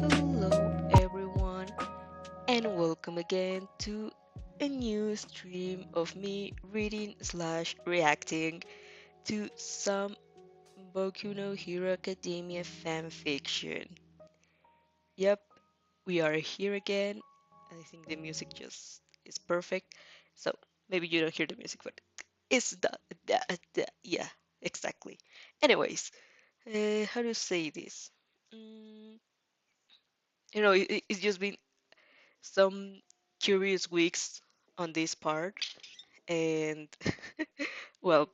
Hello everyone, and welcome again to a new stream of me reading slash reacting to some Boku no Hero Academia fanfiction. Yep, we are here again. I think the music just is perfect. So maybe you don't hear the music, but it's yeah, exactly. Anyways, how to say this? Mm, it's just been some curious weeks on this part, and well,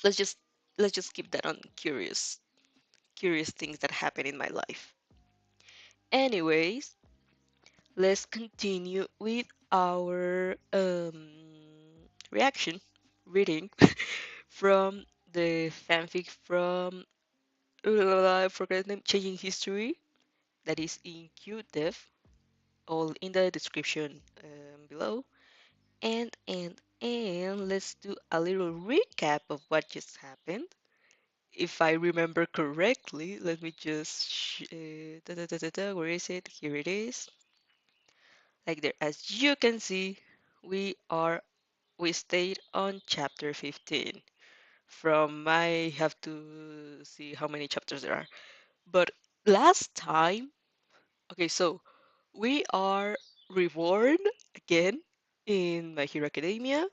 let's just let's just keep that on curious things that happen in my life. Anyways, let's continue with our reaction reading from the fanfic from I forgot the name, Changing History, that is in QDev, all in the description below. And let's do a little recap of what just happened. If I remember correctly, let me just where is it? Here it is. Like there, as you can see, we stayed on chapter 15. From I have to see how many chapters there are. But last time, okay, so we are reborn again in My Hero Academia.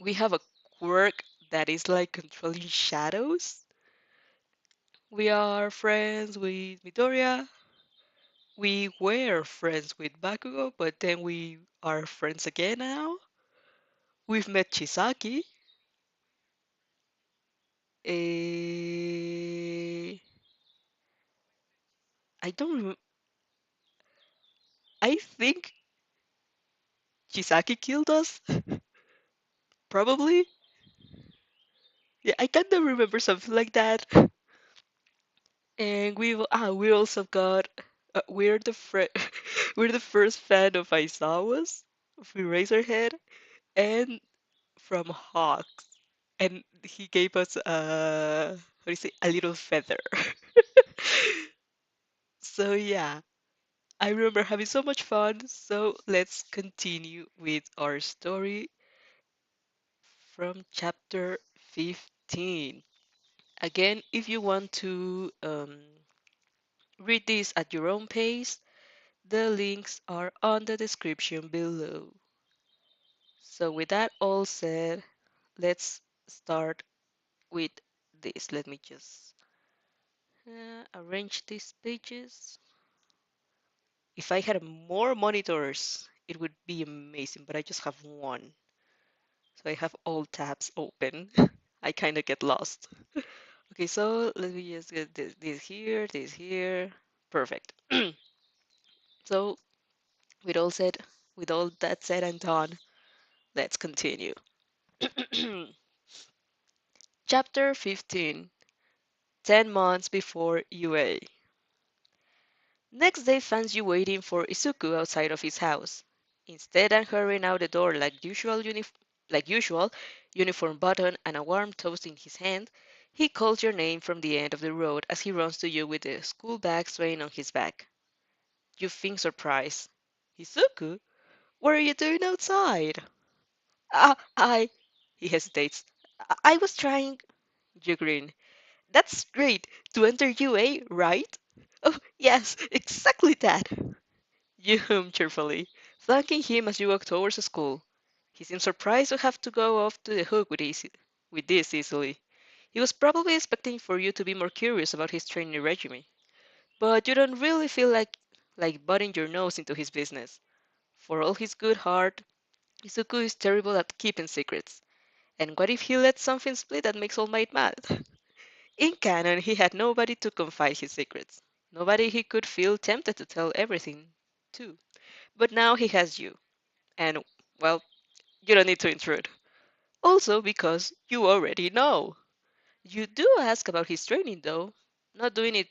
We have a quirk that is like controlling shadows. We are friends with Midoriya. We were friends with Bakugo, but then we are friends again now. We've met Chisaki. Eh, I don't. I think Chisaki killed us. Probably. Yeah, I kind of remember something like that. And we also got we're we're the first fan of Aizawa's of Eraserhead and from Hawks, and he gave us how do you say, a little feather. So yeah, I remember having so much fun. So let's continue with our story from chapter 15. Again, if you want to read this at your own pace, the links are on the description below. So with that all said, let's start with this. Let me just Arrange these pages. If I had more monitors, it would be amazing, but I just have one. So I have all tabs open. I kind of get lost. Okay, so let me just get this here, this here. Perfect. So with all that said and done, let's continue. Chapter 15, 10 months before UA. Next day finds you waiting for Izuku outside of his house. Instead of hurrying out the door like usual, uniform button and a warm toast in his hand, he calls your name from the end of the road as he runs to you with the school bag swaying on his back. You think surprise. Izuku, what are you doing outside? I. He hesitates. I was trying. You grin. That's great. To enter UA, right? Oh, yes, exactly that. You hum cheerfully, thanking him as you walk towards school. He seems surprised to have to go off to the hook with this easily. He was probably expecting for you to be more curious about his training regimen, but you don't really feel like butting your nose into his business. For all his good heart, Izuku is terrible at keeping secrets. And what if he lets something split that makes All Might mad? In canon, he had nobody to confide his secrets. Nobody he could feel tempted to tell everything to. But now he has you. And, well, you don't need to intrude. Also because you already know. You do ask about his training though. Not doing it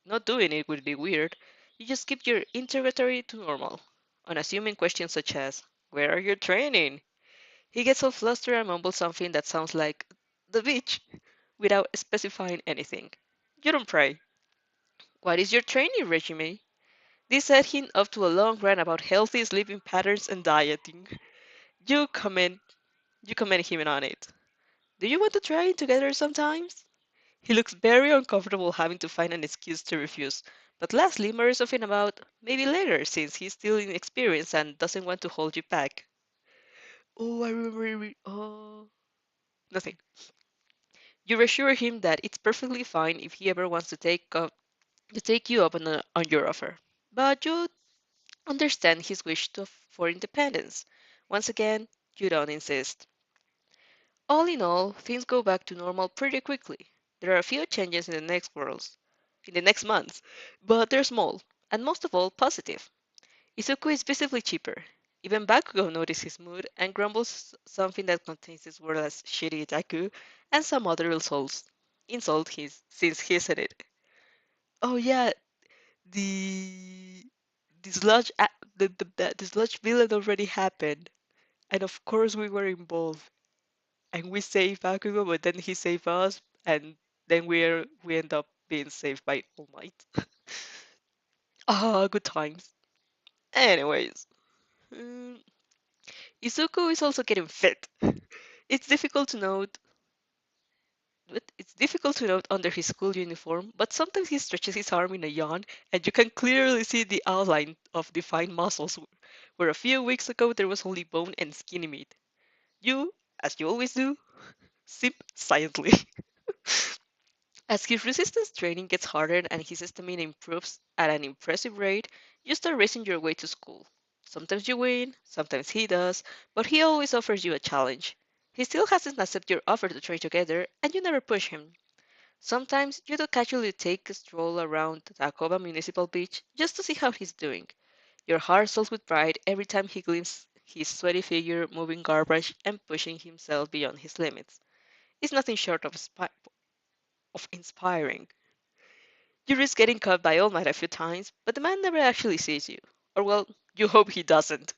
not doing it would be weird. You just keep your interrogatory to normal. Unassuming questions such as, where are you training? He gets all flustered and mumbles something that sounds like the beach without specifying anything. You don't pray. What is your training regimen? This set him up to a long rant about healthy sleeping patterns and dieting. You comment you commend him on it. Do you want to try it together sometimes? He looks very uncomfortable having to find an excuse to refuse, but lastly mutters something about maybe later since he's still inexperienced and doesn't want to hold you back. Oh, I remember. Oh, nothing. You reassure him that it's perfectly fine if he ever wants to take you up on your offer, but you understand his wish for independence. Once again, you don't insist. All in all, things go back to normal pretty quickly. There are a few changes in the next months, but they're small, and most of all, positive. Izuku is visibly cheaper. Even Bakugo notices his mood and grumbles something that contains his word as shitty Itaku and some other insult since he said it. Oh yeah, the the sludge villain already happened, and of course we were involved. And we save Bakugo, but then he saved us, and then we end up being saved by All Might. Ah, good times. Anyways, mm, Izuku is also getting fit. It's difficult to note, it's difficult to note under his school uniform, but sometimes he stretches his arm in a yawn, and you can clearly see the outline of defined muscles, where a few weeks ago there was only bone and skinny meat. You, as you always do, sip silently. As his resistance training gets harder and his stamina improves at an impressive rate, you start racing your way to school. Sometimes you win, sometimes he does, but he always offers you a challenge. He still hasn't accepted your offer to train together, and you never push him. Sometimes you do casually take a stroll around Tacoba Municipal Beach just to see how he's doing. Your heart swells with pride every time he glimpses his sweaty figure moving garbage and pushing himself beyond his limits. It's nothing short of inspiring. You risk getting caught by All Might a few times, but the man never actually sees you. Or well, you hope he doesn't.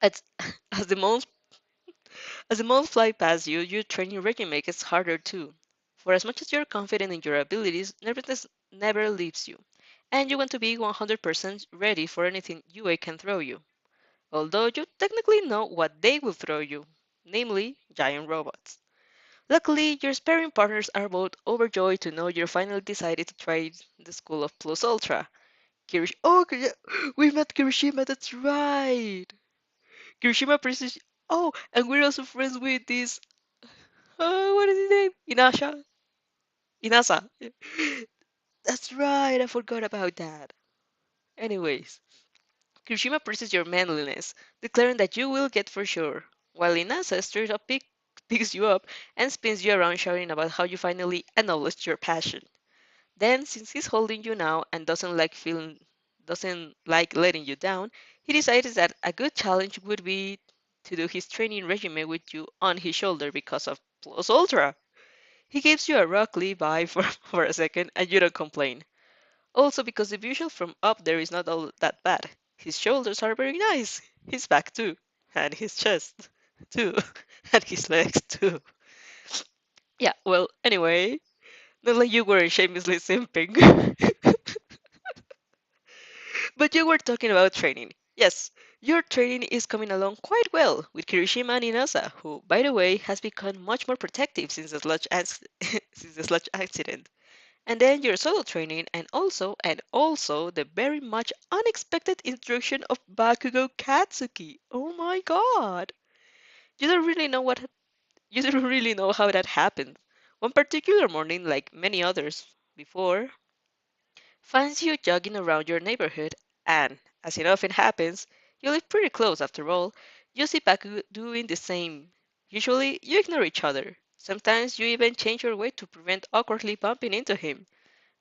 As, as the months as the months fly past you, your training regimen gets harder too. For as much as you're confident in your abilities, nervousness never leaves you, and you want to be 100% ready for anything UA can throw you. Although you technically know what they will throw you, namely giant robots. Luckily, your sparring partners are both overjoyed to know you finally decided to try the School of Plus Ultra. We met Kirishima, that's right! Kirishima Princess. Oh, and we're also friends with this. What is his name? Inasa. That's right, I forgot about that. Anyways, Kirishima praises your manliness, declaring that you will get for sure, while Inasa straight up picks you up and spins you around shouting about how you finally acknowledged your passion. Then, since he's holding you now and doesn't like letting you down, he decides that a good challenge would be to do his training regimen with you on his shoulder because of Plus Ultra. He gives you a rock Lee vibe for a second and you don't complain. Also because the visual from up there is not all that bad. His shoulders are very nice. His back too. And his chest too. And his legs too. Yeah, well, anyway, not like you were shamelessly simping. But you were talking about training. Yes, your training is coming along quite well with Kirishima and Inasa, who, by the way, has become much more protective since since the sludge accident. And then your solo training, and also the very much unexpected introduction of Bakugo Katsuki. Oh my god! You don't really know what you don't really know how that happened. One particular morning, like many others before, finds you jogging around your neighborhood, and, as it often happens, you live pretty close after all, you see Bakugo doing the same. Usually, you ignore each other. Sometimes you even change your way to prevent awkwardly bumping into him.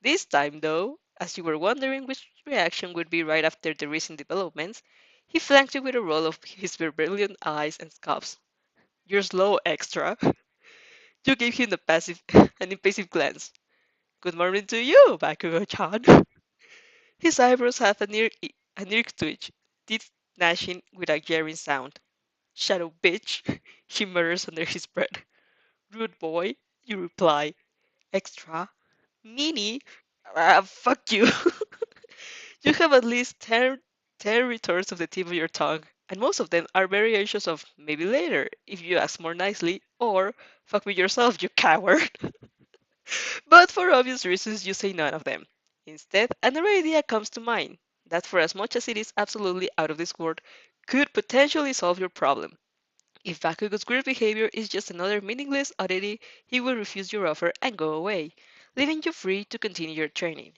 This time, though, as you were wondering which reaction would be right after the recent developments, he flanked you with a roll of his brilliant eyes and scoffs. You're slow, extra. You gave him an impassive glance. Good morning to you, Bakugo-chan. His eyebrows have a near twitch, teeth gnashing with a jarring sound. Shadow bitch, he mutters under his breath. Rude boy, you reply. Extra. Meanie, fuck you. You have at least 10 returns of the tip of your tongue, and most of them are variations of maybe later, if you ask more nicely, or fuck me yourself, you coward. But for obvious reasons, you say none of them. Instead, another idea comes to mind that, for as much as it is absolutely out of this world, could potentially solve your problem. If Bakugo's weird behavior is just another meaningless oddity, he will refuse your offer and go away, leaving you free to continue your training.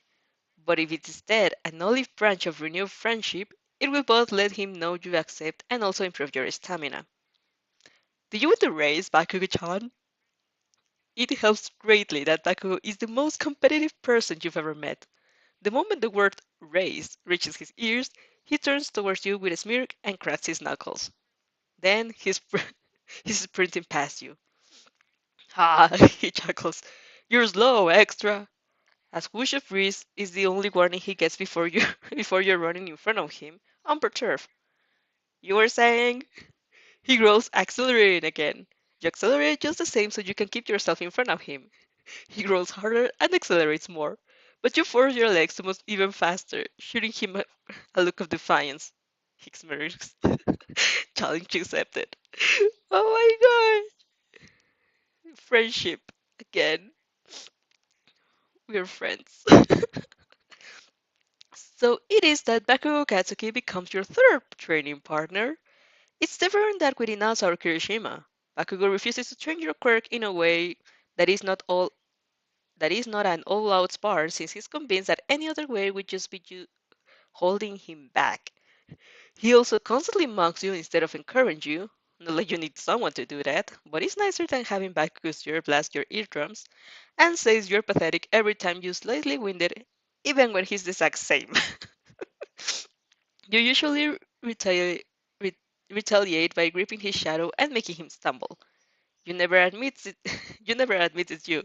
But if it's instead an olive branch of renewed friendship, it will both let him know you accept and also improve your stamina. Do you want to race, Bakugo-chan? It helps greatly that Bakugo is the most competitive person you've ever met. The moment the word race reaches his ears, he turns towards you with a smirk and cracks his knuckles. Then he's sprinting past you. Ha! He chuckles. You're slow, extra. As whoosh of breeze is the only warning he gets before you before you're running in front of him, unperturbed. You were saying? He grows accelerating again. You accelerate just the same so you can keep yourself in front of him. He grows harder and accelerates more. But you force your legs to move even faster, shooting him a look of defiance. He smirks. Challenge accepted. Oh my god! Friendship. Again. We're friends. So it is that Bakugo Katsuki becomes your third training partner. It's different than with Inasa or Kirishima. Bakugo refuses to change your quirk in a way that is not all that is not an all-out spar, since he's convinced that any other way would just be you holding him back. He also constantly mocks you instead of encouraging you. Not like you need someone to do that, but it's nicer than having Bakugo's ear blast your eardrums, and says you're pathetic every time you slightly winded, even when he's the exact same. You usually re- retaliate by gripping his shadow and making him stumble. You never admits it. You never admit it's you,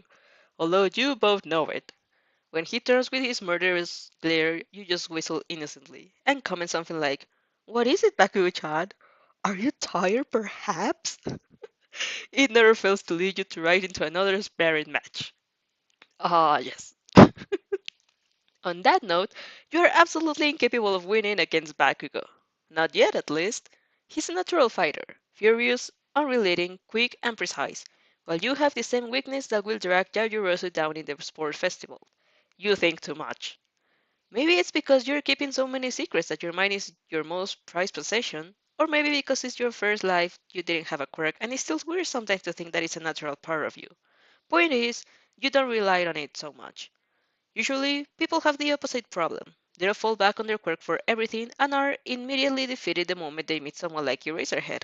although you both know it. When he turns with his murderous glare, you just whistle innocently and comment something like, "What is it, Bakugo-chan? Are you tired, perhaps?" It never fails to lead you to right into another sparring match. Ah, yes. On that note, you are absolutely incapable of winning against Bakugo. Not yet, at least. He's a natural fighter, furious, unrelenting, quick, and precise, while you have the same weakness that will drag Yajirosu down in the sport festival. You think too much. Maybe it's because you're keeping so many secrets that your mind is your most prized possession, or maybe because it's your first life, you didn't have a quirk, and it's still weird sometimes to think that it's a natural part of you. Point is, you don't rely on it so much. Usually, people have the opposite problem. They don't fall back on their quirk for everything and are immediately defeated the moment they meet someone like Eraserhead.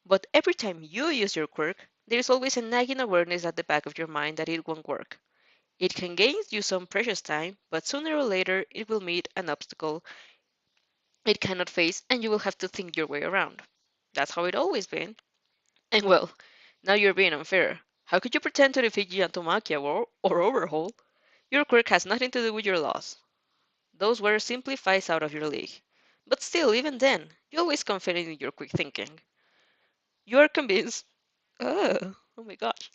But every time you use your quirk, there is always a nagging awareness at the back of your mind that it won't work. It can gain you some precious time, but sooner or later it will meet an obstacle it cannot face and you will have to think your way around. That's how it always been. And well, now you're being unfair. How could you pretend to defeat Gigantomachia or Overhaul? Your quirk has nothing to do with your loss. Those were simply fights out of your league. But still, even then, you're always confident in your quick thinking. You are convinced. Oh my gosh.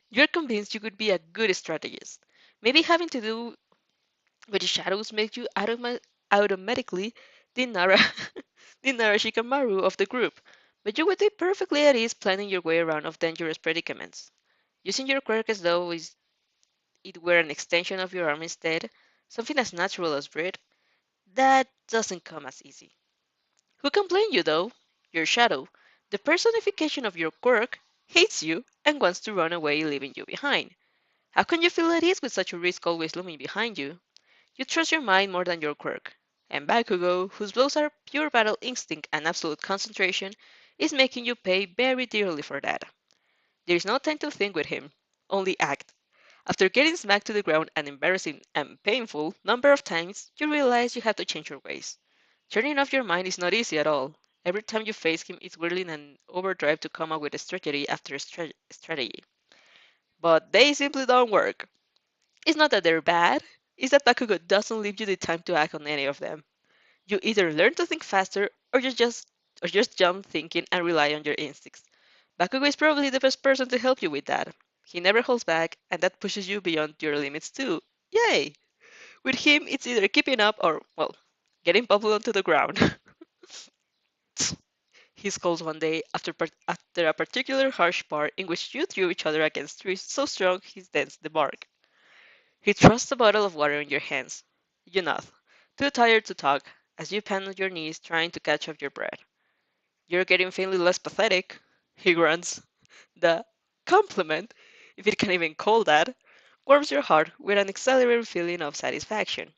You're convinced you could be a good strategist. Maybe having to do with the shadows makes you automatically the Nara, the Narashikamaru of the group. But you would be perfectly at ease planning your way around of dangerous predicaments. Using your quirk as though it were an extension of your arm instead, something as natural as breath, that doesn't come as easy. Who can blame you though? Your shadow, the personification of your quirk, hates you and wants to run away, leaving you behind. How can you feel at ease with such a risk always looming behind you? You trust your mind more than your quirk. And Bakugo, whose blows are pure battle instinct and absolute concentration, is making you pay very dearly for that. There is no time to think with him, only act. After getting smacked to the ground an embarrassing and painful number of times, you realize you have to change your ways. Turning off your mind is not easy at all. Every time you face him, it's whirling an overdrive to come up with a strategy after strategy. But they simply don't work. It's not that they're bad, it's that Bakugo doesn't leave you the time to act on any of them. You either learn to think faster or just jump thinking and rely on your instincts. Bakugo is probably the best person to help you with that. He never holds back, and that pushes you beyond your limits too. Yay! With him, it's either keeping up or, well, getting Pablo onto the ground. He scolds one day after a particular harsh part in which you threw each other against trees so strong he dents the bark. He thrusts a bottle of water in your hands. You nod, too tired to talk, as you pound on your knees trying to catch up your breath. You're getting faintly less pathetic, he grunts. The compliment, if it can even call that, warms your heart with an accelerated feeling of satisfaction.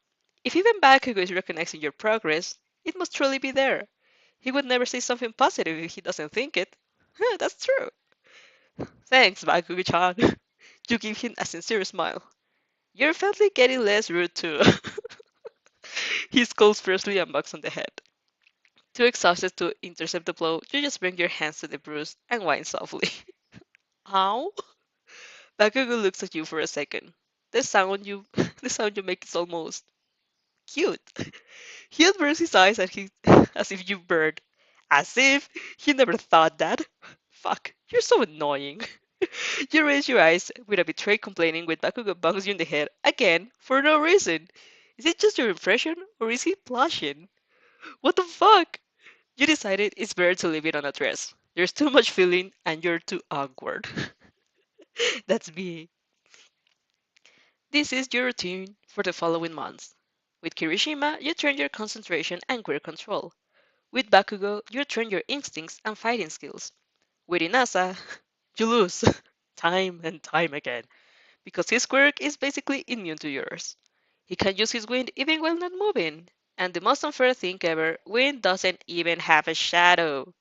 If even Bakugo is recognizing your progress, it must truly be there. He would never say something positive if he doesn't think it. That's true. Thanks, Bakugo-chan. You give him a sincere smile. You're finally getting less rude too. He scolds fiercely and bucks on the head. Too exhausted to intercept the blow, you just bring your hands to the bruise and whine softly. Ow? Bakugo looks at you for a second. The sound you the sound you make is almost cute. He averts his eyes at he, as if you burned. As if he never thought that. Fuck, you're so annoying. You raise your eyes with a betrayed complaining when Bakugo bonks you in the head again for no reason. Is it just your impression or is he blushing? What the fuck? You decided it's better to leave it on a dress. There's too much feeling and you're too awkward. That's me. This is your routine for the following months. With Kirishima, you train your concentration and queer control. With Bakugo, you train your instincts and fighting skills. With Inasa, you lose time and time again, because his quirk is basically immune to yours. He can use his wind even while not moving. And the most unfair thing ever, wind doesn't even have a shadow.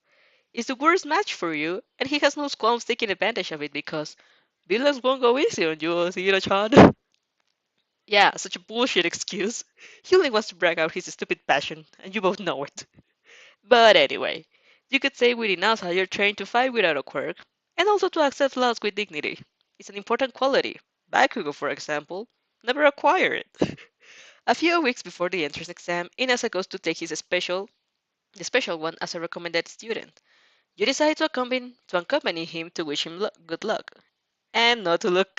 It's the worst match for you, and he has no qualms taking advantage of it because villains won't go easy on you, Zero-chan. Yeah, such a bullshit excuse. He only wants to brag out his stupid passion, and you both know it. But anyway, you could say with Inasa you're trained to fight without a quirk, and also to accept loss with dignity. It's an important quality. Bakugo, for example, never acquired it. A few weeks before the entrance exam, Inasa goes to take the special one as a recommended student. You decide to accompany him to wish him good luck, and not to look,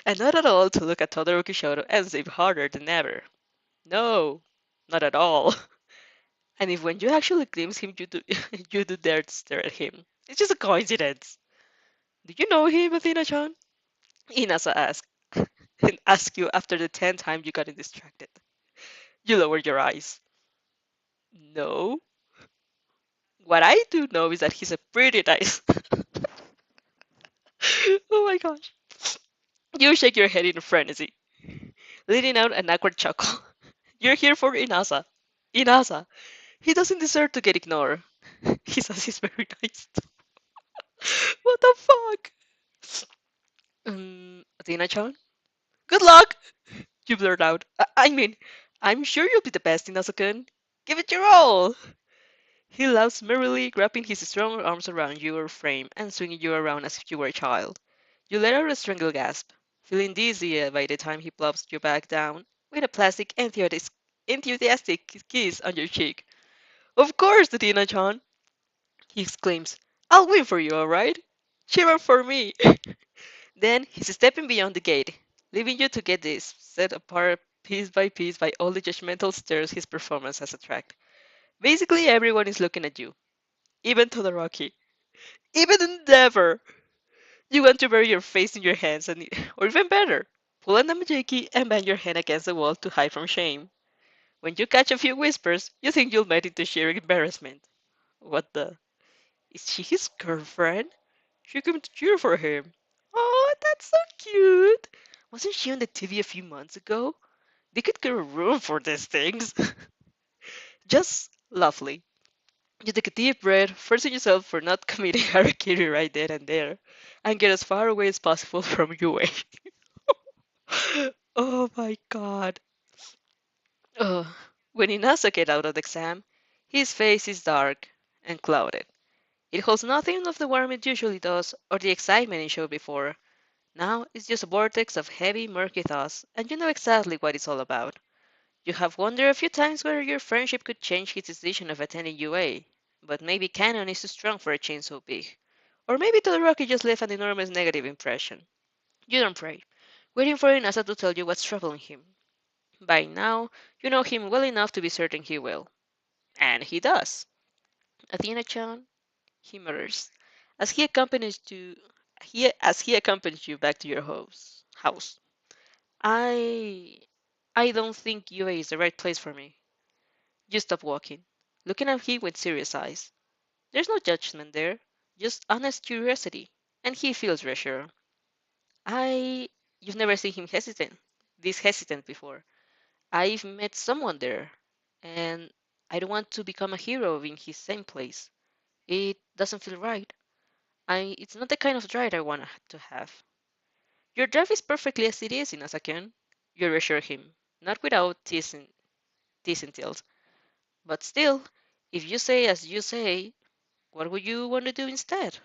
and not at all to look at Todoroki Shoto and save harder than ever. No, not at all. And if when you actually glimpse him, you do, you do dare to stare at him. It's just a coincidence. Do you know him, Athena-chan? Inasa asks, and asks you after the 10th time you got distracted. You lower your eyes. No. What I do know is that he's a pretty nice. Oh my gosh. You shake your head in a frenzy. letting out an awkward chuckle. You're here for Inasa. Inasa. He doesn't deserve to get ignored. He says he's very nice. What the fuck? Athena-chan? Good luck! You blurt out. I mean, I'm sure you'll be the best, Inasa-kun. Give it your all! He laughs merrily, grabbing his strong arms around your frame and swinging you around as if you were a child. You let out a strangled gasp, feeling dizzy by the time he plops you back down with a plastic enthusiastic kiss on your cheek. Of course, Athena-chan! He exclaims. I'll win for you, alright? Cheer up for me! Then he's stepping beyond the gate, leaving you to get this set apart piece by piece by all the judgmental stares his performance has attracted. Basically, everyone is looking at you, even Todoroki, even Endeavor. You want to bury your face in your hands, and, or even better, pull an Namajiki and bang your head against the wall to hide from shame. When you catch a few whispers, you think you'll melt into sheer embarrassment. What the? Is she his girlfriend? She came to cheer for him. Oh, that's so cute. Wasn't she on the TV a few months ago? They could get a room for these things. Just lovely. You take a deep breath, forcing yourself for not committing harakiri right then and there, and get as far away as possible from Yue. Oh my god. Oh. When Inasa gets out of the exam, his face is dark and clouded. It holds nothing of the warmth it usually does or the excitement it showed before. Now it's just a vortex of heavy, murky thoughts, and you know exactly what it's all about. You have wondered a few times whether your friendship could change his decision of attending UA, but maybe Canon is too strong for a change so big. Or maybe Todoroki just left an enormous negative impression. You don't pray, waiting for Inasa to tell you what's troubling him. By now, you know him well enough to be certain he will. And he does. Athena-chan, he mutters, as he accompanies you back to your house. I I don't think UA is the right place for me. You stop walking, looking at him with serious eyes. There's no judgment there, just honest curiosity, and he feels reassured. I You've never seen him this hesitant before. I've met someone there, and I don't want to become a hero in his same place. It doesn't feel right. It's not the kind of drive I want to have. Your drive is perfectly as it is, Inasaken. You reassure him, not without teasing tales. But still, if you say as you say, what would you want to do instead?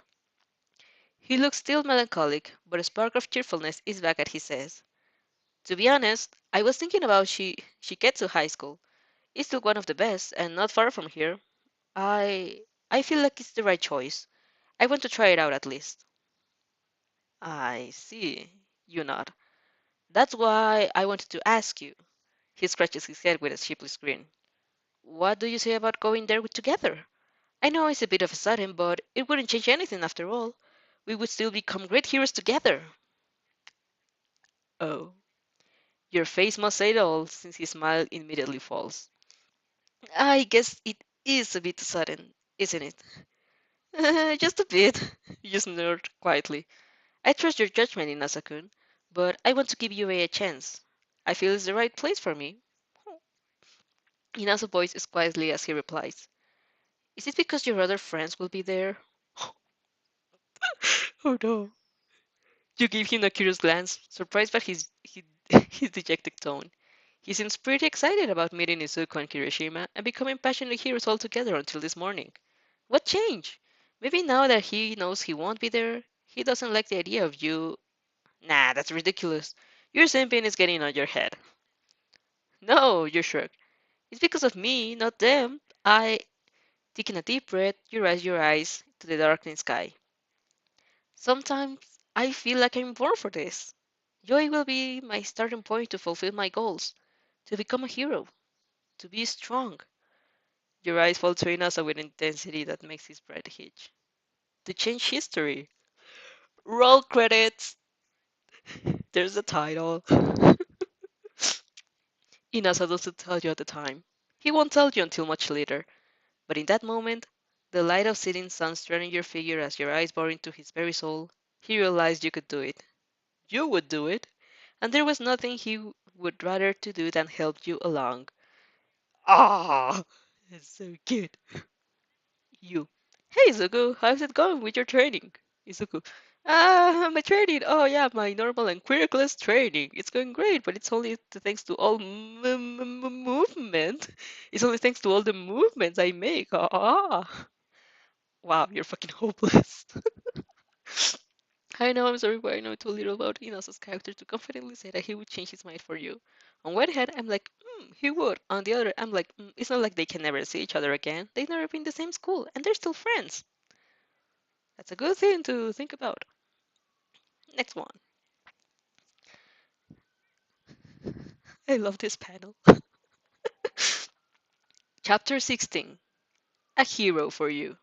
He looks still melancholic, but a spark of cheerfulness is back at his eyes. To be honest, I was thinking about Shiketsu High School. It's still one of the best, and not far from here. I feel like it's the right choice. I want to try it out at least. I see. You nod. That's why I wanted to ask you. He scratches his head with a sheepish grin. What do you say about going there together? I know it's a bit of a sudden, but it wouldn't change anything after all. We would still become great heroes together. Oh, your face must say it all, since his smile immediately falls. I guess it is a bit sudden, isn't it? Just a bit. You snorted quietly. I trust your judgment, Inasakun, but I want to give you a chance. I feel it's the right place for me. Inasa's voice is quietly as he replies. Is it because your other friends will be there? Oh no. You give him a curious glance, surprised by his dejected tone. He seems pretty excited about meeting Izuku and Kirishima and becoming passionate heroes all together until this morning. What changed? Maybe now that he knows he won't be there, he doesn't like the idea of you. Nah, that's ridiculous. Your simping is getting on your head. No, you shrug. It's because of me, not them. Taking a deep breath, you raise your eyes to the darkening sky. Sometimes I feel like I'm born for this. Joy will be my starting point to fulfill my goals, to become a hero, to be strong. Your eyes fall to Inasa with intensity that makes his breath hitch. To change history. Roll credits! There's the title. Inasa doesn't tell you at the time. He won't tell you until much later. But in that moment, the light of setting sun straining your figure as your eyes bore into his very soul, he realized you could do it. You would do it. and there was nothing he would rather to do than help you along. Ah, it's so cute. You. Hey, Zuko, how's it going with your training? Izuku. My training. Oh, yeah, my normal and queer class training. It's going great, but it's only thanks to all movement. It's only thanks to all the movements I make. Ah. Wow, you're fucking hopeless. I know, I'm sorry, but I know too little about Inas's character to confidently say that he would change his mind for you. On one hand, I'm like, he would. On the other, I'm like, it's not like they can never see each other again. They've never been in the same school, and they're still friends. That's a good thing to think about. Next one. I love this panel. Chapter 16. A hero for you.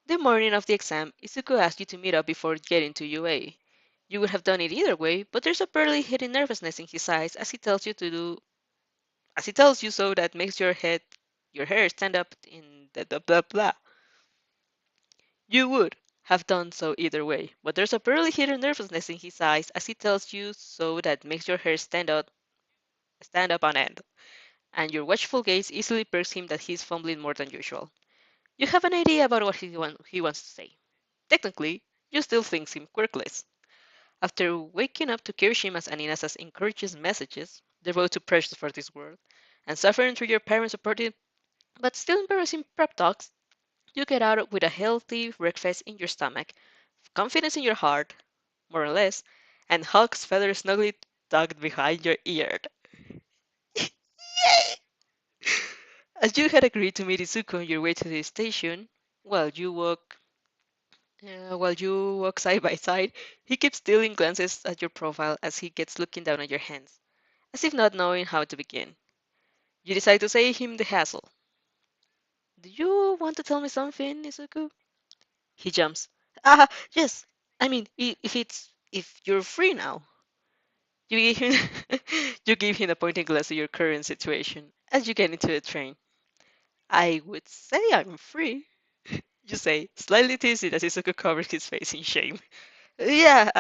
The morning of the exam, Izuku asked you to meet up before getting to UA. You would have done it either way, but there's a barely hidden nervousness in his eyes as he tells you to do as he tells you so that makes your hair stand up in the blah blah blah. You would have done so either way, but there's a barely hidden nervousness in his eyes as he tells you so that makes your hair stand up on end, and your watchful gaze easily perks him that he's fumbling more than usual. You have an idea about what he wants to say. Technically, you still think him quirkless. After waking up to Kirishima's and Inasa's encouraging messages, devoted to precious for this world, and suffering through your parents' supportive but still embarrassing prep talks, you get out with a healthy breakfast in your stomach, confidence in your heart, more or less, and Hulk's feather snugly tucked behind your ear. Yay! As you had agreed to meet Izuku on your way to the station, while you walk side by side, he keeps stealing glances at your profile as he gets looking down at your hands, as if not knowing how to begin. You decide to save him the hassle. Do you want to tell me something, Izuku? He jumps. Ah, yes. I mean, if you're free now. You give him you give him a pointing glass to your current situation as you get into the train. I would say I'm free. You say, slightly teasing as Isuku covers his face in shame. Yeah,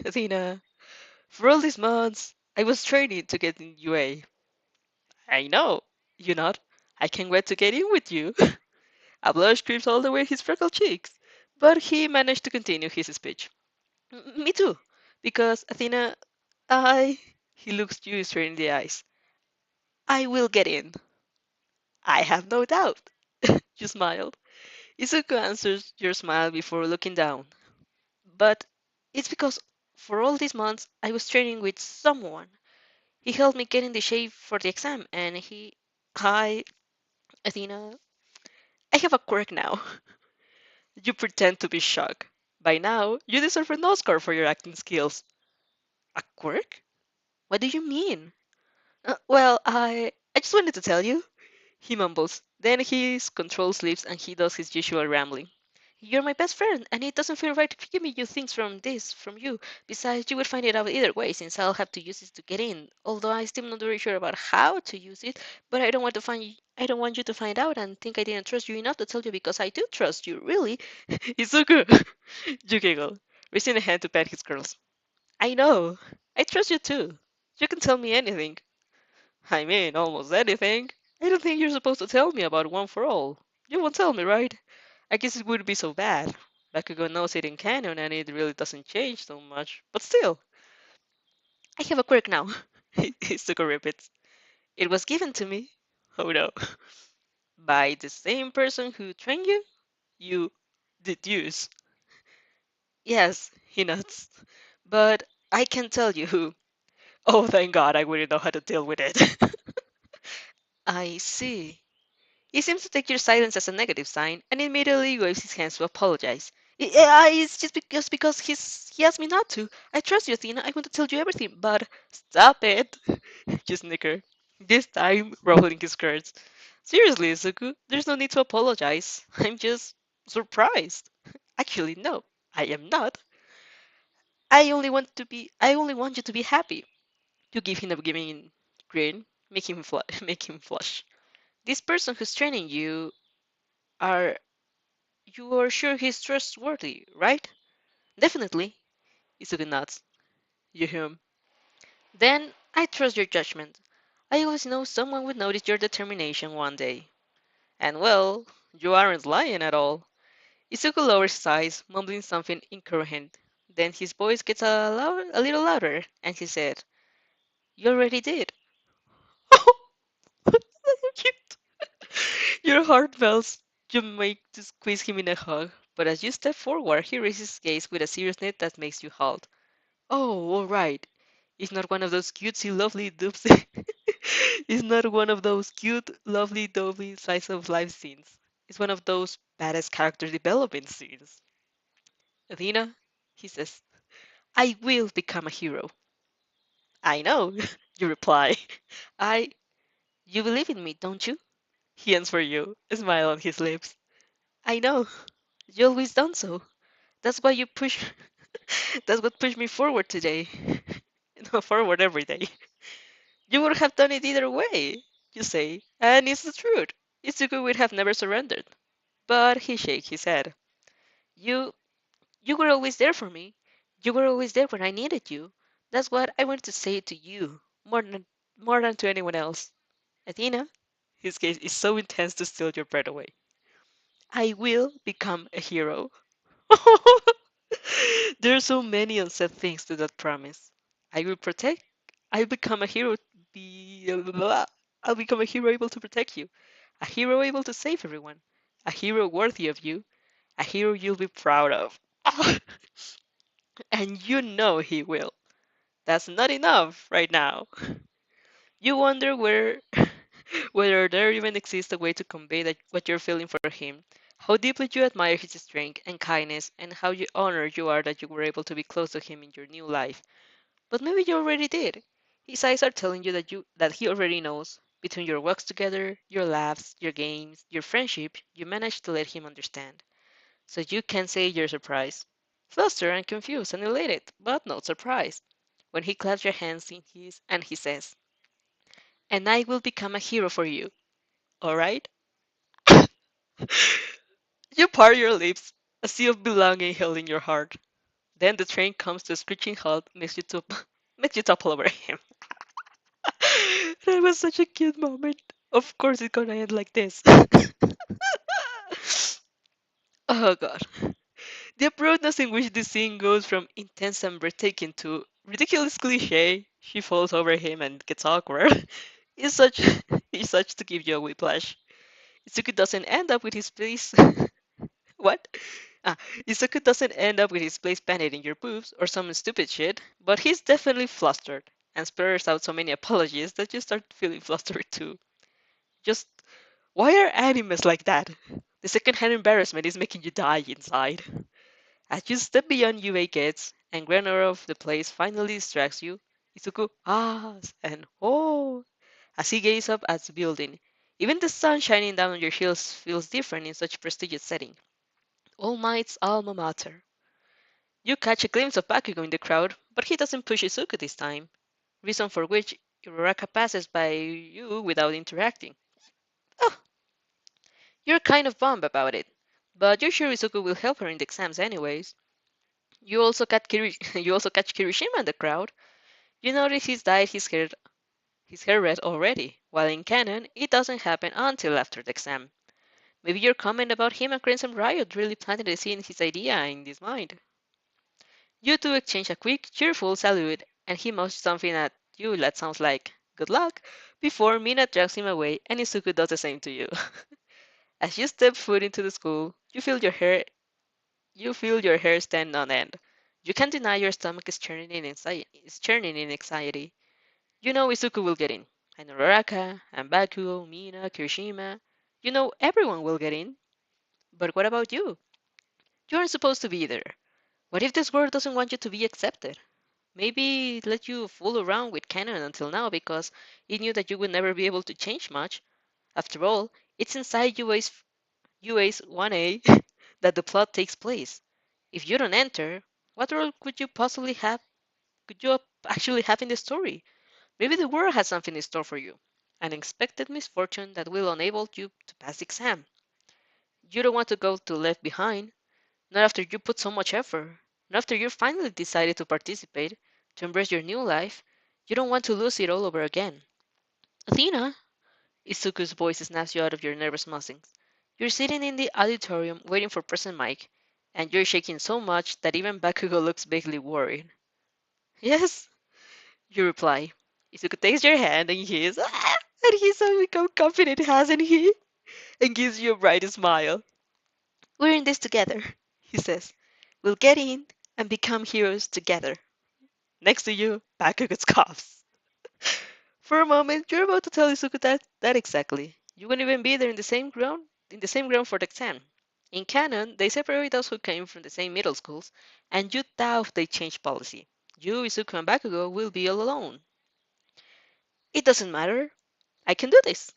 Athena, for all these months, I was training to get in UA. I know, you not. I can't wait to get in with you. A blush creeps all the way his freckled cheeks, but he managed to continue his speech. Me too, because Athena, I. He looks you straight in the eyes. I will get in. I have no doubt. You smiled. Izuku answers your smile before looking down. But it's because for all these months I was training with someone. He helped me get in the shape for the exam, and Hi, Athena. I have a quirk now. You pretend to be shocked. By now, you deserve an Oscar for your acting skills. A quirk? What do you mean? I just wanted to tell you. He mumbles. Then his control slips and he does his usual rambling. You're my best friend, and it doesn't feel right to give me you things from you. Besides, you will find it out either way, since I'll have to use it to get in. Although I'm still not very sure about how to use it, but I don't want you to find out and think I didn't trust you enough to tell you because I do trust you, really. It's so good. You giggle, raising a hand to pat his curls. I know. I trust you too. You can tell me anything. I mean, almost anything. I don't think you're supposed to tell me about One for All. You won't tell me, right? I guess it wouldn't be so bad. Bakugo knows it in canon and it really doesn't change so much. But still, I have a quirk now. Suko repeats. It was given to me. Oh no. By the same person who trained you? You deduce. Yes, he nods. But I can't tell you who. Oh, thank God, I wouldn't know how to deal with it. I see. He seems to take your silence as a negative sign and immediately waves his hands to apologize. It's just because he asked me not to. I trust you, Athena. I want to tell you everything, but stop it. You snicker. This time, ruffling his skirts. Seriously, Izuku, there's no need to apologize. I'm just surprised. Actually, no, I am not. I only want you to be happy. You give him a giving grin, make him flush. This person who's training you are You are sure he's trustworthy, right? Definitely. Izuku nods. You hear him. Then I trust your judgment. I always know someone would notice your determination one day. And well, you aren't lying at all. Izuku lowers his eyes, mumbling something incoherent. Then his voice gets a little louder, and he said, "You already did." That's so cute. Your heart melts. You make to squeeze him in a hug, but as you step forward, he raises his gaze with a seriousness that makes you halt. Oh, all right. It's not one of those cutesy, lovely doopsy. It's not one of those cute, lovely, dovey slice of life scenes. It's one of those badass character development scenes. Athena, he says, I will become a hero. I know, you reply. I, you believe in me, don't you? He answers you, a smile on his lips. I know, you always done so. That's why you push, that's what pushed me forward today. No, forward every day. You would have done it either way, you say, and it's the truth. Itsuki would have never surrendered. But he shakes his head. You you were always there for me. You were always there when I needed you. That's what I wanted to say to you, more than to anyone else. Athena, his gaze is so intense to steal your breath away. I will become a hero. There are so many unsaid things to that promise. I will protect. I become a hero. Be I'll become a hero able to protect you. A hero able to save everyone. A hero worthy of you. A hero you'll be proud of. And you know he will. That's not enough right now. You wonder whether there even exists a way to convey that what you're feeling for him, how deeply you admire his strength and kindness, and how honored you are that you were able to be close to him in your new life. But maybe you already did. His eyes are telling you that he already knows. Between your walks together, your laughs, your games, your friendship, you managed to let him understand. So you can say you're surprised. Flustered and confused and elated, but not surprised. When he claps your hands in his and he says, and I will become a hero for you, alright? You part your lips, a sea of belonging held in your heart. Then the train comes to a screeching halt, makes you topple over him. That was such a cute moment. Of course it's gonna end like this. Oh god. The abruptness in which this scene goes from intense and breathtaking to ridiculous cliche, she falls over him and gets awkward, is such is such to give you a whiplash. Itsuki doesn't end up with his place. What? Ah, Izuku doesn't end up with his place painted in your boobs or some stupid shit, but he's definitely flustered and sputters out so many apologies that you start feeling flustered too. Just why are animes like that? The secondhand embarrassment is making you die inside. As you step beyond UA gates and grandeur of the place finally distracts you, Izuku ahs and oh as he gazes up at the building. Even the sun shining down on your heels feels different in such prestigious setting. All Might's alma mater. You catch a glimpse of Bakugo in the crowd, but he doesn't push Izuku this time, reason for which Uraraka passes by you without interacting. Oh, you're kind of bummed about it, but you're sure Izuku will help her in the exams anyways. You also catch Kirishima in the crowd. You notice he's dyed his hair red already, while in canon it doesn't happen until after the exam. Maybe your comment about him and Crimson Riot really planted the seed in his idea in his mind. You two exchange a quick, cheerful salute, and he mouths something at you that sounds like "good luck" before Mina drags him away, and Izuku does the same to you. As you step foot into the school, you feel your hair stand on end. You can't deny your stomach is churning in anxiety. You know Izuku will get in, and Uraraka, and Bakugo, Mina, Kirishima. You know everyone will get in. But what about you? You aren't supposed to be there. What if this world doesn't want you to be accepted? Maybe it let you fool around with canon until now because it knew that you would never be able to change much. After all, it's inside UA's 1A that the plot takes place. If you don't enter, what role could you possibly have? Could you actually have in the story? Maybe the world has something in store for you. An unexpected misfortune that will enable you to pass the exam. You don't want to go to left behind, not after you put so much effort, not after you finally decided to participate, to embrace your new life. You don't want to lose it all over again. Athena, Izuku's voice snaps you out of your nervous muscles. You're sitting in the auditorium waiting for President Mike, and you're shaking so much that even Bakugo looks vaguely worried. Yes, you reply. Izuku takes your hand and he's and he's so become confident, hasn't he? And gives you a bright smile. We're in this together, he says. We'll get in and become heroes together. Next to you, Bakugo coughs. For a moment, you're about to tell Izuku that exactly. You wouldn't even be there in the same ground for the exam. In canon, they separate those who came from the same middle schools, and you doubt they change policy. You, Izuku, and Bakugo will be all alone. It doesn't matter. I can do this.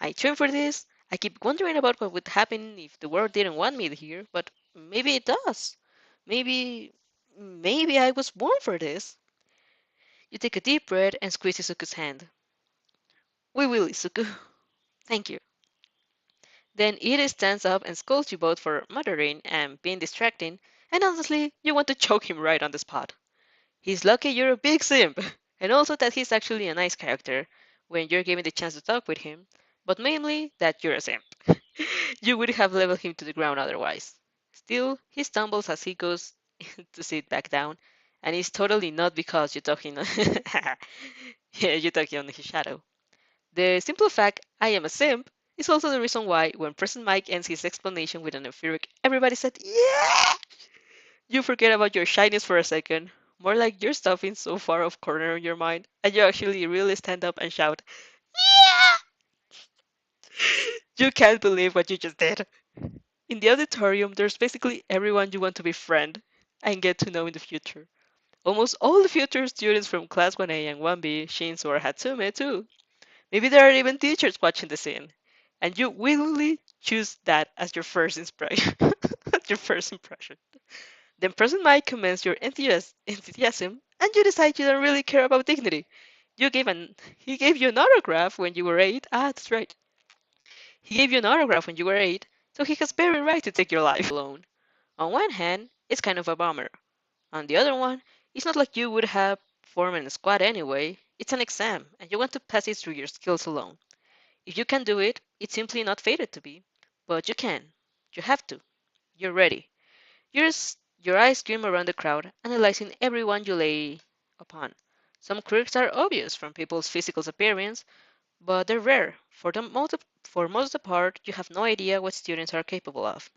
I train for this. I keep wondering about what would happen if the world didn't want me here, but maybe it does. Maybe, maybe I was born for this. You take a deep breath and squeeze Izuku's hand. We will, Izuku. Thank you. Then Ida stands up and scolds you both for muttering and being distracting, and honestly, you want to choke him right on the spot. He's lucky you're a big simp, and also that he's actually a nice character when you're given the chance to talk with him, but mainly that you're a simp. You would have leveled him to the ground otherwise. Still, he stumbles as he goes to sit back down, and it's totally not because you're talking yeah, you're talking on his shadow. The simple fact, I am a simp, is also the reason why when President Mike ends his explanation with an euphoric, everybody said, yeah! You forget about your shyness for a second, more like your stuff in so far off corner of your mind, and you actually really stand up and shout, yeah! You can't believe what you just did. In the auditorium, there's basically everyone you want to befriend and get to know in the future. Almost all the future students from Class 1A and 1B, Shinzo or Hatsume too. Maybe there are even teachers watching the scene, and you willingly choose that as your first impression. As your first impression. Then President Mike commends your enthusiasm, and you decide you don't really care about dignity. He gave you an autograph when you were 8. Ah, that's right. He gave you an autograph when you were 8, so he has every right to take your life alone. On one hand, it's kind of a bummer. On the other one, it's not like you would have formed a squad anyway. It's an exam, and you want to pass it through your skills alone. If you can do it, it's simply not fated to be. But you can. You have to. You're ready. Your eyes stream around the crowd, analyzing everyone you lay upon. Some quirks are obvious from people's physical appearance, but they're rare. For most of the part, you have no idea what students are capable of.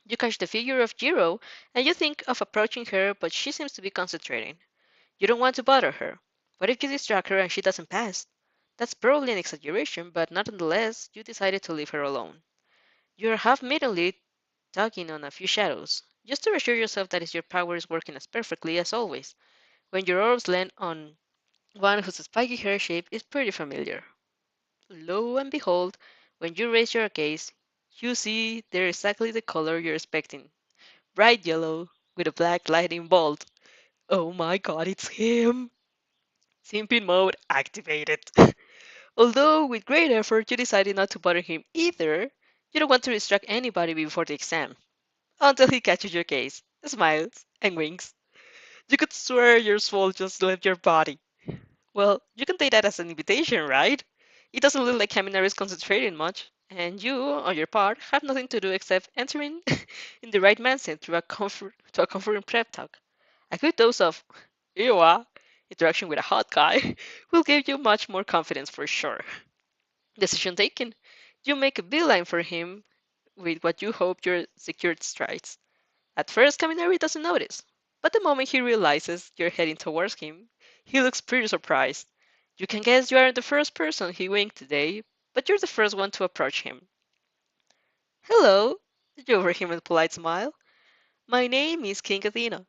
You catch the figure of Jiro, and you think of approaching her, but she seems to be concentrating. You don't want to bother her. What if you distract her and she doesn't pass? That's probably an exaggeration, but nonetheless, you decided to leave her alone. You're half-meaningly tugging on a few shadows, just to assure yourself that your power is working as perfectly as always, when your orbs land on one whose spiky hair shape is pretty familiar. Lo and behold, when you raise your gaze, you see they're exactly the color you're expecting. Bright yellow, with a black lightning bolt. Oh my god, it's him! Simping mode activated. Although, with great effort, you decided not to bother him either, you don't want to distract anybody before the exam. Until he catches your gaze, smiles, and winks. You could swear your soul just left your body. Well, you can take that as an invitation, right? It doesn't look like Kaminari is concentrating much, and you, on your part, have nothing to do except entering in the right mindset to a comforting prep talk. A good dose of Iwa interaction with a hot guy will give you much more confidence for sure. Decision taken. You make a beeline for him with what you hope your secured strides. At first, Kaminari doesn't notice, but the moment he realizes you're heading towards him, he looks pretty surprised. You can guess you aren't the first person he winked today, but you're the first one to approach him. Hello, you offer him with a polite smile. My name is King Athena.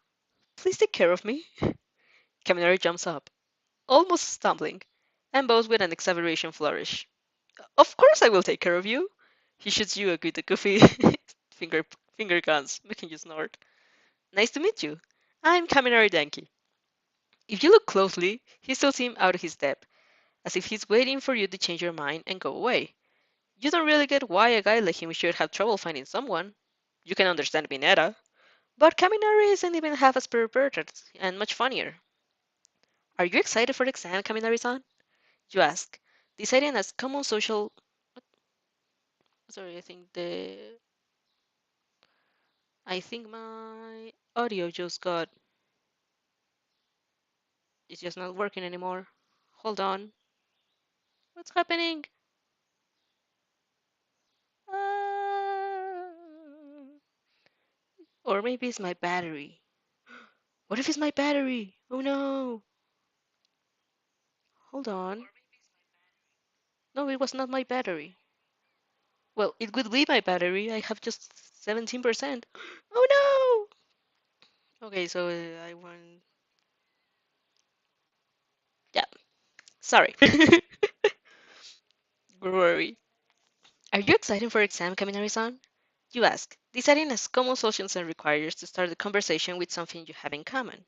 Please take care of me. Kaminari jumps up, almost stumbling, and bows with an exaggeration flourish. Of course I will take care of you. He shoots you a good goofy finger finger guns, making you snort. Nice to meet you. I'm Kaminari Denki. If you look closely, he still seems out of his depth, as if he's waiting for you to change your mind and go away. You don't really get why a guy like him should have trouble finding someone. You can understand Mineta, but Kaminari isn't even half as perverted and much funnier. Are you excited for the exam, Kaminari-san? You ask, deciding as common social. Sorry, I think my audio just got. It's just not working anymore. Hold on. What's happening? Uh, or maybe it's my battery. What if it's my battery? Oh no. Hold on. No, it was not my battery. Well, it would be my battery. I have just 17%. Oh no! Okay, so I want. Yeah, sorry. Don't worry. Are you excited for exam, Kaminari-san? You ask, deciding as common social sense requires to start the conversation with something you have in common.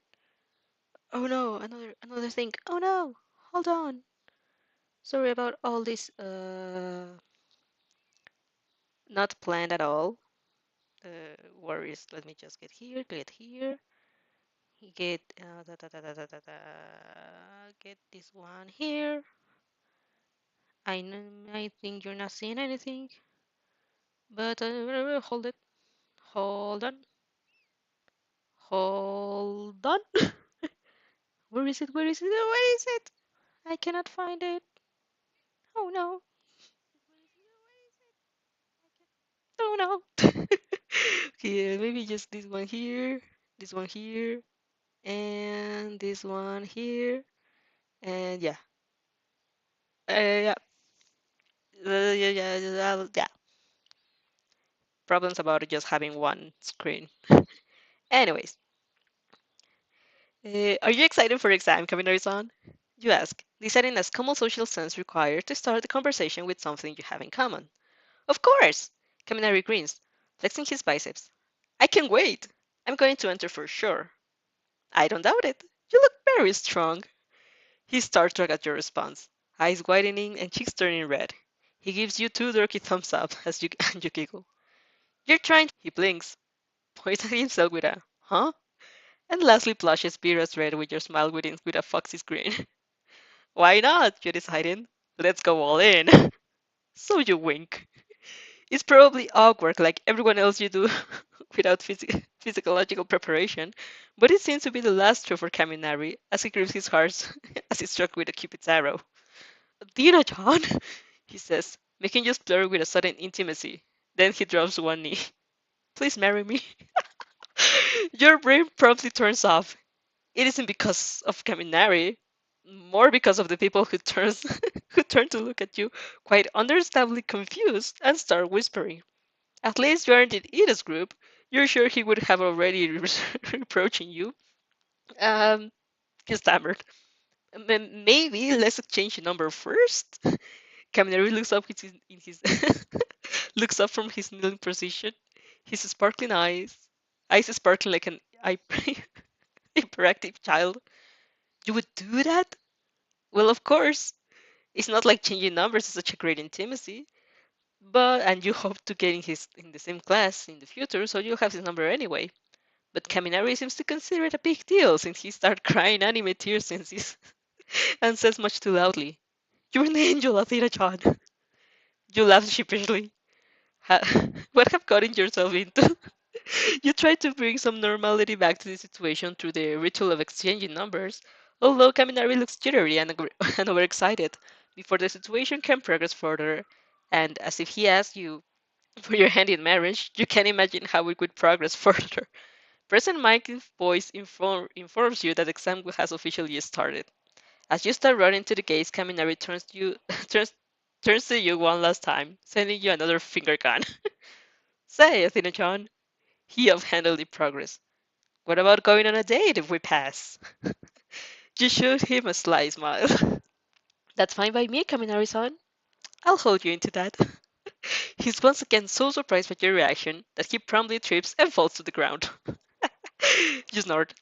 Oh no, another thing. Oh no, hold on. Sorry about all this. Not planned at all. Worries. Let me just get here. Get this one here. I think you're not seeing anything, but hold it. Hold on. Hold on. Where is it? Where is it? Where is it? I cannot find it. Oh no. Oh no. Okay, maybe just this one here, and this one here, and yeah. Yeah. Yeah. Problems about just having one screen. Anyways, are you excited for exam, Kaminari-san? You ask, deciding as common social sense required to start the conversation with something you have in common. Of course! Kaminari grins, flexing his biceps. I can't wait! I'm going to enter for sure. I don't doubt it. You look very strong. He starstruck at your response, eyes widening and cheeks turning red. He gives you two dorky thumbs up as you, and you giggle. You're trying. He blinks, points at himself with a, huh? And lastly blushes Vera's red with your smile with a foxy grin. Why not? You decided. Let's go all in. So you wink. It's probably awkward like everyone else you do without physiological preparation, but it seems to be the last straw for Kaminari as he grips his heart as he's struck with a cupid's arrow. Dina John, he says, making you splur with a sudden intimacy. Then he drops one knee. Please marry me. Your brain promptly turns off. It isn't because of Kaminari, more because of the people who turns who turn to look at you, quite understandably confused, and start whispering. At least you aren't in Ida's group. You're sure he would have already reproaching you. Um, he stammered. Maybe let's exchange a number first. Kaminari looks up in his looks up from his kneeling position. His sparkling eyes sparkling like an hyperactive child. You would do that? Well, of course. It's not like changing numbers is such a great intimacy. But and you hope to get in the same class in the future, so you'll have his number anyway. But Kaminari seems to consider it a big deal since he started crying anime tears since he's and says much too loudly, "You're an angel, Athena-chan." You laugh sheepishly. What have gotten yourself into? You try to bring some normality back to the situation through the ritual of exchanging numbers, although Kaminari looks jittery and overexcited before the situation can progress further. And as if he asked you for your hand in marriage, you can imagine how it could progress further. President Mike's voice informs you that the exam has officially started. As you start running to the gates, Kaminari turns, turns to you one last time, sending you another finger gun. Say, Athena-chan, he offhandedly progress. What about going on a date if we pass? You shoot him a sly smile. That's fine by me, Kaminari-san. I'll hold you into that. He's once again so surprised by your reaction that he promptly trips and falls to the ground. You snort.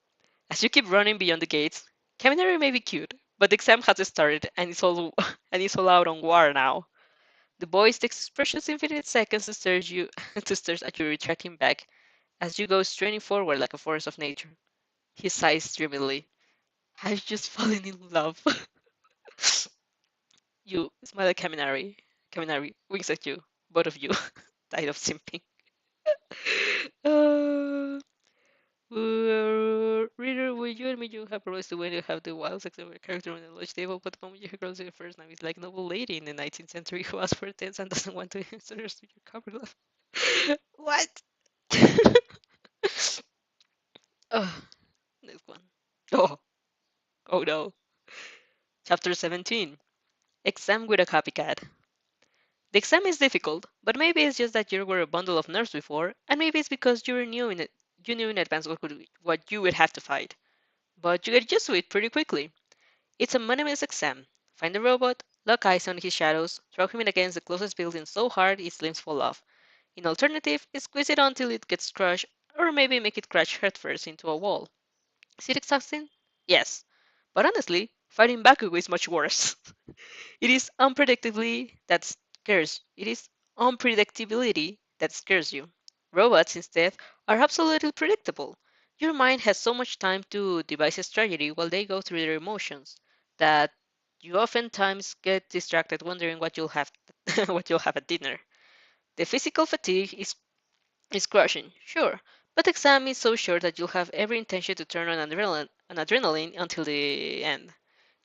As you keep running beyond the gates, Kaminari may be cute, but the exam has started and it's all out on war now. The boy takes precious infinite seconds to stare at you retracting back as you go straining forward like a force of nature. He sighs dreamily. I've just fallen in love. You smile at Kaminari. Kaminari winks at you. Both of you died of simping. Uh, reader, will you admit you have progressed the way to have the wild sex of a character on the lodge table, but the moment you girls the first name is like noble lady in the 19th century who asks for a dance and doesn't want to answer your cover glove. What? Oh, next one. Oh, oh no. Chapter 17. Exam with a copycat. The exam is difficult, but maybe it's just that you were a bundle of nerves before, and maybe it's because you knew in advance what you would have to fight. But you get used to it pretty quickly. It's a monotonous exam. Find the robot, lock eyes on his shadows, throw him in against the closest building so hard his limbs fall off. In alternative, squeeze it until it gets crushed, or maybe make it crash headfirst into a wall. Is it exhausting? Yes. But honestly, fighting Bakugo is much worse. It is unpredictability that scares you. Robots, instead, are absolutely predictable. Your mind has so much time to devise a strategy while they go through their emotions that you oftentimes get distracted wondering what you'll have what you'll have at dinner. The physical fatigue is crushing, sure, but the exam is so short that you'll have every intention to turn on adrenaline until the end.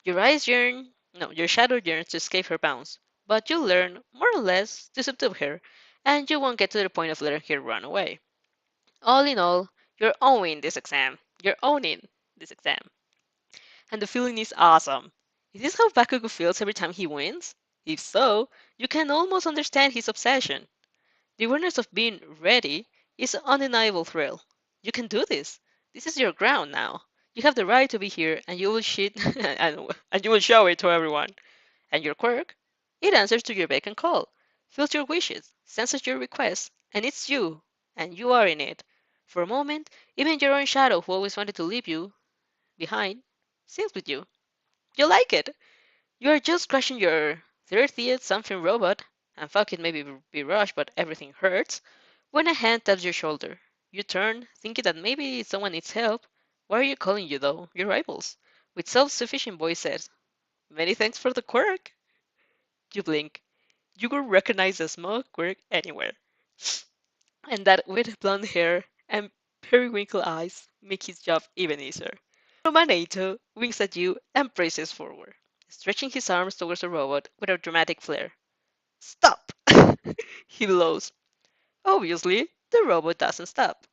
Your eyes yearn, no, your shadow yearns to escape her bounds, but you'll learn, more or less, to subdue her, and you won't get to the point of letting her run away. All in all, you're owning this exam. You're owning this exam. And the feeling is awesome. Is this how Bakugo feels every time he wins? If so, you can almost understand his obsession. The awareness of being ready is an undeniable thrill. You can do this. This is your ground now. You have the right to be here, and you will shit and you will show it to everyone. And your quirk? It answers to your beck and call, fills your wishes, senses your requests, and it's you, and you are in it. For a moment, even your own shadow, who always wanted to leave you behind, sings with you. You like it. You are just crushing your 30th something robot, and fuck it, maybe be rushed, but everything hurts. When a hand taps your shoulder, you turn, thinking that maybe someone needs help. Why are you calling you, though? Your rivals. With self-sufficient voice says, "Many thanks for the quirk." You blink. You would recognize a small quirk anywhere. And that with blonde hair and periwinkle eyes make his job even easier. Romanato winks at you and braces forward, stretching his arms towards the robot with a dramatic flair. Stop! He blows. Obviously, the robot doesn't stop.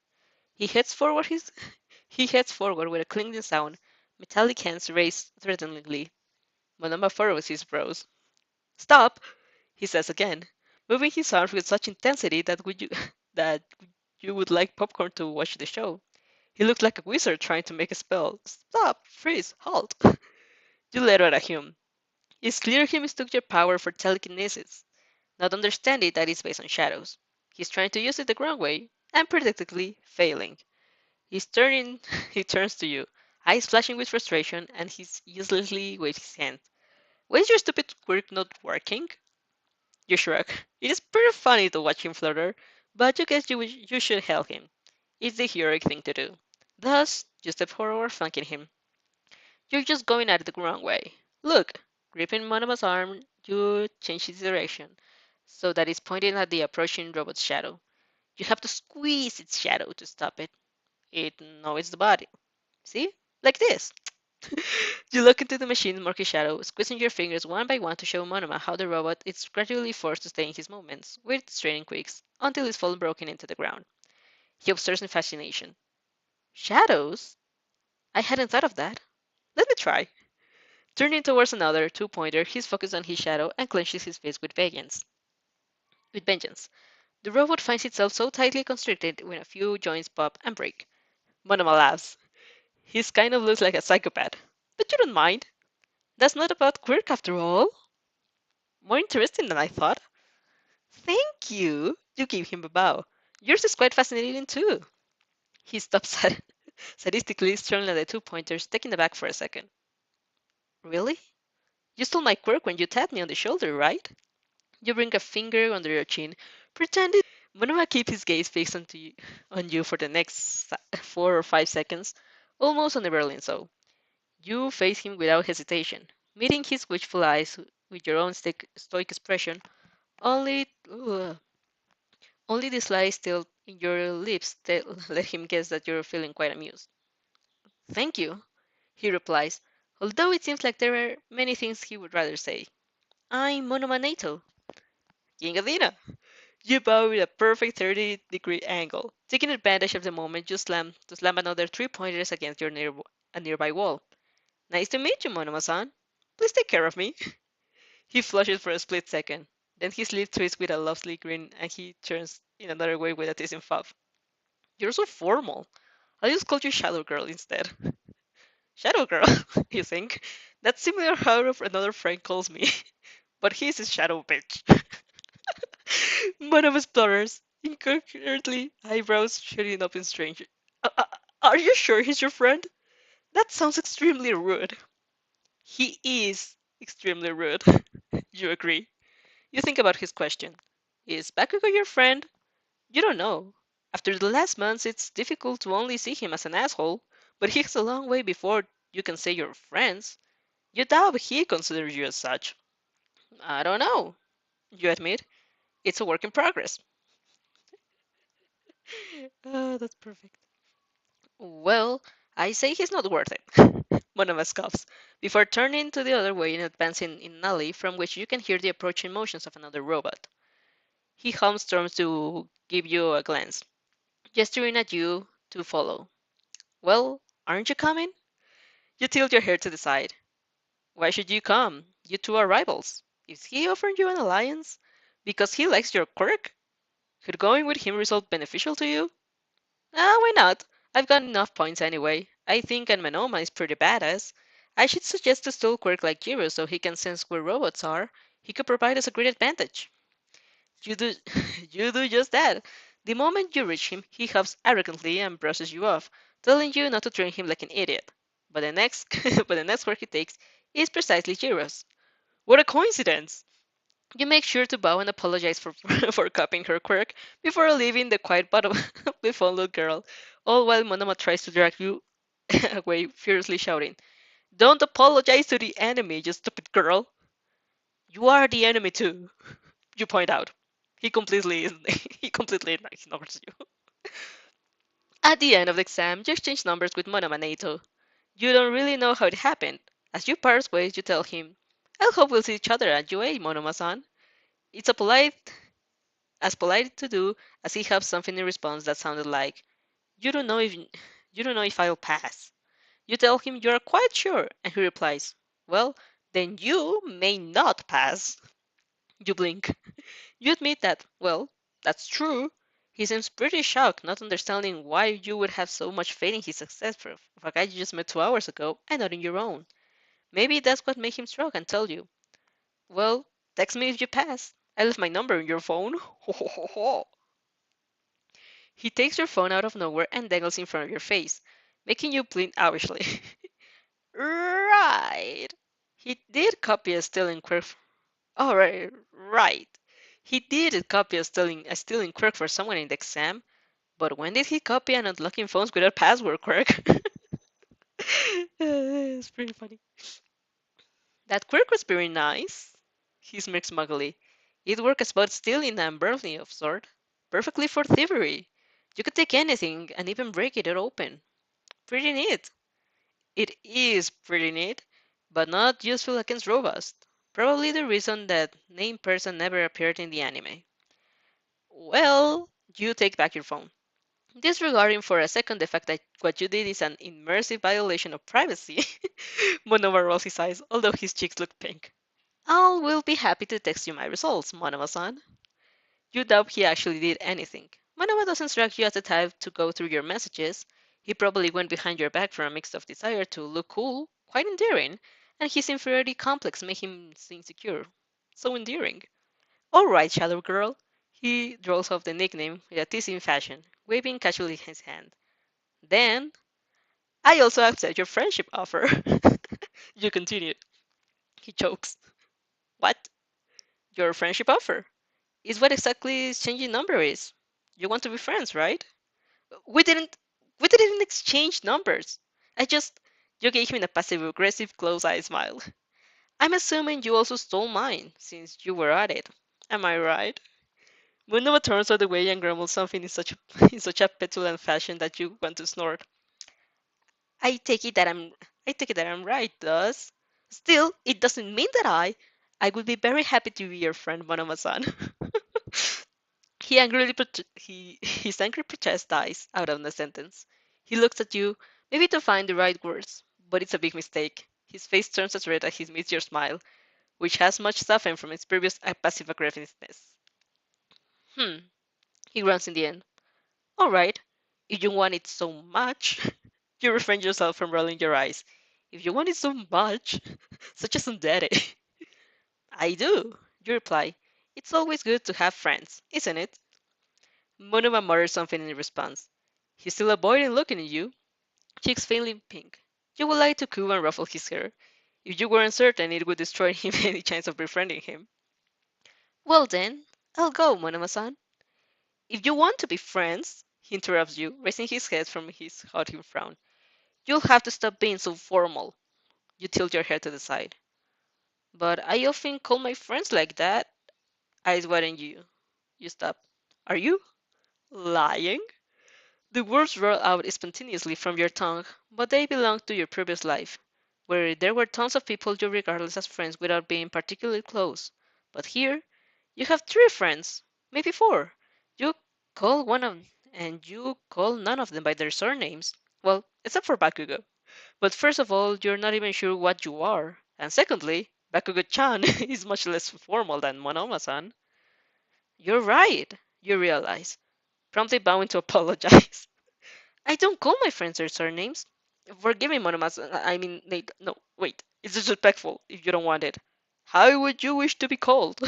He heads forward with a clinking sound, metallic hands raised threateningly. Monoma furrows his brows. Stop! He says again, moving his arms with such intensity that you would like popcorn to watch the show. He looked like a wizard trying to make a spell. Stop! Freeze! Halt! You let out at him. It's clear he mistook your power for telekinesis, not understanding that it's based on shadows. He's trying to use it the wrong way, and predictably failing. He's turning he turns to you, eyes flashing with frustration, and he uselessly waves his hand. Why is your stupid quirk not working? You shrug. It is pretty funny to watch him flutter, but you guess you should help him. It's the heroic thing to do. Thus, you step forward, flanking him. You're just going at it the wrong way. Look! Gripping Monoma's arm, you change its direction, so that it's pointing at the approaching robot's shadow. You have to squeeze its shadow to stop it. It knows the body. See? Like this. You look into the machine's murky shadow, squeezing your fingers one by one to show Monoma how the robot is gradually forced to stay in his movements, with straining quicks, until it's fallen broken into the ground. He observes in fascination. Shadows? I hadn't thought of that. Let me try. Turning towards another two-pointer, he's focused on his shadow and clenches his fist with vengeance. The robot finds itself so tightly constricted when a few joints pop and break. Monoma laughs. He kind of looks like a psychopath. But you don't mind. That's not about quirk after all. More interesting than I thought. Thank you. You give him a bow. Yours is quite fascinating too. He stops sadistically staring at the two pointers, taken aback for a second. Really? You stole my quirk when you tapped me on the shoulder, right? You bring a finger under your chin, pretending. Monoma keeps his gaze fixed on you for the next 4 or 5 seconds, almost unnervingly so. You face him without hesitation, meeting his wishful eyes with your own stoic expression. Only the slight still in your lips let him guess that you're feeling quite amused. Thank you, he replies, although it seems like there are many things he would rather say. I'm monomanato. Gingadina. You bow with a perfect 30-degree angle, taking advantage of the moment you slam to slam another three pointers against a nearby wall. Nice to meet you, Monoma-san. Please take care of me. He flushes for a split second. Then his lips twist with a lovely grin and he turns in another way with a teasing fob. You're so formal. I'll just call you Shadow Girl instead. Shadow Girl, you think? That's similar how another friend calls me. But he's a shadow bitch. One of his stutters, incoherently, eyebrows shooting up in strange. Are you sure he's your friend? That sounds extremely rude. He is extremely rude. You agree? You think about his question. Is Bakugo your friend? You don't know. After the last months, it's difficult to only see him as an asshole, but he's a long way before you can say you're friends. You doubt he considers you as such. I don't know. You admit, it's a work in progress. That's perfect. Well, I say he's not worth it. One of us scoffs, before turning to the other way and advancing in an alley from which you can hear the approaching motions of another robot. He turns to give you a glance, gesturing at you to follow. Well, aren't you coming? You tilt your head to the side. Why should you come? You two are rivals. Is he offering you an alliance? Because he likes your quirk? Could going with him result beneficial to you? Ah, why not? I've got enough points anyway. I think Manoma is pretty badass. I should suggest a stool quirk like Jiro so he can sense where robots are. He could provide us a great advantage. You do, you do just that. The moment you reach him, he huffs arrogantly and brushes you off, telling you not to treat him like an idiot. But the next, but the next quirk he takes is precisely Jiro's. What a coincidence! You make sure to bow and apologize for for copying her quirk before leaving the quiet bottom befuddled girl, all while Monoma tries to drag you away, furiously shouting, "Don't apologize to the enemy, you stupid girl! You are the enemy too," you point out. He completely he completely ignores you. At the end of the exam, you exchange numbers with Monoma Nato. You don't really know how it happened. As you part ways, you tell him, "I hope we'll see each other at UA, Monoma-san." It's a polite to do as he has something in response that sounded like, "You don't know if I'll pass." You tell him you're quite sure, and he replies, "Well, then you may not pass." You blink. You admit that, well, that's true. He seems pretty shocked, not understanding why you would have so much faith in his success for a guy you just met 2 hours ago and not in your own. Maybe that's what made him shrug and tell you, "Well, text me if you pass. I left my number in your phone." He takes your phone out of nowhere and dangles in front of your face, making you blink owlishly. Right. He did copy a stealing quirk. Oh, right. He did copy a stealing quirk for someone in the exam, but when did he copy an unlocking phones without password quirk? It's pretty funny. That quirk was very nice. He smirks muggily. It works as both stealing and burglary of sort. Perfectly for thievery. You could take anything and even break it open. Pretty neat. It is pretty neat, but not useful against robots. Probably the reason that named person never appeared in the anime. Well, you take back your phone. Disregarding for a second the fact that what you did is an immersive violation of privacy, Monoma rolls his eyes, although his cheeks look pink. I will be happy to text you my results, Monoma-san. You doubt he actually did anything. Monoma doesn't strike you as the type to go through your messages. He probably went behind your back for a mix of desire to look cool, quite endearing, and his inferiority complex made him insecure. So endearing. All right, Shadow Girl. He draws off the nickname with a teasing fashion, waving casually his hand. Then, I also accept your friendship offer. You continue. He chokes. What? Your friendship offer? Is what exactly changing number is. You want to be friends, right? We didn't we didn't exchange numbers. I just You gave him a passive-aggressive close-eye smile. I'm assuming you also stole mine, since you were at it. Am I right? Munoma turns the way and grumbles something in such in such a petulant fashion that you want to snort. I take it that I'm I take it that I'm right, thus. Still, it doesn't mean that I would be very happy to be your friend, Monoma-san. His angry protest dies out of the sentence. He looks at you, maybe to find the right words, but it's a big mistake. His face turns as red as he meets your smile, which has much softened from its previous passive aggressiveness. Hmm, he grunts in the end. All right, if you want it so much, you refrain yourself from rolling your eyes. If you want it so much, such as tsundere. I do, you reply. It's always good to have friends, isn't it? Monoma mutters something in response. He's still avoiding looking at you, cheeks faintly pink. You would like to coo and ruffle his hair. If you weren't certain it would destroy him any chance of befriending him. Well then, I'll go, Monoma-san. If you want to be friends, he interrupts you, raising his head from his haughty frown. You'll have to stop being so formal. You tilt your head to the side. But I often call my friends like that. Eyes widen you. You stop. Are you? Lying? The words roll out spontaneously from your tongue, but they belong to your previous life, where there were tons of people you regarded as friends without being particularly close. But here, you have three friends, maybe four. You call one of and you call none of them by their surnames. Well, except for Bakugo. But first of all, you're not even sure what you are. And secondly, Bakugo-chan is much less formal than Monoma-san. You're right, you realize, promptly bowing to apologize. I don't call my friends their surnames. Forgive me, Monoma-san. I mean, Nate. No, wait. It's disrespectful if you don't want it. How would you wish to be called?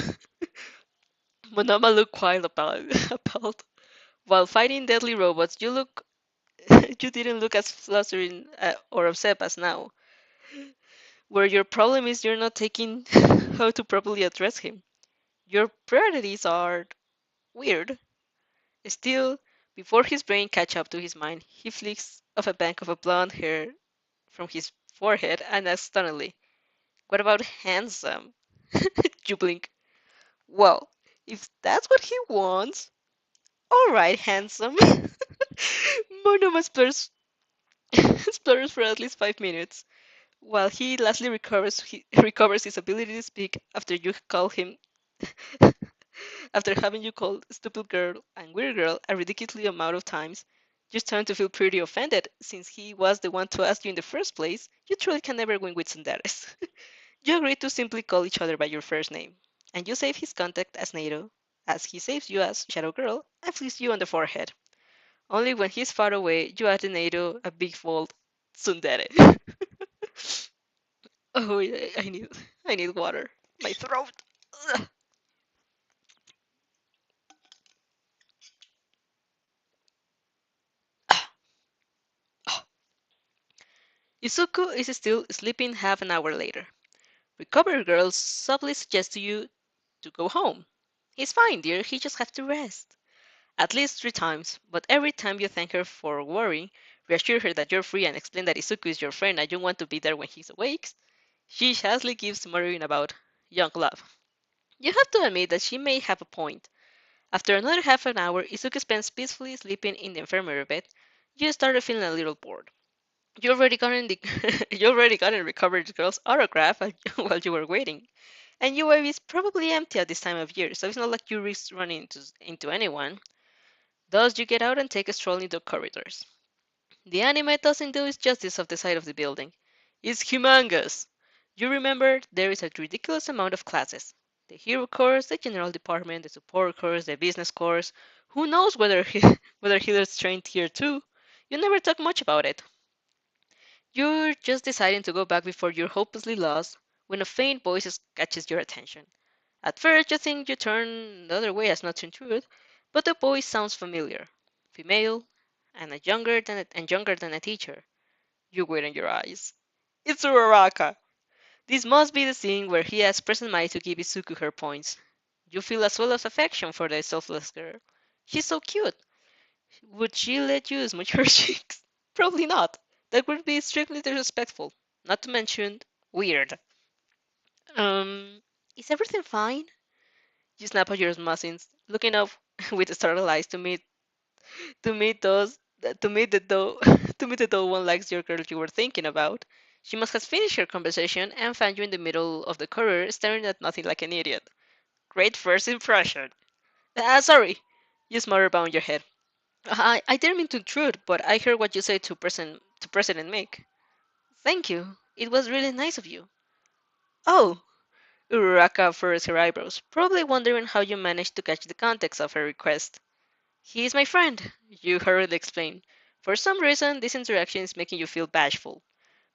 Monoma looked quite appalled. While fighting deadly robots, you didn't look as flustered or upset as now. Where your problem is you're not taking how to properly address him. Your priorities are weird. Still, before his brain catch up to his mind, he flicks off a bank of blonde hair from his forehead and asks sternly, what about handsome? You blink. Well, if that's what he wants, all right, handsome. Monoma splurs for at least 5 minutes, while he lastly recovers his ability to speak after having you called stupid girl and weird girl a ridiculous amount of times. You're starting to feel pretty offended since he was the one to ask you in the first place. You truly can never win with Sundares. You agree to simply call each other by your first name, and you save his contact as Nato, as he saves you as Shadow Girl and flicks you on the forehead. Only when he's far away, you add to Nato a big fold Tsundere. Oh, I need water. My throat. Ugh. Izuku is still sleeping half an hour later. Recovery Girl softly suggests to you to go home. He's fine, dear. He just has to rest. At least 3 times, but every time you thank her for worrying, reassure her that you're free and explain that Izuku is your friend and you want to be there when he awakes, she shazily keeps muttering about young love. You have to admit that she may have a point. After another half an hour, Izuku spends peacefully sleeping in the infirmary bed. You started feeling a little bored. You already gotten recovered girl's autograph while you were waiting, and your wave is probably empty at this time of year, so it's not like you risk running into anyone. Thus, you get out and take a stroll into the corridors. The anime doesn't do its justice of the side of the building. It's humongous. You remember there is a ridiculous amount of classes. The hero course, the general department, the support course, the business course. Who knows whether healers trained here too? You never talk much about it. You're just deciding to go back before you're hopelessly lost when a faint voice catches your attention. At first, you think you turn the other way as not to intrude, but the voice sounds familiar. Female, and younger than a teacher. You widen your eyes. It's Uraraka! This must be the scene where he has present mind to give Izuku her points. You feel a swell of affection for the selfless girl. She's so cute. Would she let you smooch her cheeks? Probably not. That would be strictly disrespectful, not to mention weird. Um, is everything fine? You snap at your muffins, looking up with startled eyes to meet those to meet the though to meet the though one likes your girl you were thinking about. She must have finished her conversation and found you in the middle of the corridor staring at nothing like an idiot. Great first impression. Sorry. You smuttered about your head. I didn't mean to intrude, but I heard what you said to President Mick. Thank you. It was really nice of you. Oh, Uraraka furrowed her eyebrows, probably wondering how you managed to catch the context of her request. He is my friend, you hurriedly explained. For some reason, this interaction is making you feel bashful.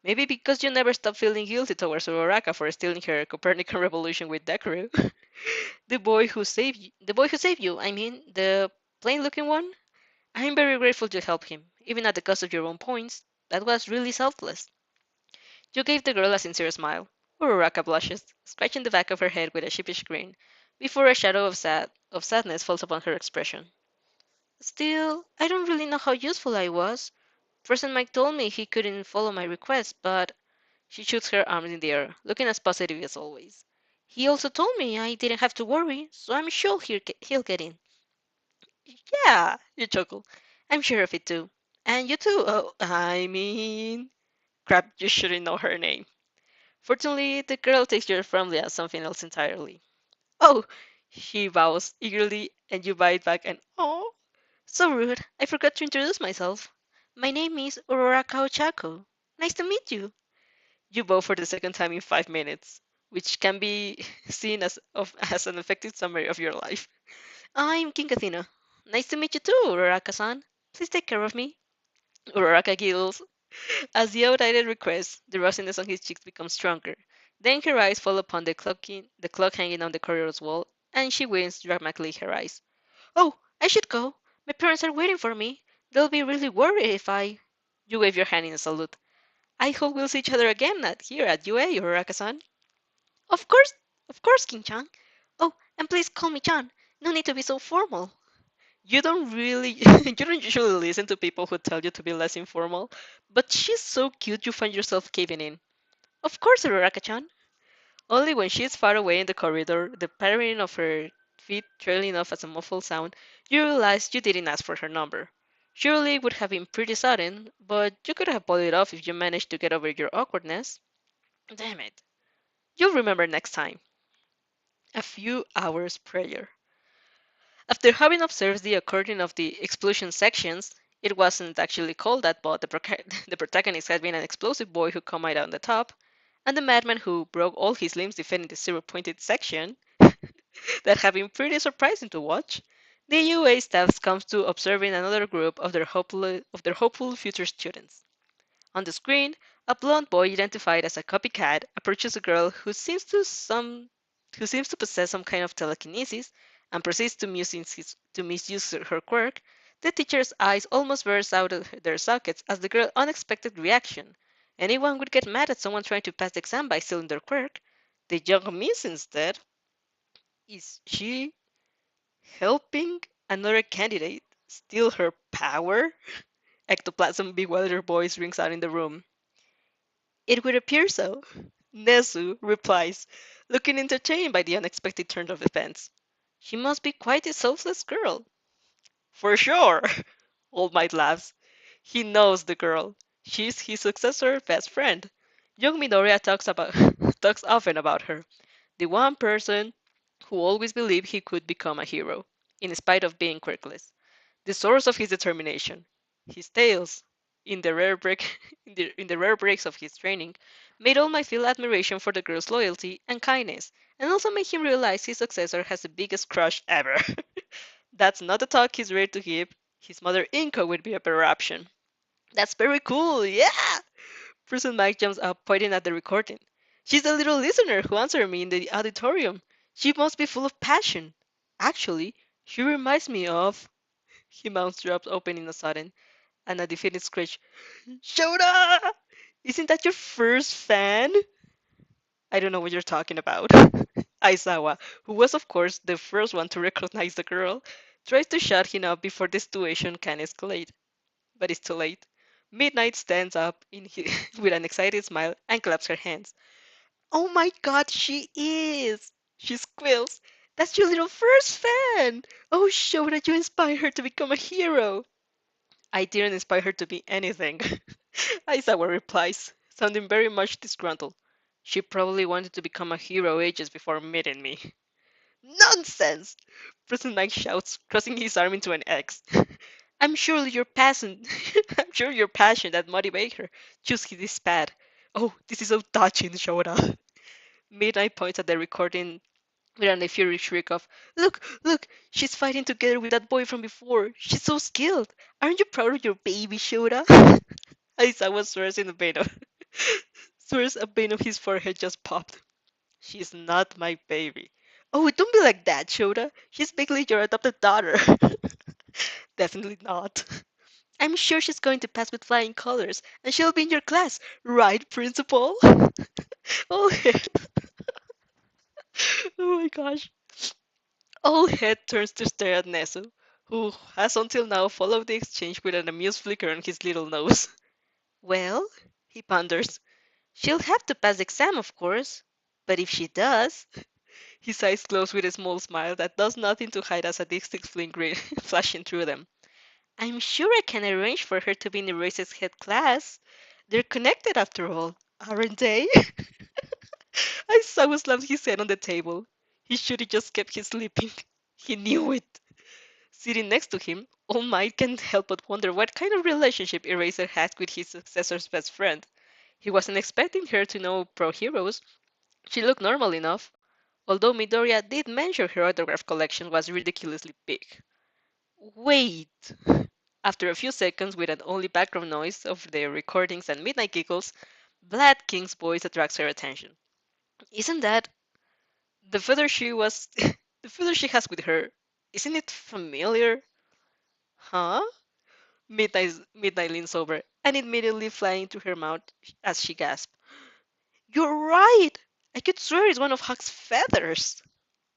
Maybe because you never stop feeling guilty towards Uraraka for stealing her Copernican revolution with Decoru. The boy who saved you, I mean, the plain-looking one? I'm very grateful to help him, even at the cost of your own points. That was really selfless. You gave the girl a sincere smile. Uraraka blushes, scratching the back of her head with a sheepish grin, before a shadow of sadness falls upon her expression. Still, I don't really know how useful I was. President Mike told me he couldn't follow my request, but she shoots her arms in the air, looking as positive as always. He also told me I didn't have to worry, so I'm sure he'll get in. Yeah, you chuckle. I'm sure of it too. And you too. Oh, I mean, crap, you shouldn't know her name. Fortunately, the girl takes your family as something else entirely. Oh, she bows eagerly, and you bite back and oh, so rude. I forgot to introduce myself. My name is Aurora Kaochako. Nice to meet you. You bow for the second time in 5 minutes, which can be seen as an effective summary of your life. I'm King Athena. Nice to meet you too, Uraraka-san. Please take care of me. Uraraka giggles. As the outdated request, the rosiness on his cheeks becomes stronger. Then her eyes fall upon the clock hanging on the corridor's wall, and she winks dramatically her eyes. Oh, I should go. My parents are waiting for me. They'll be really worried if I. You wave your hand in a salute. I hope we'll see each other again here at UA, Uraraka-san. Of course, of course, King-chan. Oh, and please call me Chan. No need to be so formal. You don't usually listen to people who tell you to be less informal, but she's so cute you find yourself caving in. Of course, Uraraka-chan. Only when she's far away in the corridor, the pattering of her feet trailing off as a muffled sound, you realize you didn't ask for her number. Surely it would have been pretty sudden, but you could have pulled it off if you managed to get over your awkwardness. Damn it. You'll remember next time. A few hours prior. After having observed the occurring of the explosion sections, it wasn't actually called that, but the protagonist had been an explosive boy who came out on the top, and the madman who broke all his limbs defending the zero-pointed section, that had been pretty surprising to watch. The UA staff comes to observing another group of their hopeful future students. On the screen, a blonde boy identified as a copycat approaches a girl who seems to possess some kind of telekinesis and proceeds to misuse her quirk. The teacher's eyes almost burst out of their sockets as the girl's unexpected reaction. Anyone would get mad at someone trying to pass the exam by stealing their quirk. The young miss, instead, is she helping another candidate steal her power? Ectoplasm bewildered voice rings out in the room. It would appear so. Nezu replies, looking entertained by the unexpected turn of events. She must be quite a selfless girl. For sure, All Might laughs. He knows the girl. She's his successor best friend. Young Midoriya talks often about her, the one person who always believed he could become a hero, in spite of being quirkless. The source of his determination. His tales, in the in the rare breaks of his training, made All Might feel admiration for the girl's loyalty and kindness, and also made him realize his successor has the biggest crush ever. That's not the talk he's ready to give. His mother Inko would be a better option. That's very cool, yeah! Person Mike jumps up, pointing at the recording. She's the little listener who answered me in the auditorium. She must be full of passion. Actually, she reminds me of. His mouth drops open in a sudden, and a defeated screech. Shota! Isn't that your first fan? I don't know what you're talking about. Aizawa, who was of course the first one to recognize the girl, tries to shut him up before the situation can escalate. But it's too late. Midnight stands up with an excited smile and claps her hands. Oh my god, she is! She squeals. That's your little first fan! Oh, show that you inspired her to become a hero! I didn't inspire her to be anything. Aizawa replies, sounding very much disgruntled. She probably wanted to become a hero ages before meeting me. Nonsense! President Mike shouts, crossing his arm into an X. I'm sure your passion, I'm sure your passion that motivates her. Choose this path. Oh, this is so touching, Shota. Midnight points at the recording with an furious shriek of, look, she's fighting together with that boy from before. She's so skilled. Aren't you proud of your baby, Shota? Aizawa swears in the vein of, swears a vein of his forehead just popped. She's not my baby. Oh, don't be like that, Shota. She's basically your adopted daughter. Definitely not. I'm sure she's going to pass with flying colors, and she'll be in your class, right, Principal? Oh, oh my gosh. All head turns to stare at Nezu, who has until now followed the exchange with an amused flicker on his little nose. Well, he ponders, she'll have to pass the exam, of course. But if she does, his eyes close with a small smile that does nothing to hide a sadistic flame flashing through them. I'm sure I can arrange for her to be in Eraser's head class. They're connected after all, aren't they? I saw him slam his head on the table. He should have just kept his sleeping. He knew it. Sitting next to him, All Might can't help but wonder what kind of relationship Eraser had with his successor's best friend. He wasn't expecting her to know pro heroes. She looked normal enough, although Midoriya did mention her autograph collection was ridiculously big. Wait! After a few seconds, with an only background noise of their recordings and midnight giggles, Vlad King's voice attracts her attention. Isn't that the feather she was the feather she has with her? Isn't it familiar? Huh? Midnight leans over and immediately flying into her mouth as she gasps. You're right! I could swear it's one of Huck's feathers.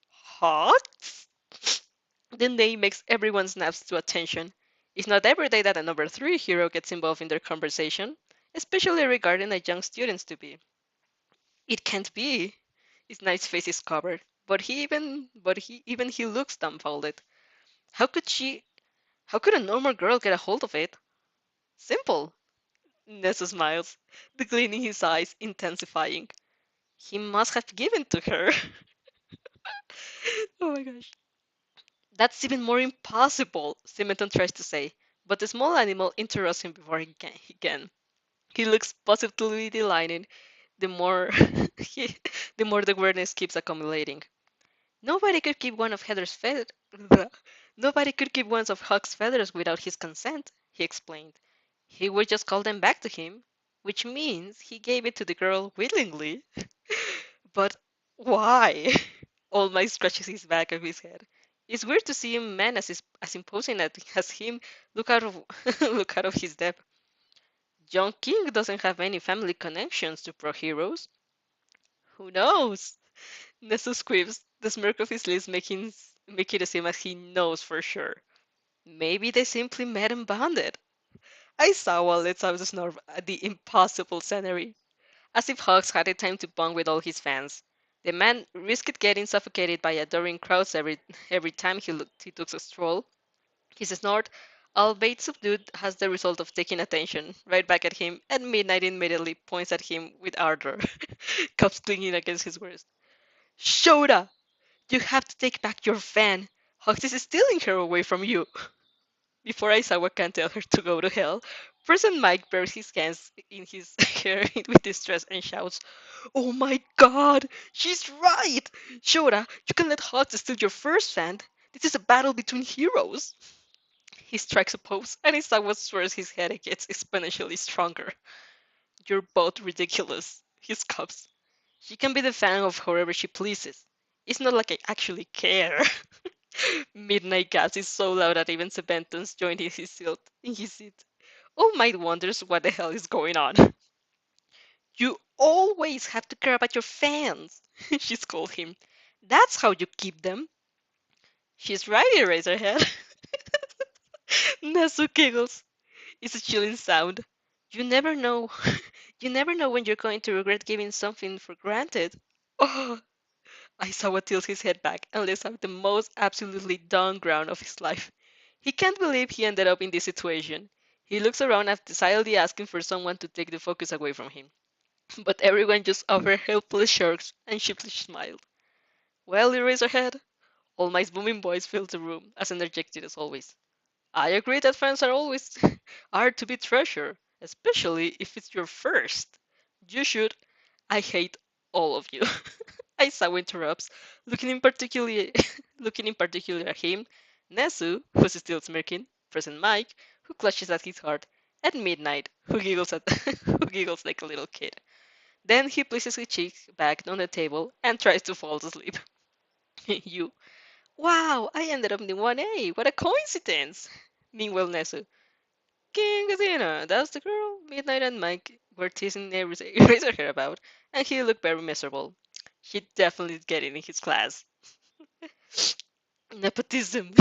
Huck's? The name makes everyone snaps to attention. It's not every day that a number 3 hero gets involved in their conversation, especially regarding a young student to be. It can't be. His nice face is covered, but he looks dumbfounded. How could she how could a normal girl get a hold of it? Simple. Nezu smiles, the gleam in his eyes intensifying. He must have given to her. Oh my gosh. That's even more impossible, Simeton tries to say, but the small animal interrupts him before he can. He looks positively delighted the more he, the more the awareness keeps accumulating. Nobody could keep one of Heather's feathers. Nobody could keep one of Huck's feathers without his consent, he explained. He would just call them back to him, which means he gave it to the girl willingly. But why? All Might scratches his back of his head. It's weird to see a man as imposing as him look out of look out of his depth. John King doesn't have any family connections to pro heroes. Who knows? Nesu squibs, the smirk of his lips making it seem as he knows for sure. Maybe they simply met and bonded. Aizawa lets out a snort at the impossible scenery, as if Hawks had the time to bond with all his fans. The man risked getting suffocated by adoring crowds every time he took a stroll. His snort, albeit subdued, has the result of taking attention right back at him, and Midnight immediately points at him with ardor, cups clinging against his wrist. Shota! You have to take back your fan. Hawks is stealing her away from you. Before Aizawa can tell her to go to hell, President Mike buries his hands in his hair with distress and shouts, Oh my god! She's right! Shota, you can let Hawks steal your first fan. This is a battle between heroes. He strikes a pose, and Aizawa swears his headache gets exponentially stronger. You're both ridiculous, he scoffs. She can be the fan of whoever she pleases. It's not like I actually care. Midnight gas is so loud that even Sebentons joined in his seat. All Might wonders what the hell is going on. You always have to care about your fans, she scolded him. That's how you keep them. She's right, Eraserhead. Nezu giggles. It's a chilling sound. You never know. You never know when you're going to regret giving something for granted. Oh, Aizawa tilts his head back and lets out the most absolutely done ground of his life. He can't believe he ended up in this situation. He looks around as decidedly asking for someone to take the focus away from him. But everyone just offers helpless shrugs and sheepish smiles. Well, Eraserhead, all my booming voice fills the room, as interjected as always. I agree that fans are always are to be treasured, especially if it's your first. You should. I hate all of you. Aizawa interrupts, looking in particular looking in particular at him, Nezu, who's still smirking, Present Mike, who clutches at his heart, and Midnight, who giggles who giggles like a little kid. Then he places his cheek back on the table and tries to fall asleep. You. Wow, I ended up in 1A. What a coincidence! Meanwhile, Nezu. King Casino, that's the girl Midnight and Mike were teasing Eraserhead about, and he looked very miserable. He definitely is getting in his class. Nepotism.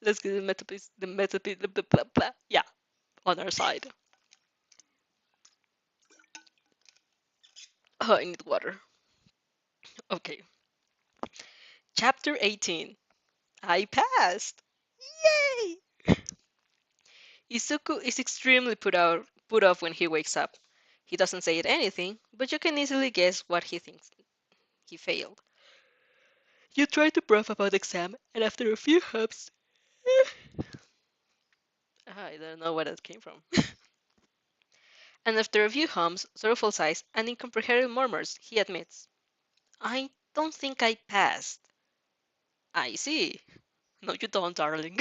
Let's get the blah, blah, blah. Yeah, on our side. Oh, I need water. Okay. Chapter 18. I passed. Yay! Izuku is extremely put off when he wakes up. He doesn't say anything, but you can easily guess what he thinks. He failed. You try to brush about the exam, and after a few hops, I don't know where that came from. And after a few hums, sorrowful sighs, and incomprehensible murmurs, he admits, I don't think I passed. I see. No, you don't, darling.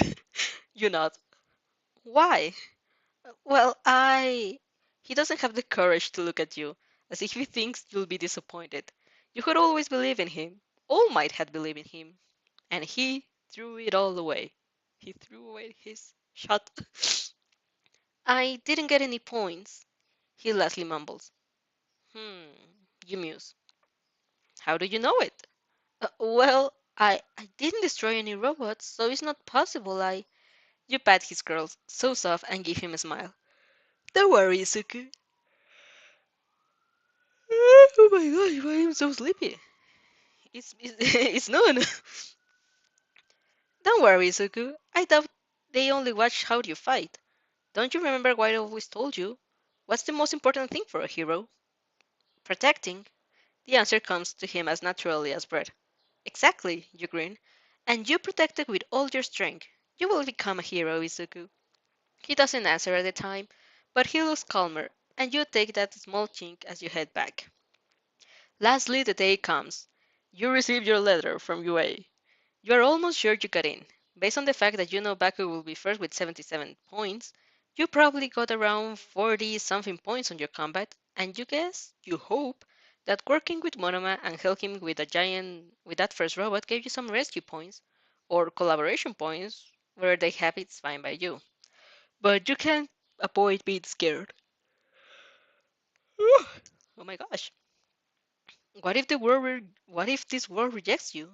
You not. Why? Well, I. He doesn't have the courage to look at you, as if he thinks you'll be disappointed. You had always believed in him. All Might had believed in him. And he threw it all away. He threw away his shot. I didn't get any points. He lastly mumbles. Hmm, you muse. How do you know it? Well, I didn't destroy any robots, so it's not possible You pat his curls, so soft, and give him a smile. Don't worry, Izuku. Oh my gosh, why am I so sleepy? It's noon. Don't worry, Izuku. I thought they only watch how you fight. Don't you remember what I always told you? What's the most important thing for a hero? Protecting. The answer comes to him as naturally as breath. Exactly, you grin. And you protect it with all your strength. You will become a hero, Izuku. He doesn't answer at the time, but he looks calmer, and you take that small chink as you head back. Lastly, the day comes. You receive your letter from UA. You are almost sure you got in. Based on the fact that you know Baku will be first with 77 points, you probably got around 40 something points on your combat, and you guess, you hope, that working with Monoma and helping with with that first robot gave you some rescue points, or collaboration points, where they have it's fine by you. But you can't avoid being scared. Oh my gosh. What if this world rejects you?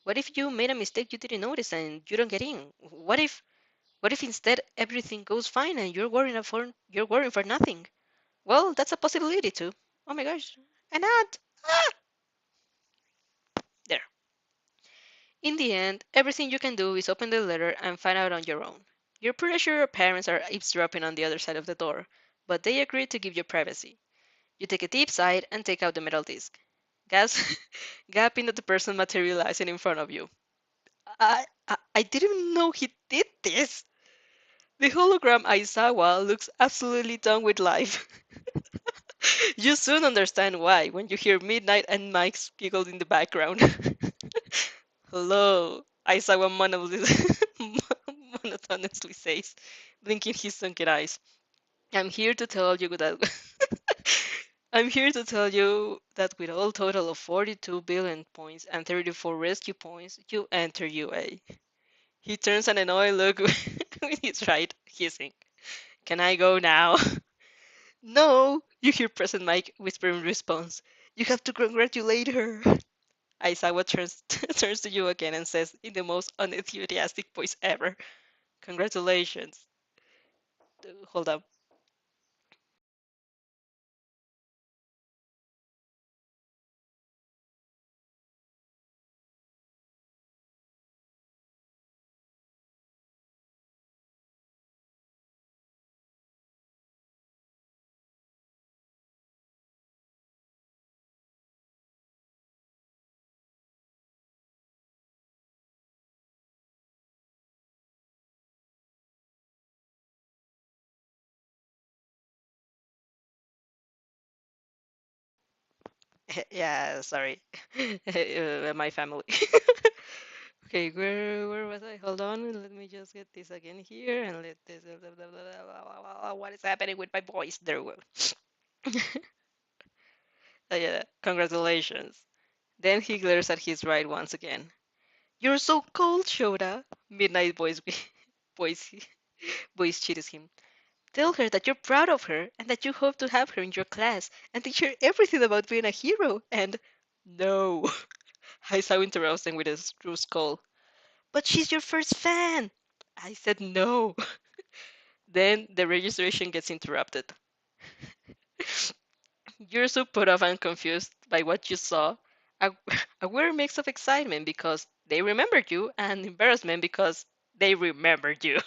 What if you made a mistake you didn't notice and you don't get in? What if instead everything goes fine and you're worrying for nothing? Well, that's a possibility too. Oh my gosh. And not there. In the end, everything you can do is open the letter and find out on your own. You're pretty sure your parents are eavesdropping on the other side of the door, but they agree to give you privacy. You take a deep sigh and take out the metal disc. Gas, gapping at the person materializing in front of you. I didn't know he did this. The hologram Aizawa looks absolutely done with life. You soon understand why when you hear Midnight and Mike's giggle in the background. Hello, Aizawa monotonously says, blinking his sunken eyes. I'm here to tell you that I'm here to tell you that with all total of 42 billion points and 34 rescue points, you enter UA. He turns an annoyed look with his right, hissing. Can I go now? No, you hear Present Mike whisper in response. You have to congratulate her. Aizawa turns to you again and says in the most unenthusiastic voice ever, Congratulations. Hold up. Yeah, sorry. My family. Okay, where was I? Hold on, let me just get this again here and let this. What is happening with my voice? There we go. Yeah, congratulations. Then he glares at his right once again. You're so cold, Shota. Midnight voice, voice cheats him. Tell her that you're proud of her and that you hope to have her in your class and teach her everything about being a hero. And no, Haisao interrupts him with a screw skull. But she's your first fan. I said no. Then the registration gets interrupted. You're so put off and confused by what you saw. A, a weird mix of excitement because they remembered you and embarrassment because they remembered you.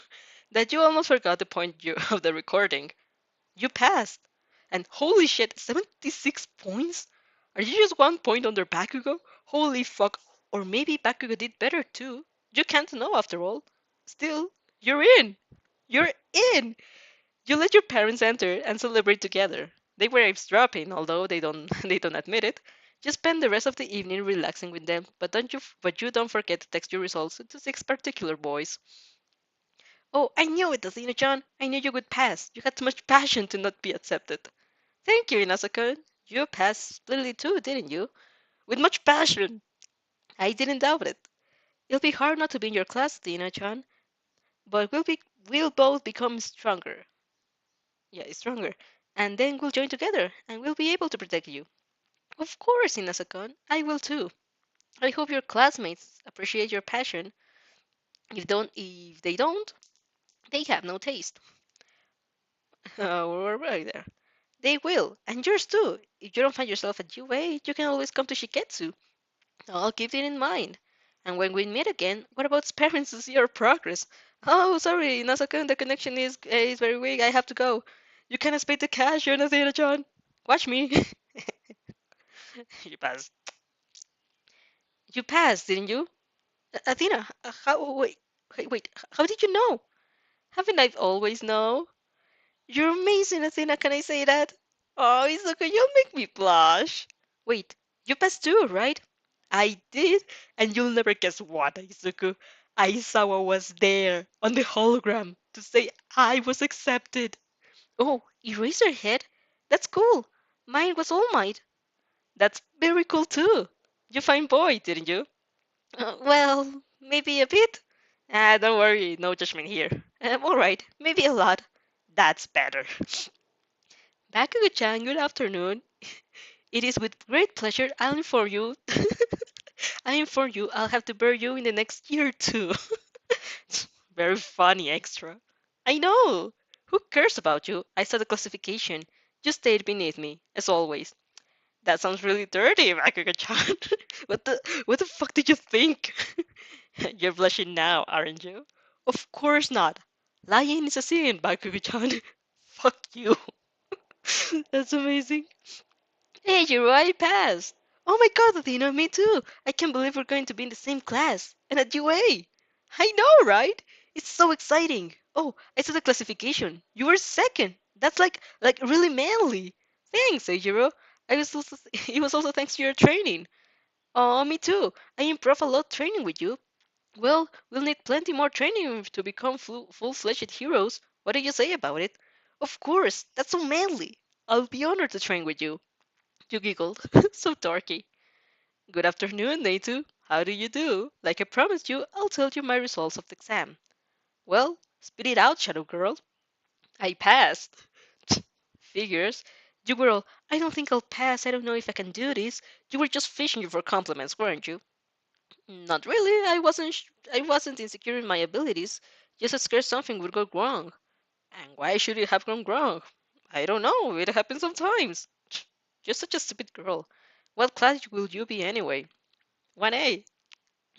That you almost forgot the point of the recording. You passed. And holy shit, 76 points? Are you just 1 point under Bakugo? Holy fuck. Or maybe Bakugo did better too. You can't know after all. Still, you're in. You're in. You let your parents enter and celebrate together. They were eavesdropping, although they don't admit it. You spend the rest of the evening relaxing with them, but you don't forget to text your results to 6 particular boys. Oh, I knew it, Athena-chan. I knew you would pass. You had too much passion to not be accepted. Thank you, Inazaka. You passed splendidly too, didn't you? With much passion. I didn't doubt it. It'll be hard not to be in your class, Athena-chan, but we'll both become stronger. Yeah, stronger. And then we'll join together, and we'll be able to protect you. Of course, Inazaka. I will too. I hope your classmates appreciate your passion. If they don't, they have no taste. We're right there. They will, and yours too. If you don't find yourself at UA, you can always come to Shiketsu. I'll keep it in mind. And when we meet again, what about parents to see our progress? Oh, sorry, Nasaka, the connection is very weak. I have to go. You can't expect the cash, you're Nathaniel John. Watch me. You passed. You passed, didn't you? Athena, wait, how did you know? Haven't I always known? You're amazing, Athena, can I say that? Oh, Izuku, you'll make me blush. Wait, you passed too, right? I did, and you'll never guess what, Izuku. Aizawa was there on the hologram to say I was accepted. Oh, Eraserhead? That's cool. Mine was All Might. That's very cool too. You fine boy, didn't you? Well, maybe a bit. Ah, don't worry, no judgment here. Alright, maybe a lot. That's better. Bakugo-chan, good afternoon. It is with great pleasure I'll inform you. I inform you I'll have to bury you in the next year too. Very funny extra. I know. Who cares about you? I saw the classification. You stayed beneath me, as always. That sounds really dirty, Bakugo-chan. What the fuck did you think? You're blushing now, aren't you? Of course not. Lying is a sin, Bakugo-chan. Fuck you. That's amazing. Hey, Jiro, I passed. Oh my god, Athena, me too. I can't believe we're going to be in the same class. And at UA. I know, right? It's so exciting. Oh, I saw the classification. You were second. That's like really manly. Thanks, Eijiro. It was also thanks to your training. Oh, me too. I improve a lot training with you. Well, we'll need plenty more training to become full-fledged heroes. What do you say about it? Of course, that's so manly. I'll be honored to train with you. You giggled. So dorky. Good afternoon, Natu. How do you do? Like I promised you, I'll tell you my results of the exam. Well, spit it out, Shadow Girl. I passed. Figures. You were all, I don't think I'll pass. I don't know if I can do this. You were just fishing you for compliments, weren't you? Not really. I wasn't insecure in my abilities. Just scared something would go wrong. And why should it have gone wrong? I don't know. It happens sometimes. You're such a stupid girl. What class will you be anyway? 1A.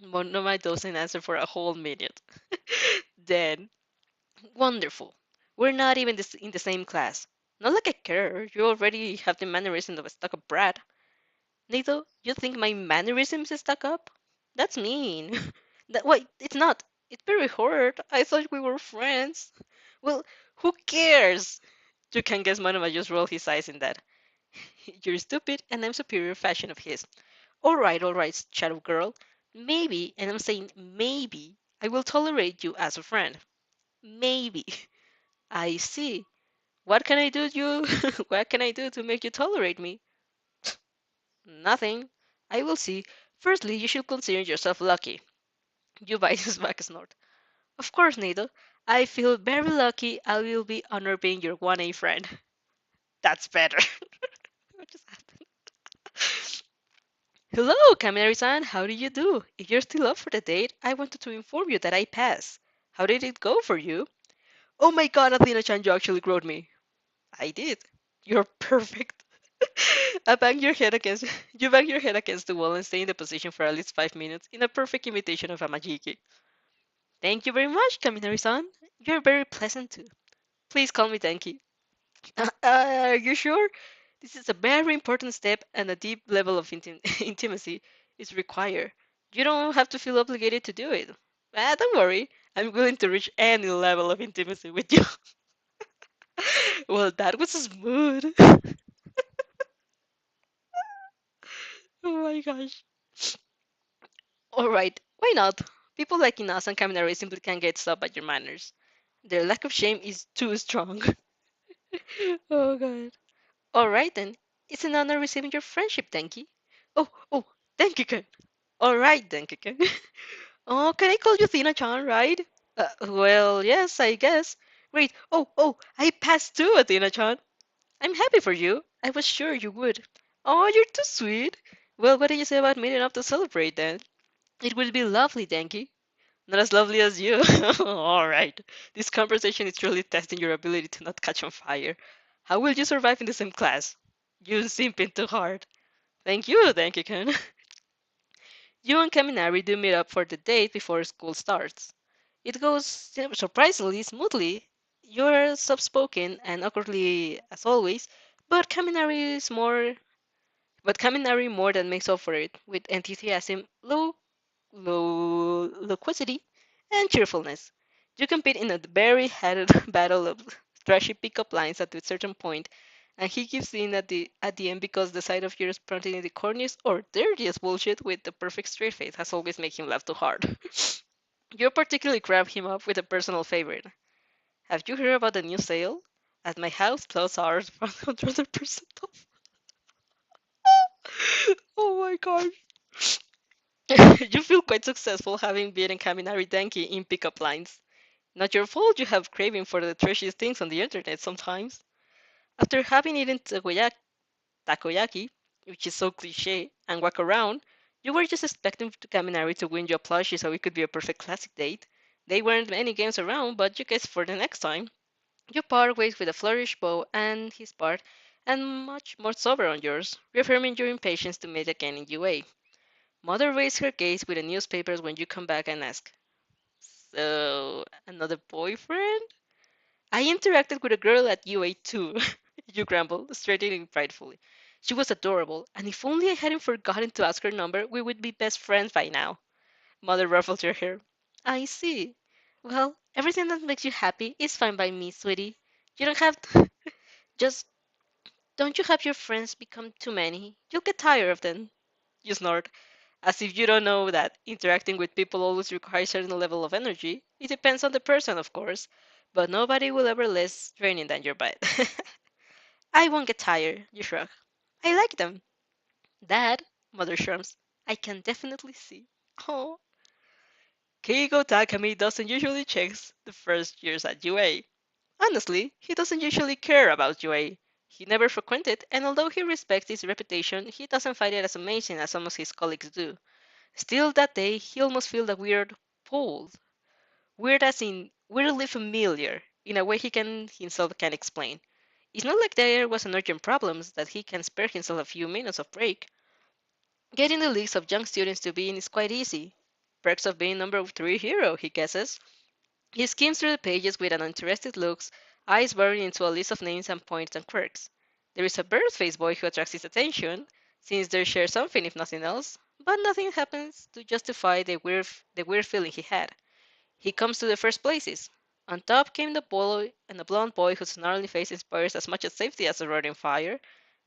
Monoma doesn't answer for a whole minute. Then, wonderful. We're not even in the same class. Not like I care. You already have the mannerisms of a stuck-up brat. Nato, you think my mannerisms is stuck up? That's mean. Wait, it's not. It's very hard. I thought we were friends. Well, who cares? You can guess Monoma just rolled his eyes in that. You're stupid and I'm superior fashion of his. All right, shadow girl. Maybe, and I'm saying maybe, I will tolerate you as a friend. Maybe. I see. What can I do you what can I do to make you tolerate me? Nothing. I will see. Firstly, you should consider yourself lucky. You bite his back snort. Of course, Nado. I feel very lucky I will be honored being your 1A friend. That's better. What just happened? Hello, Kaminari-san. How do you do? If you're still up for the date, I wanted to inform you that I passed. How did it go for you? Oh my god, Athena-chan, you actually growed me. I did. You're perfect. I bang your head against you bang your head against the wall and stay in the position for at least 5 minutes in a perfect imitation of a majiki. Thank you very much, Kaminari-san. You're very pleasant too. Please call me Denki. Are you sure? This is a very important step and a deep level of intimacy is required. You don't have to feel obligated to do it. Don't worry. I'm willing to reach any level of intimacy with you. Well, that was smooth. Oh my gosh. Alright, why not? People like Inas and Kaminari simply can't get stopped by your manners. Their lack of shame is too strong. Oh god. Alright then. It's an honor receiving your friendship, Denki. Oh, Denki-kun. Alright, Denki-kun. Oh, can I call you Athena-chan, right? Well, yes, I guess. Wait, I passed too, Athena-chan. I'm happy for you. I was sure you would. Oh, you're too sweet. Well, what do you say about meeting up to celebrate then? It would be lovely, Denki. Not as lovely as you. All right. This conversation is truly testing your ability to not catch on fire. How will you survive in the same class? You simping too hard. Thank you, Ken. You and Kaminari do meet up for the date before school starts. It goes surprisingly smoothly. You're soft-spoken and awkwardly as always, but Kaminari more than makes up for it with enthusiasm, loquacity, and cheerfulness. You compete in a very heated battle of trashy pickup lines at a certain point, and he gives in at the end because the sight of you sprouting the corniest or dirtiest bullshit with the perfect straight face has always made him laugh too hard. You particularly grab him up with a personal favorite. Have you heard about the new sale? At my house, clothes are 100% off. Oh my god. You feel quite successful having beaten Kaminari Denki in pickup lines. Not your fault you have craving for the trashiest things on the internet sometimes. After having eaten takoyaki, which is so cliche, and walk around, you were just expecting Kaminari to win you a plushie so it could be a perfect classic date. There weren't many games around, but you guess for the next time. You part ways with a flourished bow on his part, and much more sober on yours, reaffirming your impatience to meet again in UA. Mother raised her gaze with the newspapers when you come back and ask, so, another boyfriend? I interacted with a girl at UA too, you grumbled, straightening pridefully. She was adorable, and if only I hadn't forgotten to ask her number, we would be best friends by now. Mother ruffled her hair. I see. Well, everything that makes you happy is fine by me, sweetie. You don't have to, just don't you have your friends become too many? You'll get tired of them. You snort. As if you don't know that interacting with people always requires a certain level of energy. It depends on the person, of course, but nobody will ever less draining than your bite. I won't get tired, you shrug. I like them. That, Mother shrugs, I can definitely see. Oh. Keigo Takami doesn't usually check the first years at UA. Honestly, he doesn't usually care about UA. He never frequented, and although he respects his reputation, he doesn't find it as amazing as some of his colleagues do. Still, that day, he almost felt a weird pull. Weird as in weirdly familiar, in a way he can himself can't explain. It's not like there was an urgent problem that he can spare himself a few minutes of break. Getting the list of young students to be in is quite easy. Perks of being number 3 hero, he guesses. He skims through the pages with uninterested looks, eyes burrowing into a list of names and points and quirks. There is a bird-faced boy who attracts his attention, since they share something if nothing else, but nothing happens to justify the weird feeling he had. He comes to the first places. On top came the boy and the blonde boy whose snarly face inspires as much as safety as a roaring fire.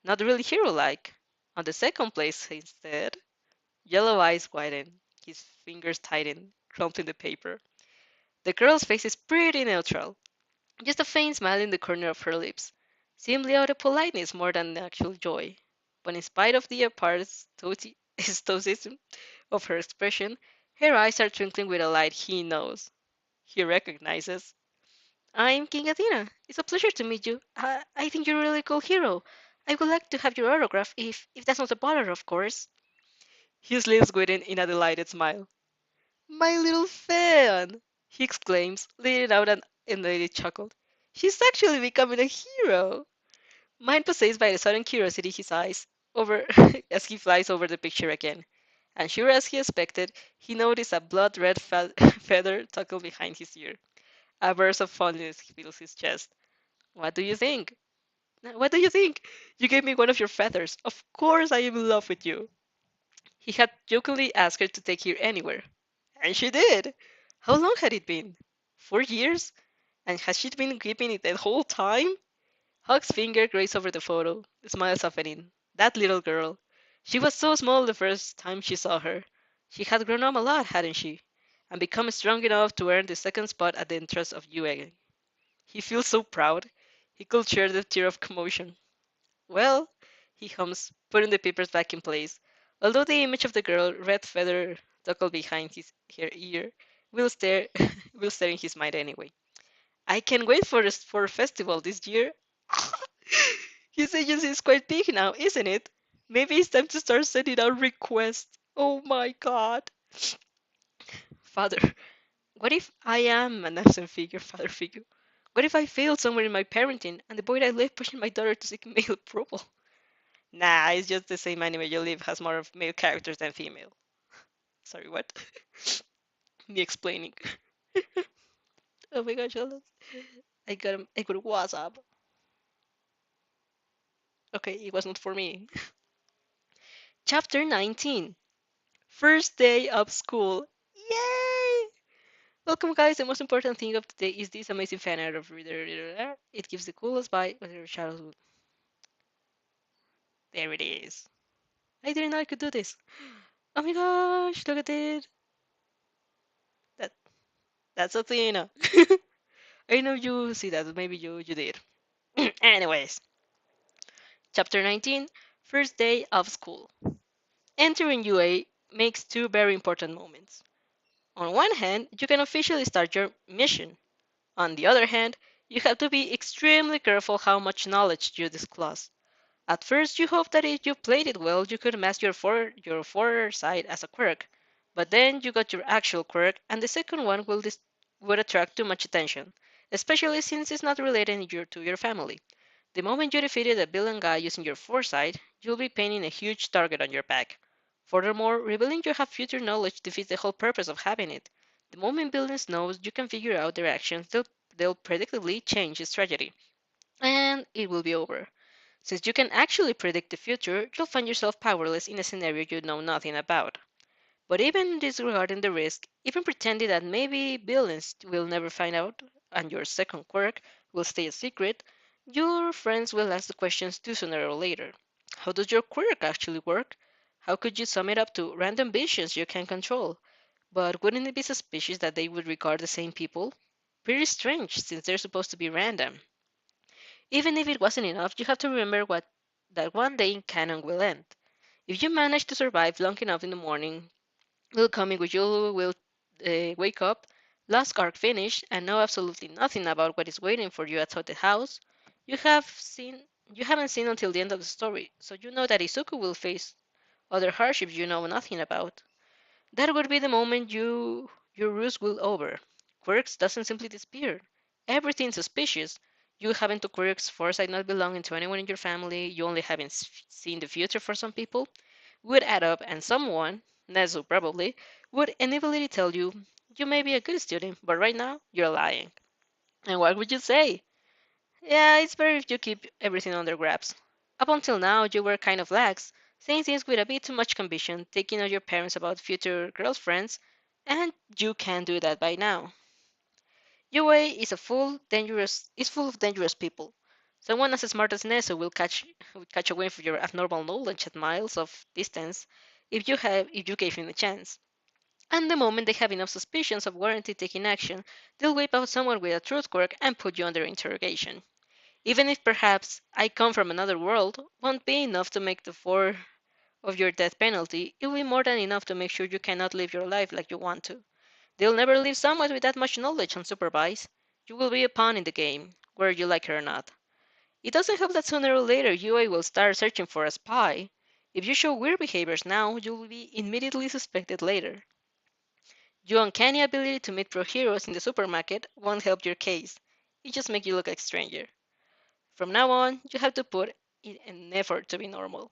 Not really hero-like. On the second place, instead, yellow eyes widen, his fingers tighten, crumpling the paper. The girl's face is pretty neutral, just a faint smile in the corner of her lips, simply out of politeness more than actual joy. But in spite of the apparent stoicism of her expression, her eyes are twinkling with a light he knows, he recognizes. I'm King Athena. It's a pleasure to meet you. I think you're a really cool hero. I would like to have your autograph if that's not a bother, of course. His lips widen in a delighted smile. My little fan! He exclaims, letting out an elated chuckle. She's actually becoming a hero! Mind possessed by a sudden curiosity, his eyes over as he flies over the picture again. And sure as he expected, he noticed a blood-red feather tucked behind his ear. A burst of fondness fills his chest. What do you think? What do you think? You gave me one of your feathers. Of course I am in love with you. He had jokingly asked her to take her anywhere. And she did. How long had it been? 4 years? And has she been keeping it the whole time? Huck's finger grazed over the photo, the smile softening. That little girl. She was so small the first time she saw her. She had grown up a lot, hadn't she? And become strong enough to earn the second spot at the entrance of UA. He feels so proud. He could share the tear of commotion. Well, he hums, putting the papers back in place, although the image of the girl, red feather tucked behind her ear, will stare will stare in his mind anyway. I can't wait for a festival this year. His agency is quite big now, isn't it? Maybe it's time to start sending out requests. Oh my god. Father, what if I am an absent figure, father figure? What if I failed somewhere in my parenting and the boy I left pushing my daughter to seek male approval? Nah, it's just the same anime you live has more of male characters than female. Sorry, what? Me explaining. Oh my gosh, hold on. I got a WhatsApp. Okay, it was not for me. Chapter 19. First day of school. Yay! Welcome guys, the most important thing of today is this amazing fan art of reader. It gives the coolest vibe with your childhood. There it is. I didn't know I could do this. Oh my gosh, look at it. That that's Athena. I know you see that, but maybe you did. Anyways, chapter 19, first day of school. Entering UA makes two very important moments. On one hand, you can officially start your mission. On the other hand, you have to be extremely careful how much knowledge you disclose. At first, you hope that if you played it well, you could mask your foresight as a quirk. But then you got your actual quirk, and the second one would attract too much attention, especially since it's not related to your family. The moment you defeated a villain guy using your foresight, you'll be painting a huge target on your back. Furthermore, revealing you have future knowledge defeats the whole purpose of having it. The moment villains know you can figure out their actions, they'll predictably change the strategy, and it will be over. Since you can actually predict the future, you'll find yourself powerless in a scenario you know nothing about. But even disregarding the risk, even pretending that maybe villains will never find out and your second quirk will stay a secret, your friends will ask the questions too sooner or later. How does your quirk actually work? How could you sum it up to random visions you can control? But wouldn't it be suspicious that they would regard the same people? Pretty strange, since they're supposed to be random. Even if it wasn't enough, you have to remember that one day in canon will end. If you manage to survive long enough in the morning, will come in which you will wake up, last arc finished, and know absolutely nothing about what is waiting for you outside the house, you have seen you haven't seen until the end of the story, so you know that Izuku will face other hardships you know nothing about. That would be the moment your ruse will over. Quirks doesn't simply disappear. Everything's suspicious. You haven't to quirks foresight not belonging to anyone in your family, you only haven't seen the future for some people, would add up and someone, Nezu probably, would inevitably tell you, you may be a good student, but right now you're lying. And what would you say? Yeah, it's better if you keep everything under wraps. Up until now, you were kind of lax, saying things with a bit too much conviction, taking on your parents about future girlfriends, and you can't do that by now. UA is full of dangerous people. Someone as smart as Neso would catch a whiff of your abnormal knowledge at miles of distance if you gave him a chance. And the moment they have enough suspicions of warranty taking action, they'll whip out someone with a truth quirk and put you under interrogation. Even if perhaps I come from another world won't be enough to make the four of your death penalty, it will be more than enough to make sure you cannot live your life like you want to. They'll never leave someone with that much knowledge unsupervised. You will be a pawn in the game, whether you like it or not. It doesn't help that sooner or later UA will start searching for a spy. If you show weird behaviors now, you will be immediately suspected later. Your uncanny ability to meet pro heroes in the supermarket won't help your case. It just makes you look like a stranger. From now on, you have to put in an effort to be normal.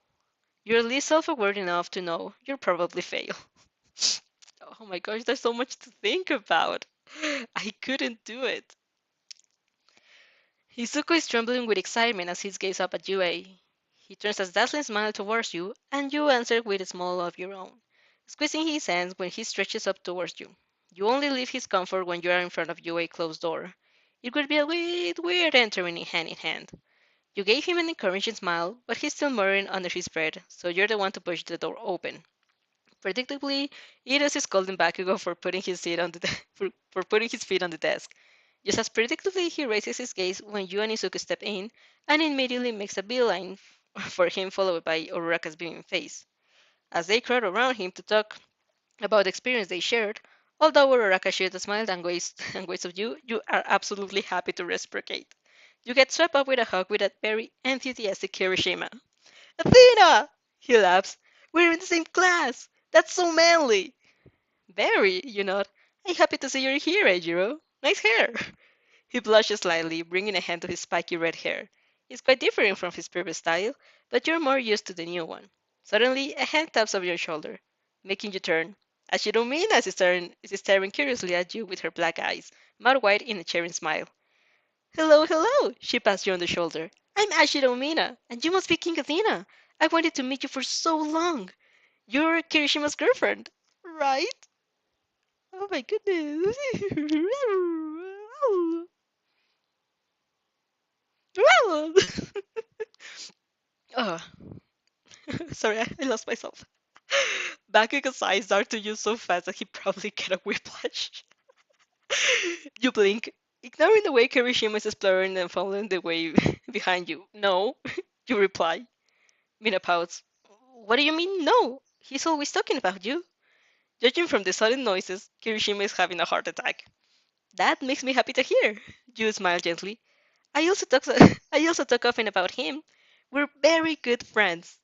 You're at least self-aware enough to know you'll probably fail. Oh my gosh, there's so much to think about. I couldn't do it. Izuku is trembling with excitement as he gazes up at UA. He turns a dazzling smile towards you, and you answer with a smile of your own, squeezing his hands when he stretches up towards you. You only leave his comfort when you are in front of UA closed door. It would be a bit weird entering hand in hand. You gave him an encouraging smile, but he's still murmuring under his breath, so you're the one to push the door open. Predictably, Iris is scolding Bakugo for putting his seat on the for putting his feet on the desk. Just as predictably, he raises his gaze when you and Izuku step in, and immediately makes a beeline for him, followed by Uraraka's beaming face. As they crowd around him to talk about the experience they shared, although Uraraka shares a smile and waves of you, you are absolutely happy to reciprocate. You get swept up with a hug with that very enthusiastic Kirishima. Athena! He laughs. We're in the same class! That's so manly! Very, you nod. I'm happy to see you're here, Eijiro. Nice hair. He blushes slightly, bringing a hand to his spiky red hair. It's quite different from his previous style, but you're more used to the new one. Suddenly, a hand taps over your shoulder, making you turn. Ashiromina is staring curiously at you with her black eyes, mouth wide in a cheering smile. Hello, hello! She pats you on the shoulder. I'm Ashiromina, and you must be King Athena. I wanted to meet you for so long. You're Kirishima's girlfriend, right? Oh my goodness. Oh, sorry, I lost myself. Bakugo's eyes dart to you so fast that he probably get a whiplash. You blink, ignoring the way Kirishima is exploring and following the way behind you. No, you reply. Mina pouts. What do you mean, no? He's always talking about you. Judging from the sudden noises, Kirishima is having a heart attack. That makes me happy to hear. You smile gently. I also talk, I also talk often about him. We're very good friends.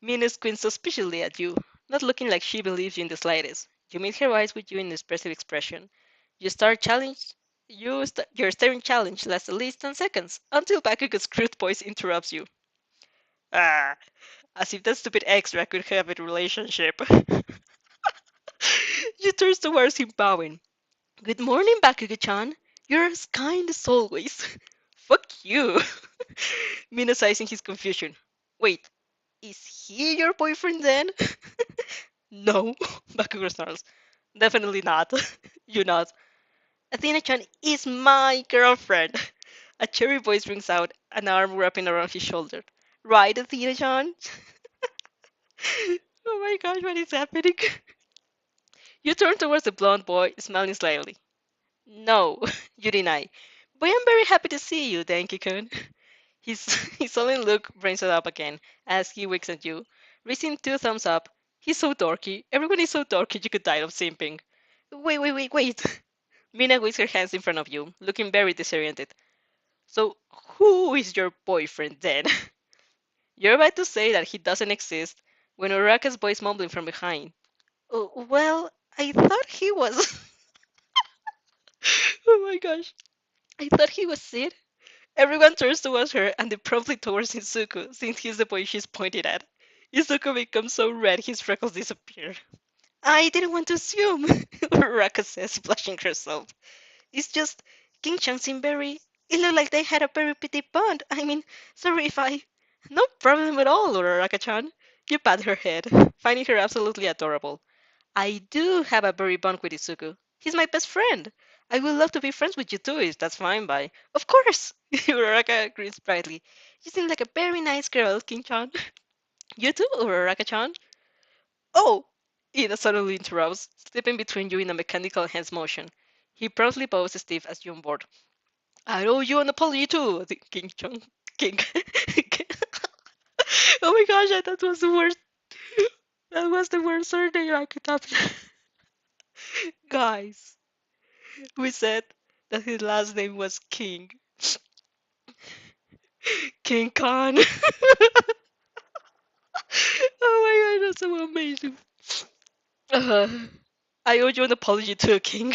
Mina squints suspiciously at you, not looking like she believes you in the slightest. You meet her eyes with you in an expressive expression. You start challenge. Your staring challenge lasts at least 10 seconds until Bakugo's crude voice interrupts you. Ah, as if that stupid extra could have a relationship. You turn towards him, bowing. Good morning, Bakugo-chan. You're as kind as always. Fuck you. Mina sizing his confusion. Wait, is he your boyfriend then? No, Bakugo snarls. Definitely not. You not. Athena-chan is my girlfriend. A cherry voice rings out, an arm wrapping around his shoulder. Right, Athena-chan? Oh my gosh, what is happening? You turn towards the blonde boy, smiling slightly. No, you deny. But I'm very happy to see you, Denki-kun. His, his sullen look brings it up again as he winks at you, raising two thumbs up. He's so dorky. Everyone is so dorky you could die of simping. Wait. Mina waves her hands in front of you, looking very disoriented. So, who is your boyfriend then? You're about to say that he doesn't exist when Uraka's voice mumbling from behind. Oh, well, I thought he was. Oh my gosh. I thought he was Sid. Everyone turns towards her and then promptly towards Izuku, since he's the boy she's pointed at. Izuku becomes so red his freckles disappear. I didn't want to assume, Raka says, blushing herself. It's just King Chang seemed very. It looked like they had a very petty bond. I mean, sorry if I. No problem at all, Uraraka-chan. You pat her head, finding her absolutely adorable. I do have a very bond with Izuku. He's my best friend. I would love to be friends with you too, if that's fine by. Of course! Uraraka grins brightly. You seem like a very nice girl, King-chan. You too, Uraraka-chan? Oh! Ida suddenly interrupts, slipping between you in a mechanical hands motion. He promptly bows stiff as you on board. I owe you an apology too, King-chan. King. Oh my gosh, that was the worst. That was the worst surname I could have. Guys, we said that his last name was King. King Khan. Oh my god, that's so amazing. Uh, I owe you an apology too, King.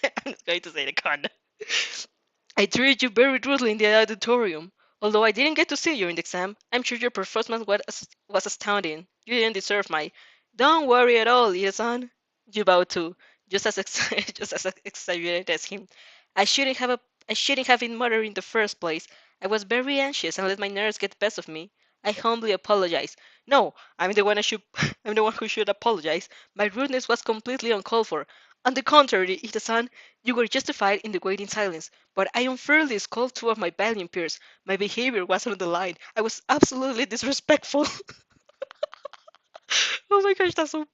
I'm just going to say the Khan. I treated you very rudely in the auditorium. Although I didn't get to see you in the exam, I'm sure your performance was astounding. You didn't deserve my. Don't worry at all, Ida-san. You bowed too, just as just as exaggerated as him. I shouldn't have a, I shouldn't have been murdered in the first place. I was very anxious and let my nerves get the best of me. I humbly apologize. No, I'm the one I should. I'm the one who should apologize. My rudeness was completely uncalled for. On the contrary, Ida-san, you were justified in the waiting silence. But I unfairly scolded two of my valiant peers. My behavior was on the line. I was absolutely disrespectful. Oh my gosh, that's so.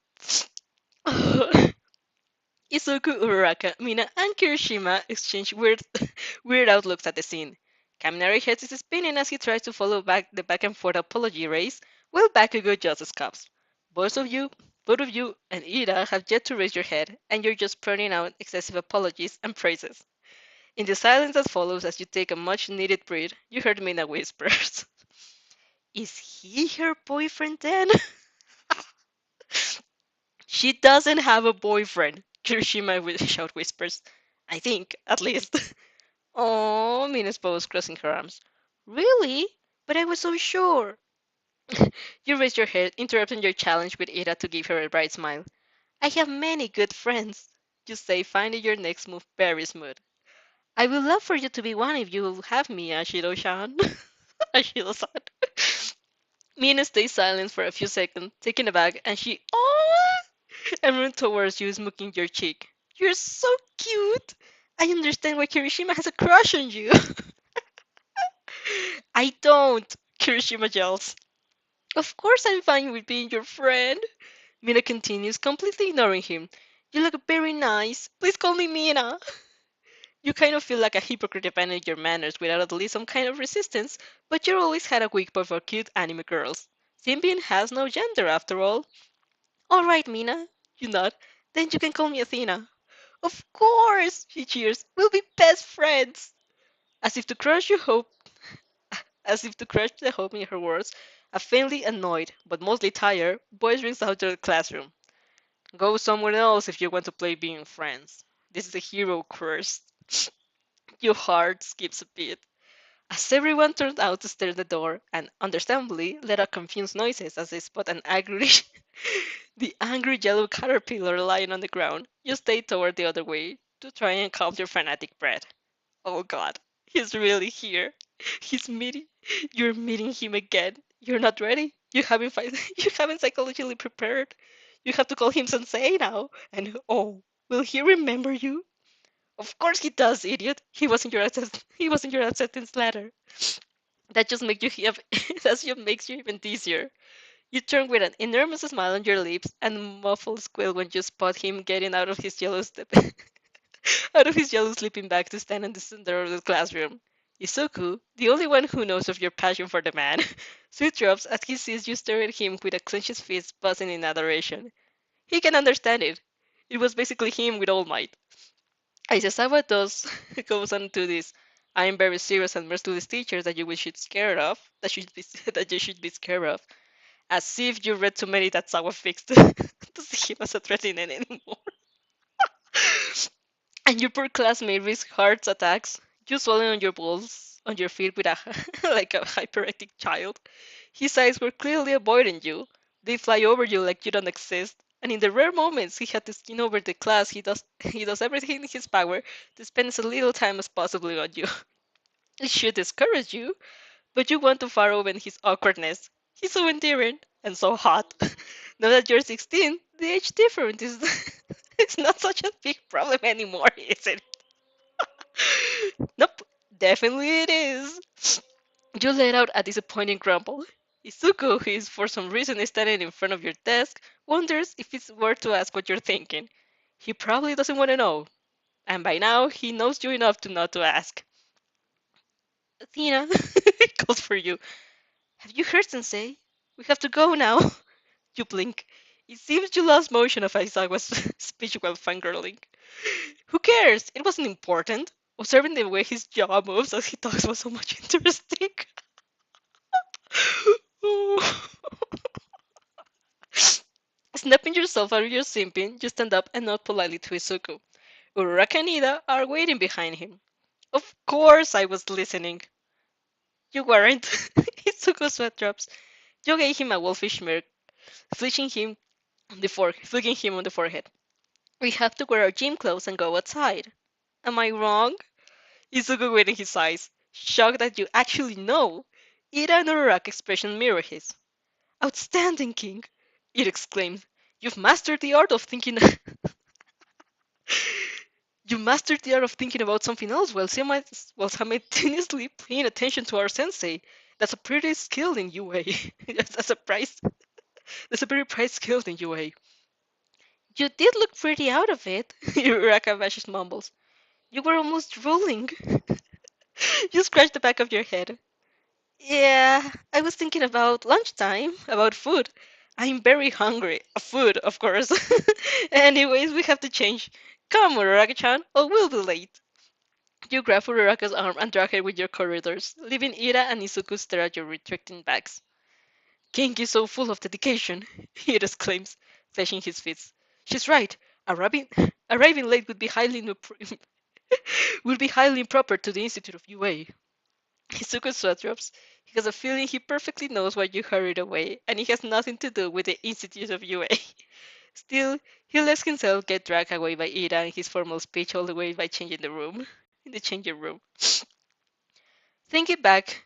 Isoku Uraraka, Mina, and Kirishima exchange weird outlooks at the scene. Kaminari heads is spinning as he tries to follow back the back and forth apology race, while Bakugo just escapes. Both of you, both of you, and Ida have yet to raise your head, and you're just spurting out excessive apologies and praises. In the silence that follows as you take a much needed breath, you heard Mina whispers. Is he her boyfriend then? She doesn't have a boyfriend, Kirishima shout whispers. I think, at least. Oh, Mina's posed, crossing her arms. Really? But I was so sure. You raise your head, interrupting your challenge with Ida to give her a bright smile. I have many good friends. You say, finding your next move very smooth. I would love for you to be one if you will have me, Ashiro-chan. Ashiro-san. Mina stays silent for a few seconds, taken aback, and she and runs towards you, smoking your cheek. You're so cute. I understand why Kirishima has a crush on you. I don't, Kirishima yells. Of course I'm fine with being your friend. Mina continues, completely ignoring him. You look very nice. Please call me Mina. You kind of feel like a hypocrite defending your manners without at least some kind of resistance, but you always had a weak spot for cute anime girls. Symbian has no gender after all. All right, Mina. You nod. Then you can call me Athena. Of course, she cheers. We'll be best friends. As if to crush your hope, as if to crush the hope in her words, a faintly annoyed, but mostly tired, voice rings out of the classroom. Go somewhere else if you want to play being friends. This is a hero curse. Your heart skips a beat. As everyone turned out to stare at the door, and understandably let out confused noises as they spot an angry the angry yellow caterpillar lying on the ground, you stay toward the other way to try and calm your frantic breath. Oh god, he's really here. He's meeting you're meeting him again. You're not ready. You haven't psychologically prepared. You have to call him sensei now. And oh, will he remember you? Of course he does, idiot. He wasn't your acceptance letter. That just makes you have that just makes you even easier. You turn with an enormous smile on your lips and a muffled squeal when you spot him getting out of his yellow step out of his yellow sleeping bag to stand in the center of the classroom. Izuku, the only one who knows of your passion for the man, sweet drops as he sees you stare at him with a clenched fist buzzing in adoration. He can understand it. It was basically him with all might. Aizawa does goes on to this. I am very serious and merciless teacher that you should scared of. That you should be scared of. As if you read too many that Sawa fixed to see him as a threatening anymore. And your poor classmate risks heart attacks. You swelling on your balls, on your feet with a like a hyperactive child. His eyes were clearly avoiding you. They fly over you like you don't exist. And in the rare moments he had to skin over the class, he does everything in his power to spend as little time as possible on you. It should discourage you, but you want to far over his awkwardness. He's so endearing and so hot. Now that you're 16, the age difference is It's not such a big problem anymore, is it? Nope, definitely it is. You let out a disappointing grumble. Izuku, who is for some reason standing in front of your desk, wonders if it's worth to ask what you're thinking. He probably doesn't want to know, and by now he knows you enough to not to ask. Athena, it calls for you. Have you heard Sensei? We have to go now. You blink. It seems you lost motion of Aizawa's speech while fangirling. Who cares? It wasn't important. Observing the way his jaw moves as he talks was so much interesting. Snapping yourself out of your simping, you stand up and nod politely to Izuku. Uraraka and Ida are waiting behind him. Of course I was listening. You weren't. Izuku sweat drops. You gave him a wolfish smirk, flicking him on the forehead. We have to wear our gym clothes and go outside. Am I wrong? Izuku waving his eyes, shocked that you actually know. Ida and Uraraka's expression mirror his. Outstanding, King! It exclaimed. You've mastered the art of thinking. You mastered the art of thinking about something else while simultaneously paying attention to our sensei. That's a pretty skill in UA. that's a price. That's a very price skill in UA. You did look pretty out of it. Uraka mumbles. You were almost drooling. You scratched the back of your head. Yeah, I was thinking about lunchtime, about food. I'm very hungry. Food, of course. Anyways, we have to change. Come, Uraraka-chan, or we'll be late. You grab Uraraka's arm and drag her with your corridors, leaving Ira and Izuku stare at your retreating backs. King is so full of dedication, he exclaims, flashing his fists. She's right. Arriving, arriving late would be highly improper to the Institute of UA. Izuku sweat drops. He has a feeling he perfectly knows why you hurried away, and it has nothing to do with the Institute of UA. Still, he lets himself get dragged away by Ida in his formal speech all the way by changing the room. In the changing room. Thinking back,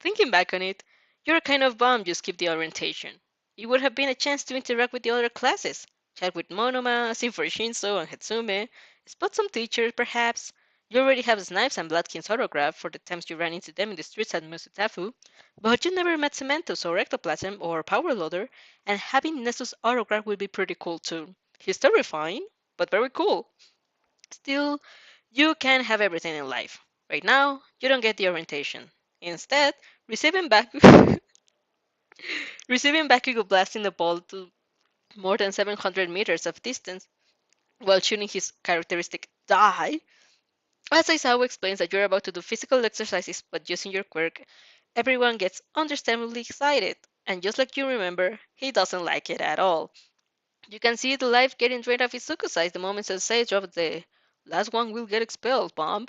Thinking back on it, you're kind of bummed you skipped the orientation. It would have been a chance to interact with the other classes, chat with Monoma, sing for Shinzo and Hatsume, spot some teachers perhaps. You already have Snipes and Bloodkin's autograph for the times you ran into them in the streets at Musutafu, but you never met Cementos or Ectoplasm or Power Loader, and having Nessus' autograph would be pretty cool too. He's terrifying, but very cool. Still, you can have everything in life. Right now, you don't get the orientation. Instead, receiving back receiving Bakugo blasting the ball to more than 700 meters of distance while shooting his characteristic die. As Aizawa explains that you're about to do physical exercises but using your quirk, everyone gets understandably excited. And just like you remember, he doesn't like it at all. You can see the life getting drained of Izuku's eyes the moment Sensei drops the last one will get expelled bomb.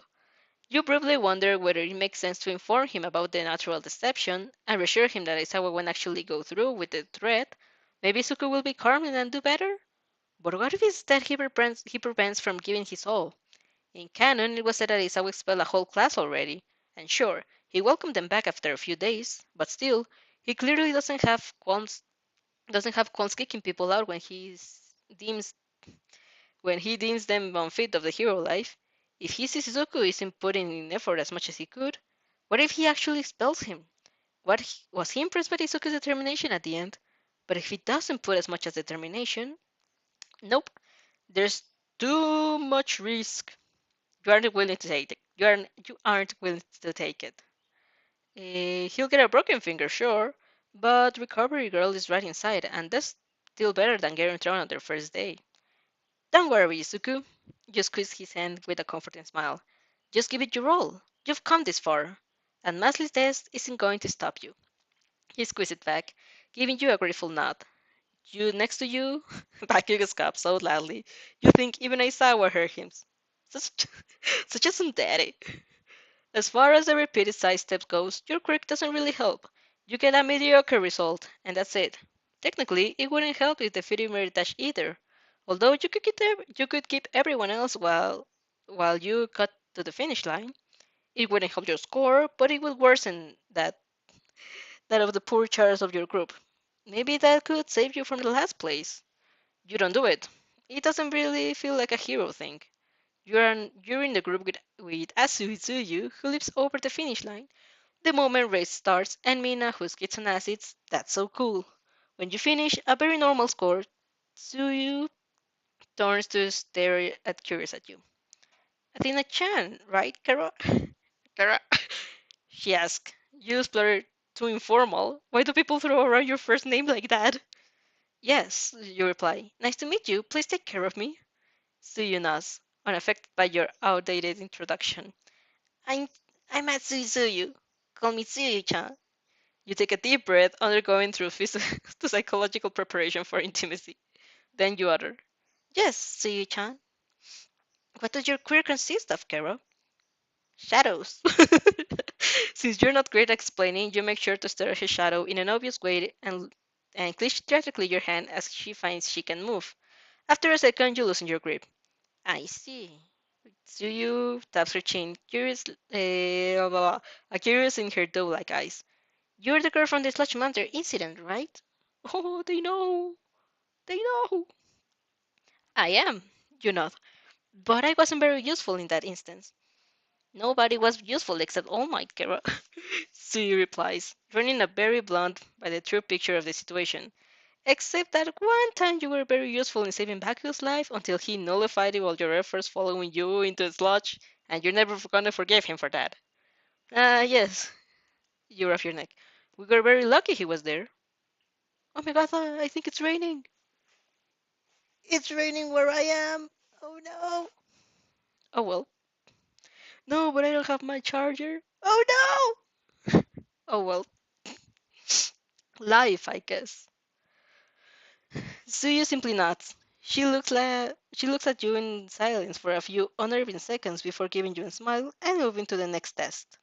You briefly wonder whether it makes sense to inform him about the natural deception and reassure him that Aizawa won't actually go through with the threat. Maybe Izuku will be calm and do better? But what if instead he prevents from giving his all? In canon, it was said that Aizawa expelled a whole class already, and sure, he welcomed them back after a few days, but still, he clearly doesn't have qualms kicking people out deems when he deems them unfit of the hero life. If he sees Izuku isn't putting in effort as much as he could, what if he actually expels him? Was he impressed by Izuku's determination at the end? But if he doesn't put as much as determination, nope. There's too much risk. You aren't willing to take it. You aren't willing to take it. He'll get a broken finger, sure, but Recovery Girl is right inside, and that's still better than getting thrown on their first day. Don't worry, Izuku. You squeeze his hand with a comforting smile. Just give it your all. You've come this far, and Masley's test isn't going to stop you. He squeezed it back, giving you a grateful nod. You next to you, Bakugo scoffs so loudly, you think even Aizawa heard him. Such, such a tsundere. As far as the repeated sidestep goes, your quirk doesn't really help. You get a mediocre result, and that's it. Technically, it wouldn't help with the 50-meter dash either. Although you could keep everyone else while you cut to the finish line. It wouldn't help your score, but it would worsen that of the poor chars of your group. Maybe that could save you from the last place. You don't do it. It doesn't really feel like a hero thing. You're in the group with Azuyu, who lives over the finish line. The moment race starts, and Mina, who skids on acids, that's so cool. When you finish a very normal score, Tsuyu turns to stare at curious at you. Athena-chan, right, Kara? Kara? She asks. You spluttered too informal. Why do people throw around your first name like that? Yes, you reply. Nice to meet you. Please take care of me. Tsuyu nods, unaffected by your outdated introduction. I'm I'm at Tsuyu. Call me Tsuyu-chan. You take a deep breath, undergoing through to psychological preparation for intimacy. Then you utter, Yes, Tsuyu-chan. What does your career consist of, Kero? Shadows. Since you're not great at explaining, you make sure to stare at his shadow in an obvious way and clench theatrically your hand as she finds she can move. After a second, you loosen your grip. I see. Tsuyu taps her chin, curious in her doe-like eyes. You're the girl from the Sludge Mountain incident, right? Oh, they know. They know. I am, you know. But I wasn't very useful in that instance. Nobody was useful except All Might, Kara. Sui replies, drawing a very blunt but a true picture of the situation. Except that one time you were very useful in saving Baku's life until he nullified all your efforts following you into the sludge, and you're never gonna forgive him for that. Ah, yes, you rough your neck. We were very lucky he was there. Oh my god, I think it's raining. It's raining where I am. Oh no. Oh well. No, but I don't have my charger. Oh no! Oh well. Life, I guess. Suyu simply nods. She looks at you in silence for a few unnerving seconds before giving you a smile and moving to the next test.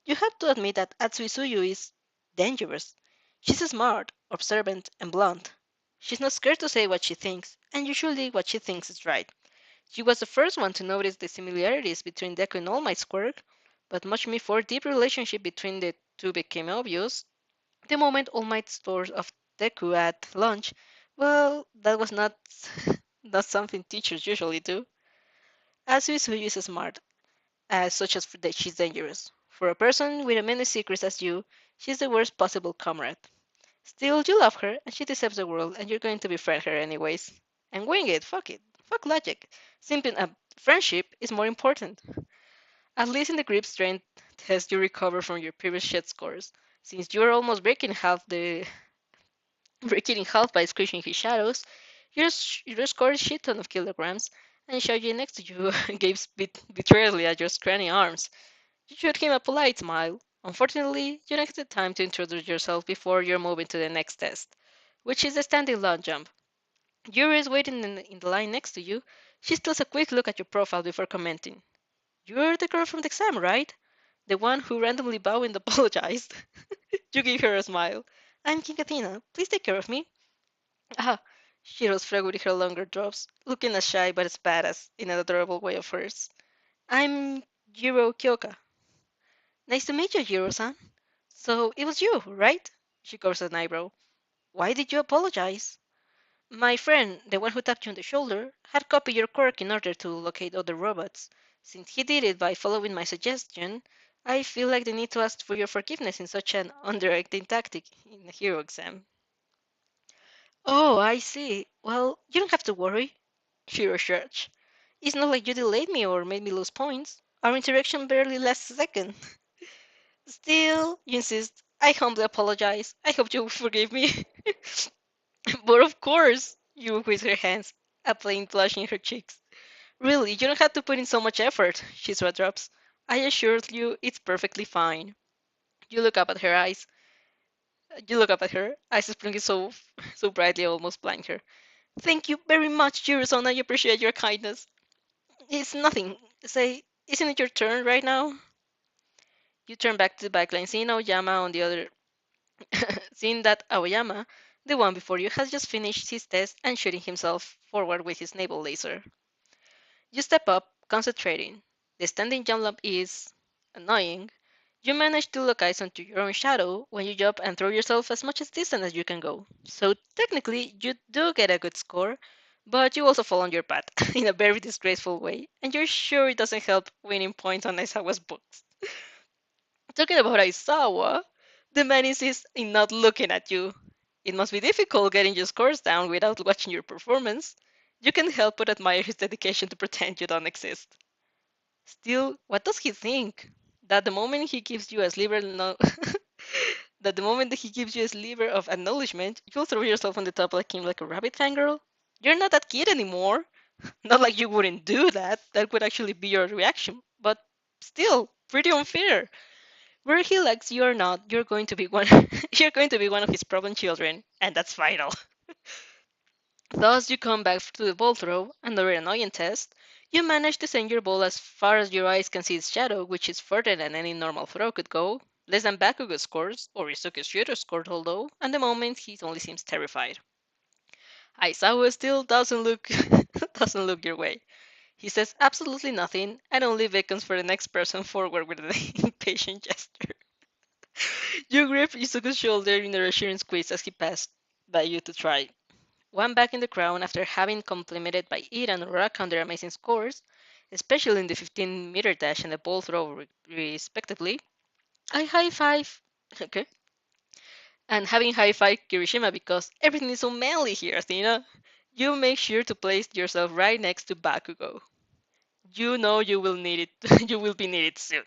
You have to admit that Atsui Suyu is dangerous. She's smart, observant, and blunt. She's not scared to say what she thinks, and usually what she thinks is right. She was the first one to notice the similarities between Deku and All Might's quirk, but much before deep relationship between the two became obvious, the moment All Might stores of Deku at lunch, well, that was not something teachers usually do. Asu is smart, such as that she's dangerous. For a person with as many secrets as you, she's the worst possible comrade. Still, you love her, and she deserves the world, and you're going to befriend her anyways. And wing it, fuck it. Fuck logic. Simply a friendship is more important. At least in the grip strength test you recover from your previous shit scores. Since you're almost breaking in half by squishing his shadows, your score is shit ton of kilograms, and Shoji next to you gapes betrayedly at your scrawny arms. You shoot him a polite smile. Unfortunately, you don't get the time to introduce yourself before you're moving to the next test, which is the standing long jump. Yuri is waiting in the line next to you. She steals a quick look at your profile before commenting. You're the girl from the exam, right? The one who randomly bowed and apologized. You give her a smile. I'm King Athena. Please take care of me. Ah, she rose Freg with her longer drops, looking as shy but as badass in an adorable way of hers. I'm Jiro Kyoka. Nice to meet you, Jiro-san. So it was you, right? She covers an eyebrow. Why did you apologize? My friend, the one who tapped you on the shoulder, had copied your quirk in order to locate other robots. Since he did it by following my suggestion, I feel like the need to ask for your forgiveness in such an undirecting tactic in a hero exam. Oh, I see. Well, you don't have to worry. She reassured. It's not like you delayed me or made me lose points. Our interaction barely lasts a second. Still, you insist. I humbly apologize. I hope you will forgive me. But of course, you with her hands, a plain blush in her cheeks. Really, you don't have to put in so much effort, she sweat drops. I assure you it's perfectly fine. You look up at her eyes. You look up at her, eyes sparkling so brightly I almost blind her. Thank you very much, Jiro-san. I appreciate your kindness. It's nothing. Say, isn't it your turn right now? You turn back to the backline, seeing Aoyama on the other seeing that Aoyama, the one before you, has just finished his test and shooting himself forward with his naval laser. You step up, concentrating. The standing jump is annoying. You manage to lock eyes onto your own shadow when you jump and throw yourself as much as distant as you can go. So technically, you do get a good score, But you also fall on your butt in a very disgraceful way, and you're sure it doesn't help winning points on Aizawa's books. Talking about Aizawa, the man insists in not looking at you. It must be difficult getting your scores down without watching your performance. You can't help but admire his dedication to pretend you don't exist. Still, what does he think? That the moment he gives you a sliver no that the moment that he gives you a sliver of acknowledgement, you'll throw yourself on the top like him like a rabbit fangirl? You're not that kid anymore. Not like you wouldn't do that. That would actually be your reaction. But still, pretty unfair. Whether he likes you or not, you're going to be one you're going to be one of his problem children, and that's vital. Thus, you come back to the ball throw, another annoying test. You manage to send your ball as far as your eyes can see its shadow, which is further than any normal throw could go, less than Bakugo scores, or Izuku's shooter scored although, at the moment he only seems terrified. Aizawa still doesn't look doesn't look your way. He says absolutely nothing and only beckons for the next person forward with an impatient gesture. You grip Izuku's shoulder in a reassuring squeeze as he passed by you to try. One back in the crown after having complimented by Ida and Rock on their amazing scores, especially in the 15-meter dash and the ball throw, respectively. I high five. Okay. And having high five Kirishima because everything is so manly here, Athena. You make sure to place yourself right next to Bakugo. You know you will need it. You will be needed soon.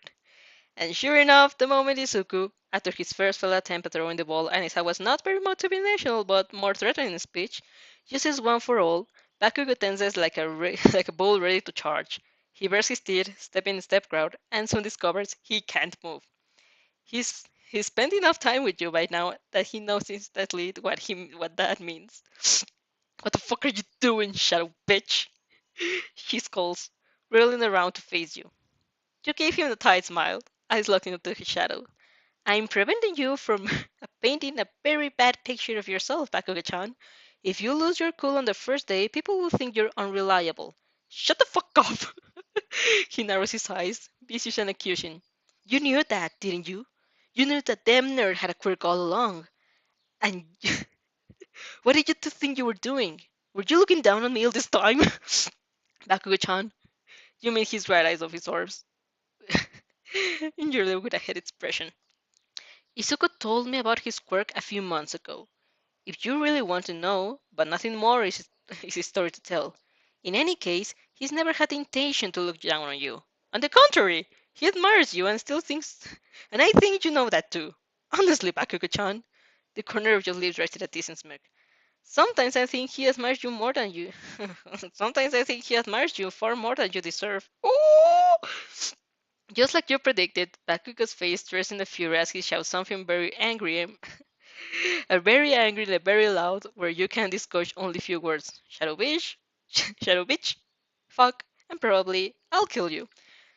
And sure enough, the moment Izuku, after his first failed attempt at throwing the ball, and it was not very motivational but more threatening speech, uses one for all, Bakugo tenses like like a bull ready to charge. He bears his teeth, stepping in step crowd, and soon discovers he can't move. He's spent enough time with you by now that he knows instantly what that means. What the fuck are you doing, shadow bitch? She scolds, whirling around to face you. You gave him a tight smile, eyes locked into his shadow. I'm preventing you from painting a very bad picture of yourself, Bakugo-chan. If you lose your cool on the first day, people will think you're unreliable. Shut the fuck up! He narrows his eyes, vicious and accusing. You knew that, didn't you? You knew that damn nerd had a quirk all along. And what did you two think you were doing? Were you looking down on me all this time? Bakugo-chan, you made his right eyes off his orbs. And you're there with a head expression. Izuku told me about his quirk a few months ago. If you really want to know, but nothing more is his story to tell. In any case, he's never had the intention to look down on you. On the contrary, he admires you and still thinks. And I think you know that too. Honestly, Bakugo-chan. The corner of your lips rested a decent smirk. Sometimes I think he admires you more than you. Sometimes I think he admires you far more than you deserve. Ooh! Just like you predicted, Bakugo's face turns in a fury as he shouts something very angry very angry and very loud, where you can disgorge only few words. Shadow bitch, shadow bitch, fuck, and probably I'll kill you.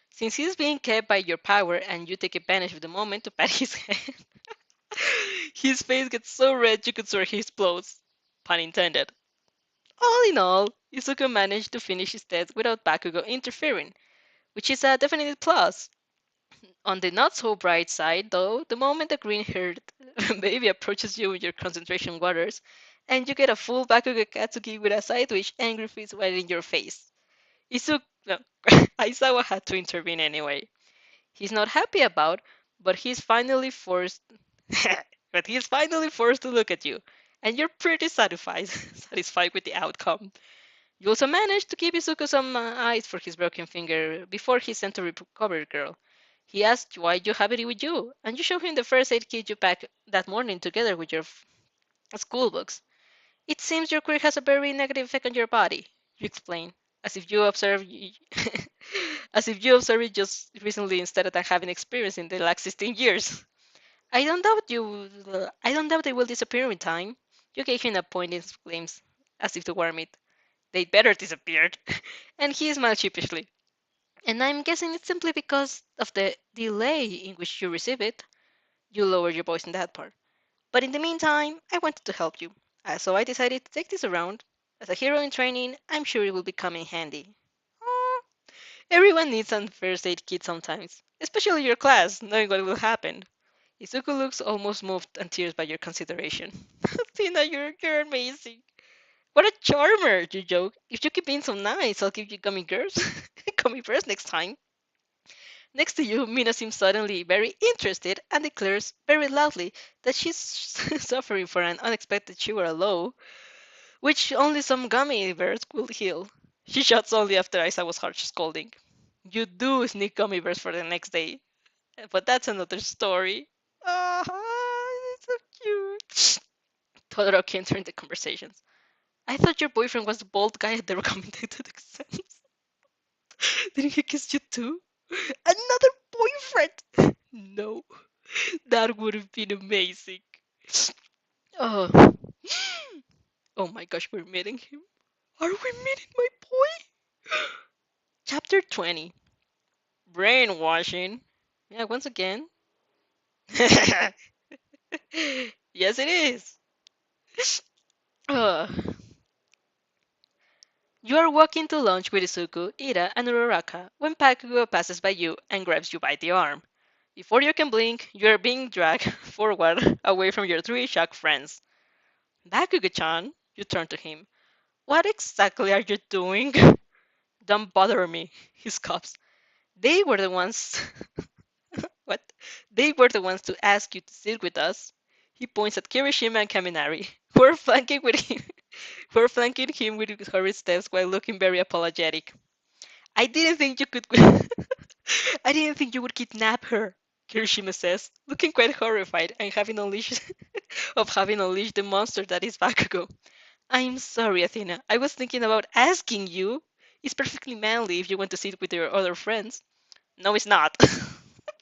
Since he's being kept by your power and you take advantage of the moment to pat his head, his face gets so red you could swear he explodes. Pun intended. All in all, Izuku managed to finish his test without Bakugo interfering, which is a definite plus. On the not so bright side, though, the moment the green haired baby approaches you with your concentration waters, and you get a full Bakugo Katsuki with a sideways angry face right in your face. No, Aizawa had to intervene anyway. He's not happy about, but he's finally forced but he's finally forced to look at you, and you're pretty satisfied satisfied with the outcome. You also managed to give Izuku some eyes for his broken finger before he sent to recover girl. He asked why you have it with you, and you show him the first aid kit you packed that morning together with your school books. It seems your quirk has a very negative effect on your body, you explain, as if you observe as if you observed it just recently instead of having experience in the last 16 years. I don't doubt they will disappear in time. You gave him a pointing exclaims, as if to warm it. They'd better disappeared. And he smiled sheepishly. And I'm guessing it's simply because of the delay in which you receive it. You lowered your voice in that part. But in the meantime, I wanted to help you. So I decided to take this around. As a hero in training, I'm sure it will become in handy. Aw, everyone needs a first aid kit sometimes, especially your class, knowing what will happen. Izuku looks almost moved and tears by your consideration. Tina, you're amazing. What a charmer, you joke. If you keep being so nice, I'll give you gummy girls. Gummy bears next time. Next to you, Mina seems suddenly very interested and declares very loudly that she's suffering from an unexpected sugar low, which only some gummy bears could heal. She shuts only after Isawa's harsh scolding. You do sneak gummy bears for the next day, but that's another story. Ah, it's so cute. Todoroki entered the conversations. I thought your boyfriend was the bald guy at the recommended exams. Didn't he kiss you too? Another boyfriend? No, that would have been amazing. Oh, oh my gosh, we're meeting him. Are we meeting my boy? Chapter 20. Brainwashing. Yeah, once again. Yes, it is. Uh, you are walking to lunch with Izuku, Ira, and Uraraka when Pakugo passes by you and grabs you by the arm. Before you can blink, you are being dragged forward away from your three shocked friends. Bakugo-chan, you turn to him. What exactly are you doing? Don't bother me, he scoffs. They were the ones. What? They were the ones to ask you to sit with us. He points at Kirishima and Kaminari, who are flanking with him, who are flanking him with hurried steps while looking very apologetic. I didn't think you could. I didn't think you would kidnap her, Kirishima says, looking quite horrified and having unleashed of having unleashed the monster that is Bakugo. I'm sorry, Athena. I was thinking about asking you. It's perfectly manly if you want to sit with your other friends. No, it's not.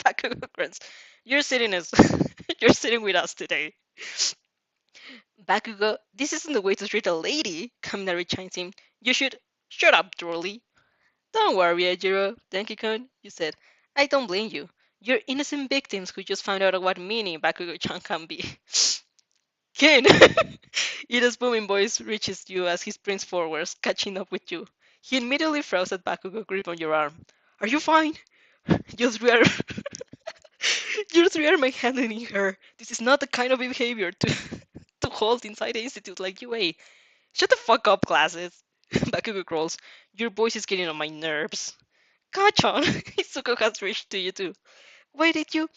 Bakugo grunts. You're sitting us. You're sitting with us today. Bakugo, this isn't the way to treat a lady. Kaminari chimes in. You should shut up, Drolly. Don't worry, Ejiro. Denki-kun, you said. I don't blame you. You're innocent victims who just found out what meaning Bakugo-chan can be. Ken! Ida's booming voice reaches you as he sprints forwards, catching up with you. He immediately throws at Bakugo grip on your arm. Are you fine? You three are you three are manhandling her. This is not the kind of behavior to to hold inside the institute like UA. Shut the fuck up, classes. Bakugo growls. Your voice is getting on my nerves. Kachan, Izuku has reached to you too. Why did you?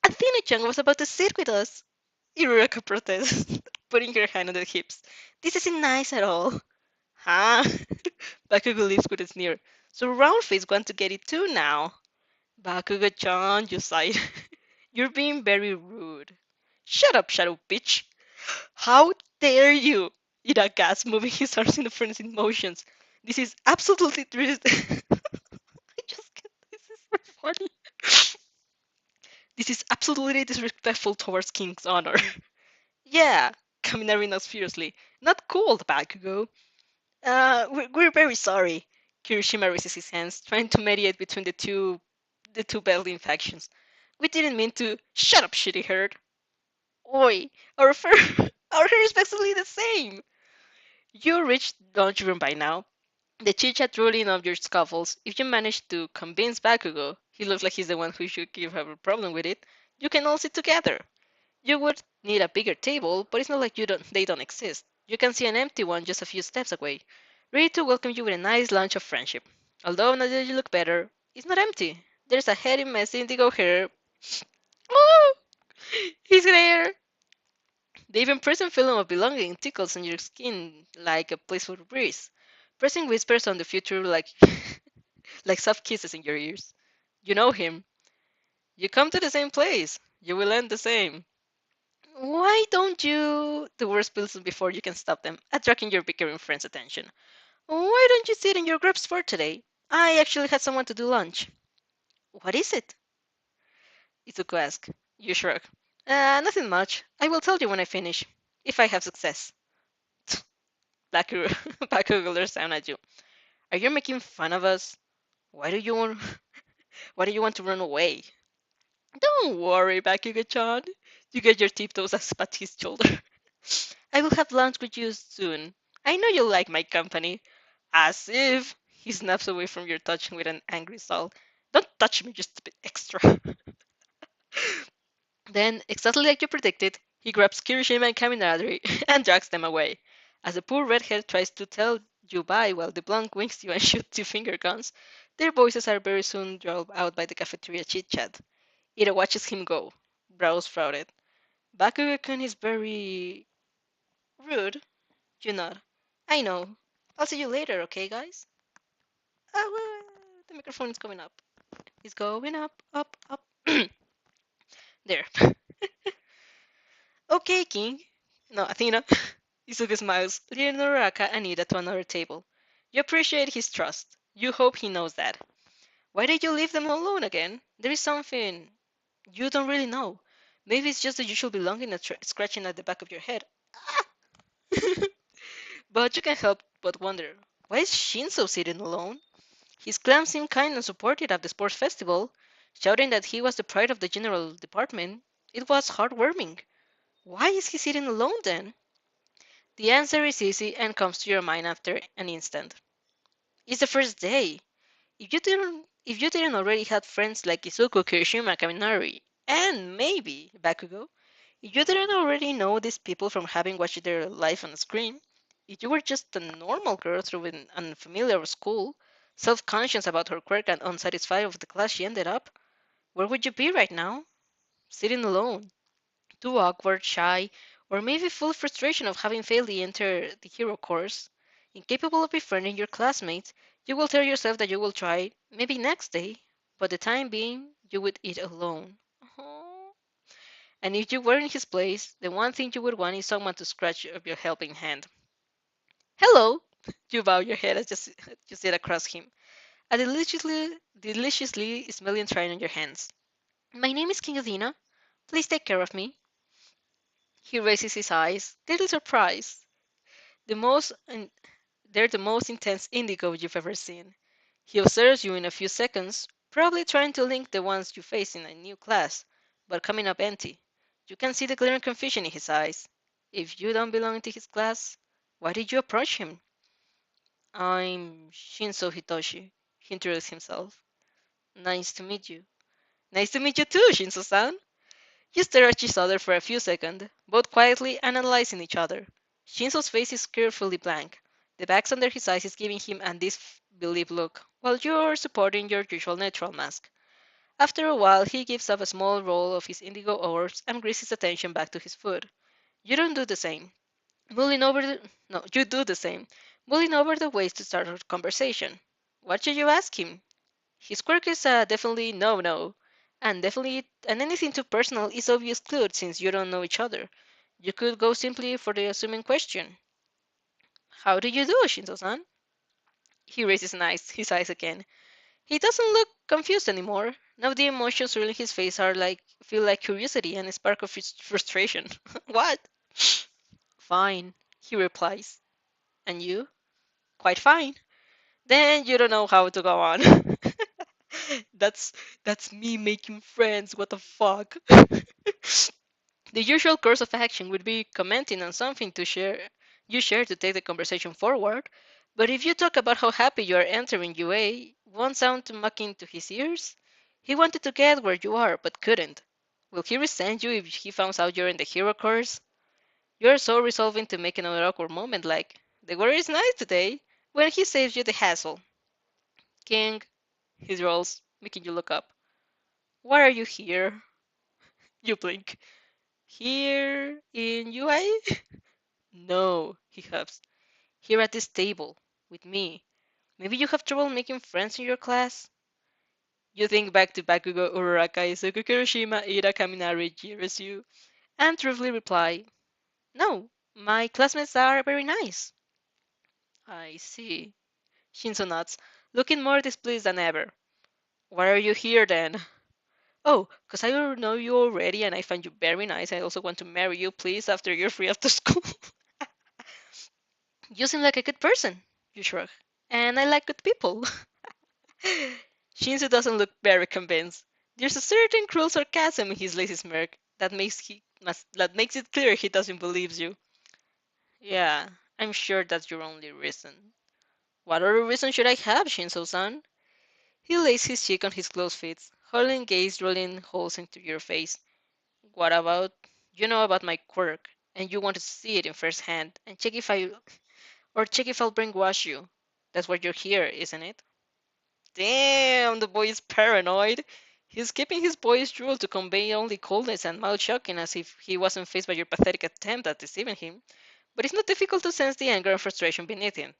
Athena-chan was about to sit with us. Iruraka protests, putting her hand on the hips. This isn't nice at all. Huh? Bakugo leaves with a sneer. So Roundface wants to get it too now. Bakugo-chan, you sigh. You're being very rude. Shut up, shadow bitch. How dare you? Ida gasps, moving his arms in the frenzied motions. This is absolutely I just can't. This is so funny. This is absolutely disrespectful towards King's honor. Yeah, Kaminari nods fiercely. Not cool, Bakugo. We're very sorry. Kirishima raises his hands, trying to mediate between the two battling factions. We didn't mean to. Shut up, shitty herd. Oi, our fur, our hair is basically the same. You reached launch room by now. The chit-chat ruling of your scuffles. If you manage to convince Bakugo, he looks like he's the one who should give have a problem with it. You can all sit together. You would need a bigger table, but it's not like they don't exist. You can see an empty one just a few steps away, ready to welcome you with a nice lunch of friendship. Although now that you look better, it's not empty. There's a hairy, messy indigo hair. Oh, his hair! The even present feeling of belonging tickles on your skin like a playful breeze, pressing whispers on the future like like soft kisses in your ears. You know him. You come to the same place. You will end the same. Why don't you? The word spills before you can stop them, attracting your bickering friend's attention. Why don't you sit in your groups for today? I actually had someone to do lunch. What is it? Izuku asks. You shrug. Nothing much. I will tell you when I finish. If I have success. Baku Baku glares down at you. Are you making fun of us? Why do you want why do you want to run away? Don't worry, Bakugo-chan. You get your tiptoes as pat his shoulder. I will have lunch with you soon. I know you like my company. As if he snaps away from your touch with an angry soul. Don't touch me just a bit extra. Then, exactly like you predicted, he grabs Kirishima and Kaminari and drags them away. As the poor redhead tries to tell you bye while the blonde winks you and shoots you finger guns, their voices are very soon drowned out by the cafeteria chit-chat. Ida watches him go, brows frowned. Bakugan is very rude. You nod. I know. I'll see you later, okay, guys? The microphone is coming up. It's going up, up, up. There. Okay, King. No, Athena. Isuke smiles, leading Noraka and Ida to another table. You appreciate his trust. You hope he knows that. Why did you leave them alone again? There is something you don't really know. Maybe it's just the usual belonging scratching at the back of your head. But you can't help but wonder, why is Shinzo sitting alone? His clan seemed kind and supportive at the sports festival, shouting that he was the pride of the general department. It was heartwarming. Why is he sitting alone then? The answer is easy and comes to your mind after an instant. It's the first day. If you didn't already have friends like Izuku, Kirishima, Kaminari, and maybe Bakugo, if you didn't already know these people from having watched their life on the screen, if you were just a normal girl through an unfamiliar school, self-conscious about her quirk and unsatisfied with the class she ended up, where would you be right now? Sitting alone, too awkward, shy, or maybe full of frustration of having failed to enter the hero course. Incapable of befriending your classmates, you will tell yourself that you will try, maybe next day, but the time being, you would eat alone. Aww. And if you were in his place, the one thing you would want is someone to scratch your helping hand. Hello! You bow your head as you sit across him, a deliciously smelling tray on your hands. My name is King Adina. Please take care of me. He raises his eyes, little surprised. The most and they're the most intense indigo you've ever seen. He observes you in a few seconds, probably trying to link the ones you face in a new class, but coming up empty. You can see the glaring confusion in his eyes. If you don't belong to his class, why did you approach him? I'm Shinzo Hitoshi, he introduced himself. Nice to meet you. Nice to meet you too, Shinzo-san. You stare at each other for a few seconds, both quietly analyzing each other. Shinzo's face is carefully blank. The bags under his eyes is giving him a disbelief look, while you're supporting your usual neutral mask. After a while, he gives up a small roll of his indigo orbs and brings his attention back to his food. You don't do the same. Mulling over the no, you do the same. Mulling over the ways to start a conversation. What should you ask him? His quirk is definitely no, and anything too personal is obvious clue since you don't know each other. You could go simply for the assuming question. How do you do, Shinzo-san? He raises his eyes again. He doesn't look confused anymore. Now the emotions ruling his face feel like curiosity and a spark of frustration. What? Fine, he replies. And you? Quite fine. Then you don't know how to go on. that's that's me making friends. What the fuck? The usual course of action would be commenting on something you share to take the conversation forward. But if you talk about how happy you are entering UA, won't sound too mocking to his ears? He wanted to get where you are, but couldn't. Will he resent you if he finds out you're in the hero course? You're so resolving to make another awkward moment like, the weather is nice today, when he saves you the hassle. King, he rolls, making you look up. Why are you here? You blink. Here in UA? No, he huffs. Here at this table, with me. Maybe you have trouble making friends in your class? You think back to Bakugo, Uraraka, Izuku, Kirishima, Ida, Kaminari, Jirasu, and truthfully reply, no, my classmates are very nice. I see. Shinzo nods, looking more displeased than ever. Why are you here then? Oh, 'cause I know you already and I find you very nice. I also want to marry you, please, after you're free after school. You seem like a good person, you shrug. And I like good people. Shinzo doesn't look very convinced. There's a certain cruel sarcasm in his lazy smirk that makes it clear he doesn't believe you. Yeah, I'm sure that's your only reason. What other reason should I have, Shinzo-san? He lays his cheek on his closed fist, holding gaze rolling holes into your face. What about, you know about my quirk, and you want to see it in first hand and check if I'll brainwash you. That's why you're here, isn't it? Damn, the boy is paranoid. He's keeping his boyish drool to convey only coldness and mild shocking as if he wasn't faced by your pathetic attempt at deceiving him. But it's not difficult to sense the anger and frustration beneath him.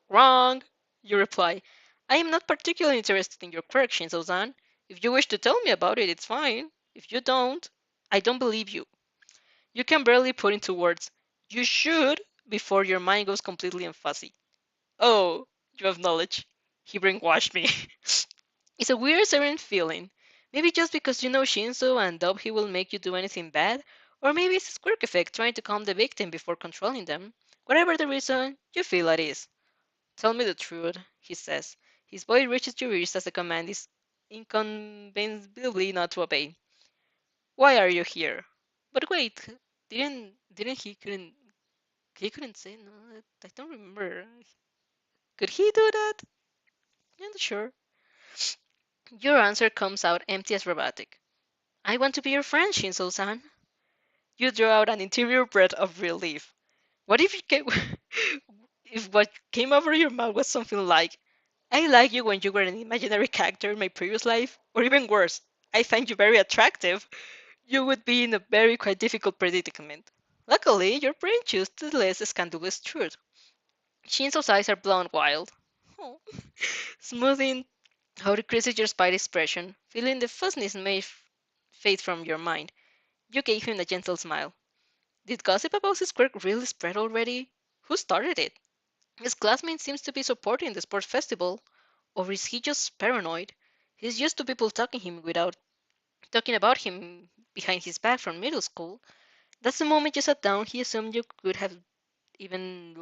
Wrong, you reply. I am not particularly interested in your quirk, Shinzo-san. If you wish to tell me about it, it's fine. If you don't, I don't believe you. You can barely put into words, you should, before your mind goes completely and fuzzy. Oh, you have knowledge. He brainwashed me. It's a weird, serene feeling. Maybe just because you know Shinzo and doubt he will make you do anything bad, or maybe it's a quirk effect trying to calm the victim before controlling them. Whatever the reason, you feel at ease. Tell me the truth, he says. His voice reaches your ears as the command is inconceivably not to obey. Why are you here? But wait, didn't he couldn't say no? I don't remember. Could he do that? Yeah, not sure. Your answer comes out empty as robotic. I want to be your friend, Shinzo-san. You draw out an interior breath of relief. What if you came, if what came over your mouth was something like, I like you when you were an imaginary character in my previous life, or even worse, I find you very attractive, you would be in a very quite difficult predicament. Luckily, your brain chose the less scandalous truth. Shinzo's eyes are blown wild. Oh. Smoothing how decreases your spite expression, feeling the fuzziness may fade from your mind. You gave him a gentle smile. Did gossip about his quirk really spread already? Who started it? His classmate seems to be supporting the sports festival, or is he just paranoid? He's used to people talking about him behind his back from middle school. That's the moment you sat down, he assumed you could have even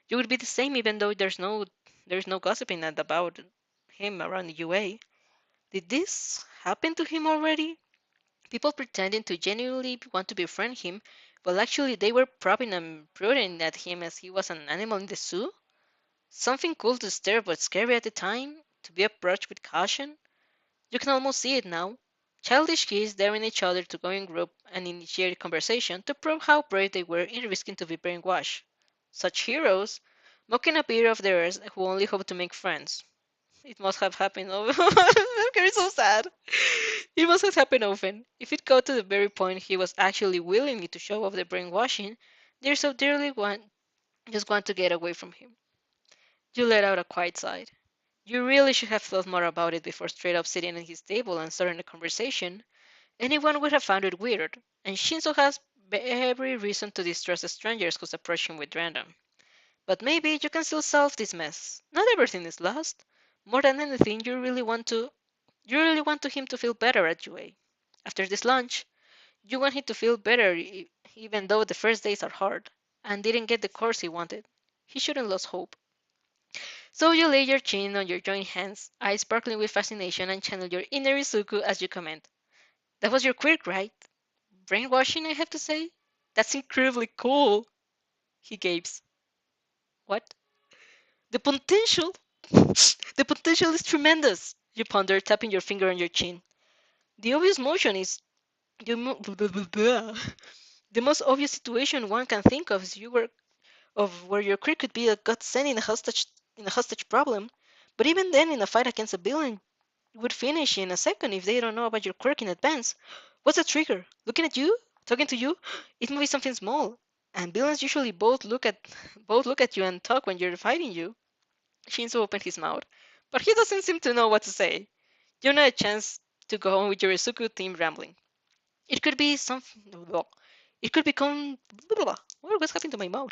you would be the same even though there's no gossiping about him around the UA. Did this happen to him already? People pretending to genuinely want to befriend him, but actually they were probing and prodding at him as he was an animal in the zoo? Something cool to stare but scary at the time, to be approached with caution? You can almost see it now. Childish kids daring each other to go in group and initiate conversation to prove how brave they were in risking to be brainwashed. Such heroes, mocking a peer of theirs who only hope to make friends. It must have happened often. I'm getting so sad. It must have happened often. If it got to the very point he was actually willing to show off the brainwashing, they so dearly just want to get away from him. You let out a quiet sigh. You really should have thought more about it before straight up sitting at his table and starting a conversation. Anyone would have found it weird, and Shinzo has every reason to distrust strangers who approach him with random. But maybe you can still solve this mess. Not everything is lost. More than anything, you really want to him to feel better at UA. After this lunch, you want him to feel better even though the first days are hard and didn't get the course he wanted. He shouldn't lose hope. So you lay your chin on your joined hands, eyes sparkling with fascination, and channel your inner Izuku as you comment. That was your quirk, right? Brainwashing, I have to say? That's incredibly cool. He gapes. What? The potential? The potential is tremendous, you ponder, tapping your finger on your chin. The obvious motion is you mo- The most obvious situation one can think of is where your crew could be a godsend in a hostage problem. But even then, in a fight against a villain, you would finish in a second if they don't know about your quirk in advance. What's the trigger? Looking at you? Talking to you? It may be something small. And villains usually both look at you and talk when you're fighting you. Shinzo opened his mouth, but he doesn't seem to know what to say. You know a chance to go on with your Izuku team rambling. It could be something. It could become. What's happening to my mouth?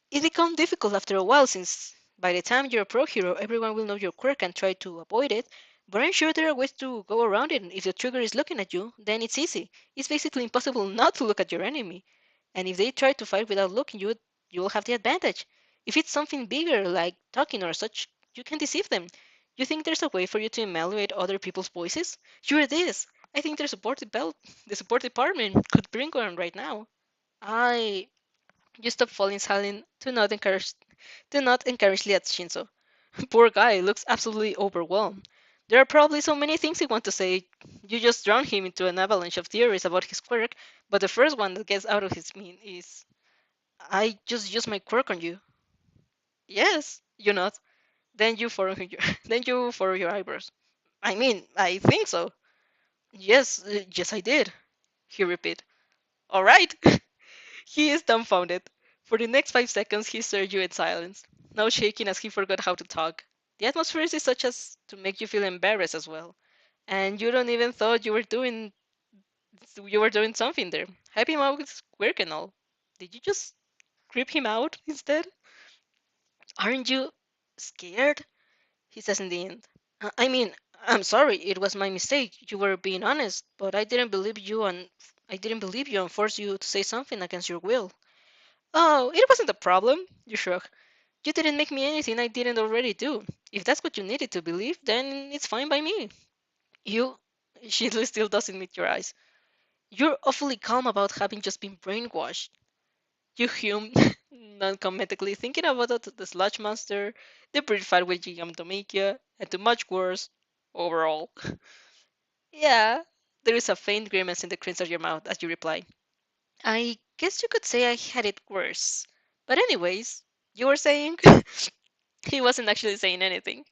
It becomes difficult after a while since by the time you're a pro hero, everyone will know your quirk and try to avoid it. But I'm sure there are ways to go around it. If the trigger is looking at you, then it's easy. It's basically impossible not to look at your enemy. And if they try to fight without looking, you will have the advantage. If it's something bigger like talking or such, you can deceive them. You think there's a way for you to emulate other people's voices? Sure it is. I think the support department could bring one right now. I You stop falling silent to not encouragely at Shinzo. Poor guy looks absolutely overwhelmed. There are probably so many things you want to say. You just drown him into an avalanche of theories about his quirk, but the first one that gets out of his mind is, I just used my quirk on you. Yes, you not. Then you furrow your, then you furrow your eyebrows. I mean, I think so. Yes, yes, I did. He repeated. All right. He is dumbfounded. For the next 5 seconds, he stared you in silence, now shaking as he forgot how to talk. The atmosphere is such as to make you feel embarrassed as well, and you don't even thought you were doing something there. Help him out with work and all. Did you just creep him out instead? Aren't you scared? He says in the end. I mean, I'm sorry, it was my mistake. You were being honest, but I didn't believe you and forced you to say something against your will. Oh, it wasn't a problem, you shrug. You didn't make me anything I didn't already do. If that's what you needed to believe, then it's fine by me. You, she still doesn't meet your eyes. You're awfully calm about having just been brainwashed. You hume non-comedically, thinking about the sludge monster, the breed fight with Gigantomachia, and the much worse overall. Yeah, there is a faint grimace in the crease of your mouth as you reply. I guess you could say I had it worse. But anyways, you were saying? He wasn't actually saying anything,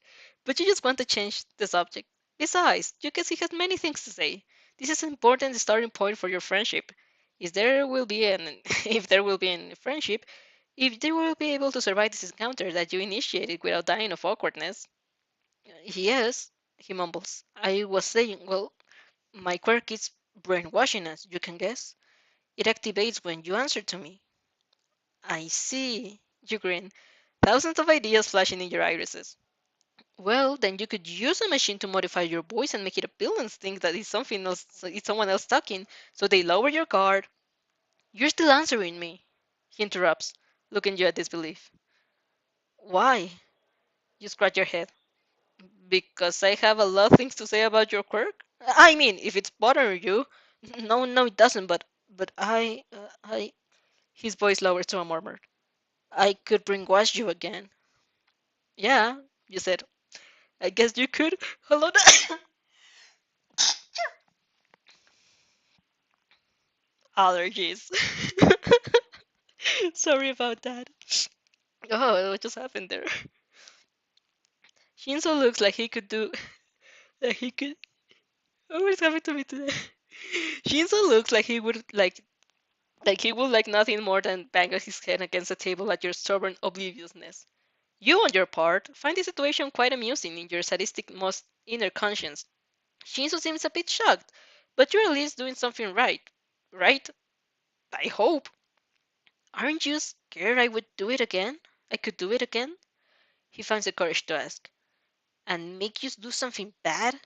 but you just want to change the subject. Besides, you can see he has many things to say. This is an important starting point for your friendship. If there will be an if there will be a friendship, if they will be able to survive this encounter that you initiated without dying of awkwardness. Yes, he mumbles. I was saying, well, my quirk is brainwashing us, you can guess. It activates when you answer to me. I see. You grin. Thousands of ideas flashing in your irises. Well, then you could use a machine to modify your voice and make it a villain's think that it's something else, it's someone else talking, so they lower your guard. You're still answering me, he interrupts, looking you at disbelief. Why? You scratch your head. Because I have a lot of things to say about your quirk? I mean, if it's bothering you. No, no, it doesn't, but his voice lowers to a murmur. I could brainwash you again. Yeah, you said. I guess you could. Hold on. Allergies. Sorry about that. Oh, what just happened there? Shinzo looks like he could do. Like he could. Oh, what's happening to me today? Shinzo looks like he would like nothing more than bang his head against the table at your stubborn obliviousness. You, on your part, find the situation quite amusing in your sadistic, most inner conscience. Shinzo seems a bit shocked, but you're at least doing something right. Right? I hope. Aren't you scared I would do it again? I could do it again? He finds the courage to ask. And make you do something bad?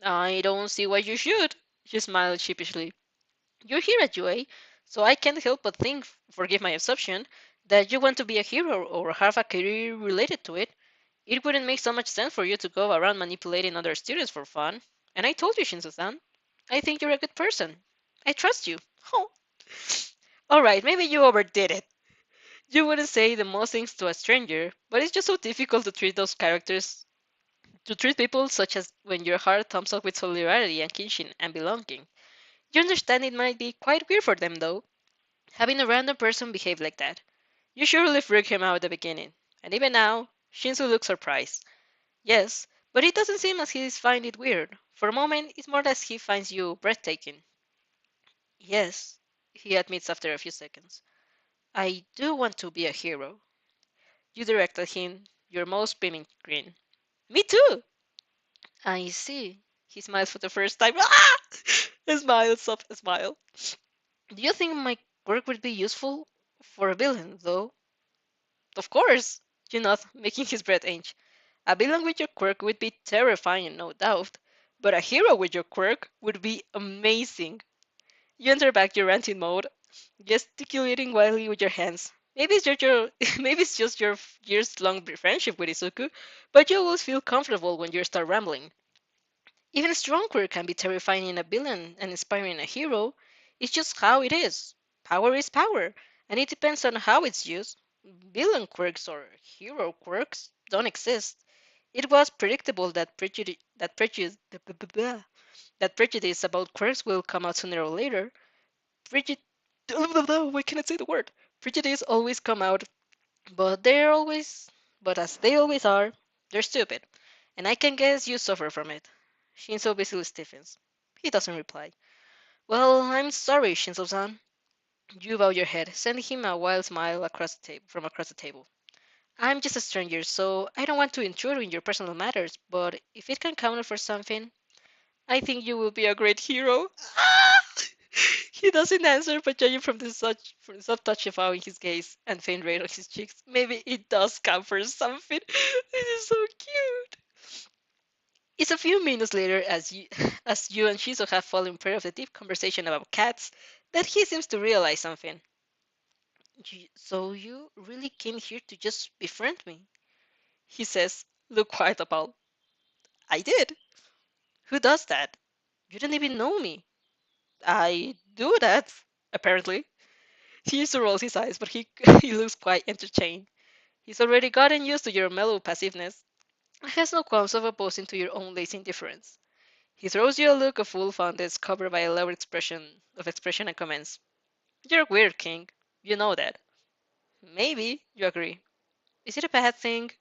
I don't see why you should. She smiled sheepishly. You're here at UA, so I can't help but think, forgive my assumption, that you want to be a hero or have a career related to it. It wouldn't make so much sense for you to go around manipulating other students for fun. And I told you, Shinzo-san, I think you're a good person. I trust you. Oh. Alright, maybe you overdid it. You wouldn't say the most things to a stranger, but it's just so difficult to treat those characters, to treat people such as when your heart thumbs up with solidarity and kinship and belonging. You understand it might be quite weird for them though, having a random person behave like that. You surely freaked him out at the beginning, and even now, Shinzo looks surprised. Yes, but it doesn't seem as he's find it weird. For a moment, it's more as he finds you breathtaking. Yes, he admits after a few seconds. I do want to be a hero. You direct at him your most beaming grin. Me too! I see. He smiles for the first time. Ah! A smile, soft smile. Do you think my quirk would be useful for a villain, though? Of course, you nod, making his breath inch. A villain with your quirk would be terrifying, no doubt. But a hero with your quirk would be amazing. You enter back your ranting mode, gesticulating wildly with your hands. Maybe it's just your years-long friendship with Izuku, but you always feel comfortable when you start rambling. Even stronger can be terrifying in a villain and inspiring a hero. It's just how it is. Power is power, and it depends on how it's used. Villain quirks or hero quirks don't exist. It was predictable that prejudice about quirks will come out sooner or later. Prejud Why can I say the word? Prejudice always come out, but but as they always are, they're stupid. And I can guess you suffer from it. Shinzo basically stiffens. He doesn't reply. Well, I'm sorry, Shinzo-san. You bow your head, sending him a wild smile from across the table. I'm just a stranger, so I don't want to intrude in your personal matters, but if it can count for something, I think you will be a great hero. Ah! He doesn't answer, but judging from the soft touch of awe in his gaze and faint red on his cheeks, maybe it does count for something. This is so cute. It's a few minutes later, as you and Shizu have fallen prey of the deep conversation about cats, that he seems to realize something. So you really came here to just befriend me? He says, look quite appalled. I did. Who does that? You don't even know me. I do that, apparently. He used to roll his eyes, but he looks quite entertained. He's already gotten used to your mellow passiveness and has no qualms of opposing to your own lazy indifference. He throws you a look of full fondness covered by a lower expression and comments. You're weird, King. You know that. Maybe, you agree. Is it a bad thing?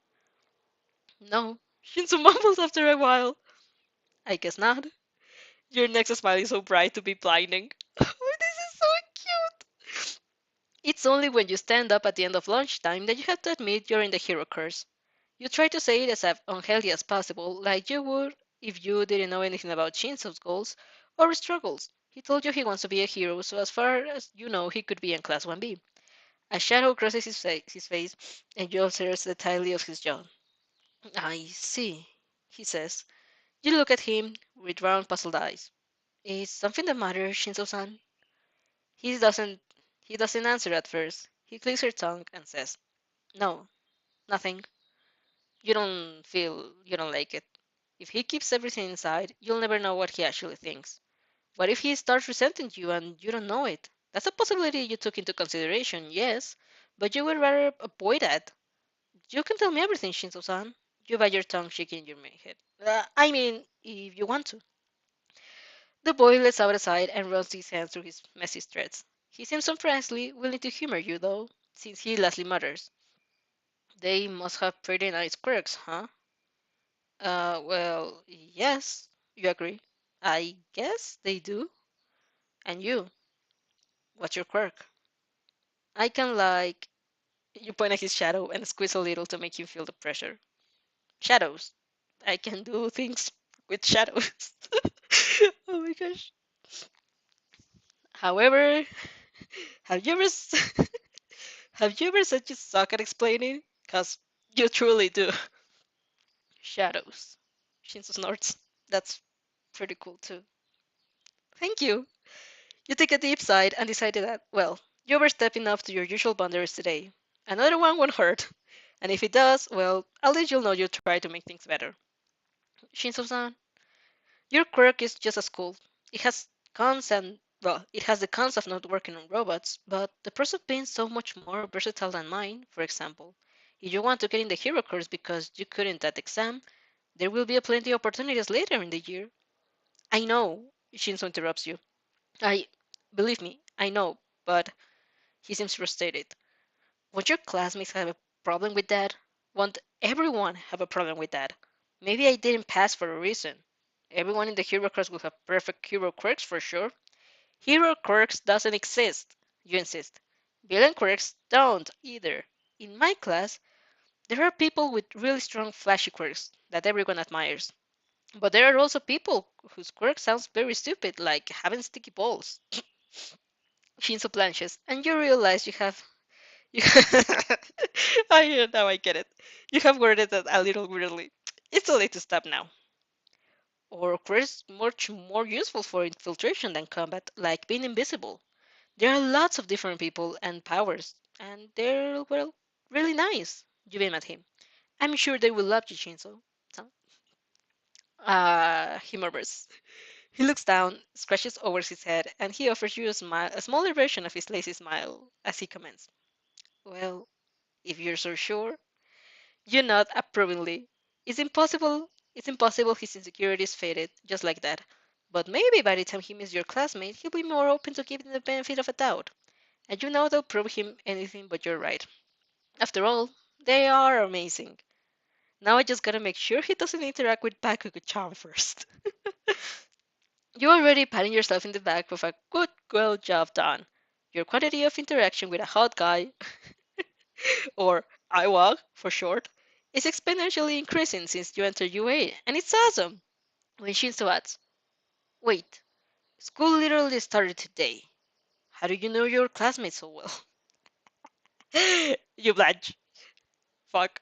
No. Shinzo mumbles after a while. I guess not. Your next smile is so bright to be blinding. Oh, this is so cute. It's only when you stand up at the end of lunchtime that you have to admit you're in the hero curse. You try to say it as unhealthy as possible, like you would if you didn't know anything about Shinso's goals or struggles. He told you he wants to be a hero, so as far as you know, he could be in Class 1B. A shadow crosses his face, and you observe the tightly of his jaw. I see, he says. You look at him with round, puzzled eyes. Is something the matter, Shinzo-san? He doesn't he doesn't answer at first. He clicks her tongue and says, no, nothing. You don't like it. If he keeps everything inside, you'll never know what he actually thinks. What if he starts resenting you and you don't know it? That's a possibility you took into consideration, yes, but you would rather avoid that. You can tell me everything, Shinzo-san. You bite your tongue, shaking your head. I mean, if you want to. The boy lets out a sigh and runs his hands through his messy threads. He seems surprisingly willing to humor you, though, since he lastly mutters, they must have pretty nice quirks, huh? Well, yes, you agree. I guess they do. And you, what's your quirk? I can like. You point at his shadow and squeeze a little to make him feel the pressure. Shadows. I can do things with shadows. Oh my gosh. However, have you ever have you ever said you suck at explaining? Cause you truly do. Shadows. Shinzo snorts. That's pretty cool too. Thank you. You take a deep sigh and decided that, well, you were stepping up to your usual boundaries today. Another one won't hurt. And if it does, well, at least you'll know you try to make things better. Shinzo-san, your quirk is just as cool. It has it has the cons of not working on robots, but the pros of being so much more versatile than mine, for example. If you want to get in the hero course because you couldn't that exam, there will be plenty of opportunities later in the year. I know, Shinzo interrupts you. I, believe me, I know, but he seems frustrated. Won't your classmates have a problem with that? Won't everyone have a problem with that? Maybe I didn't pass for a reason. Everyone in the hero class will have perfect hero quirks for sure. Hero quirks doesn't exist, you insist. Villain quirks don't either. In my class, there are people with really strong flashy quirks that everyone admires. But there are also people whose quirk sounds very stupid, like having sticky balls. Shinzo blanches, and you realize you I now I get it. You have worded that a little weirdly. It's too late to stop now. Or quirks much more useful for infiltration than combat, like being invisible. There are lots of different people and powers, and they're, well, really nice. You beam at him. I'm sure they will love you, Shinzo. So, he murmurs. He looks down, scratches over his head, and he offers you a smaller version of his lazy smile as he comments. Well, if you're so sure. You nod approvingly. It's impossible his insecurities faded just like that. But maybe by the time he meets your classmate, he'll be more open to giving the benefit of a doubt. And you know they'll prove him anything but you're right. After all, they are amazing. Now I just gotta make sure he doesn't interact with Bakugo-chan first. You're already patting yourself in the back with a good girl job done. Your quantity of interaction with a hot guy, or IWAG for short, is exponentially increasing since you entered UA, and it's awesome. When Shinzo adds, wait, school literally started today. How do you know your classmates so well? You blanch. Fuck.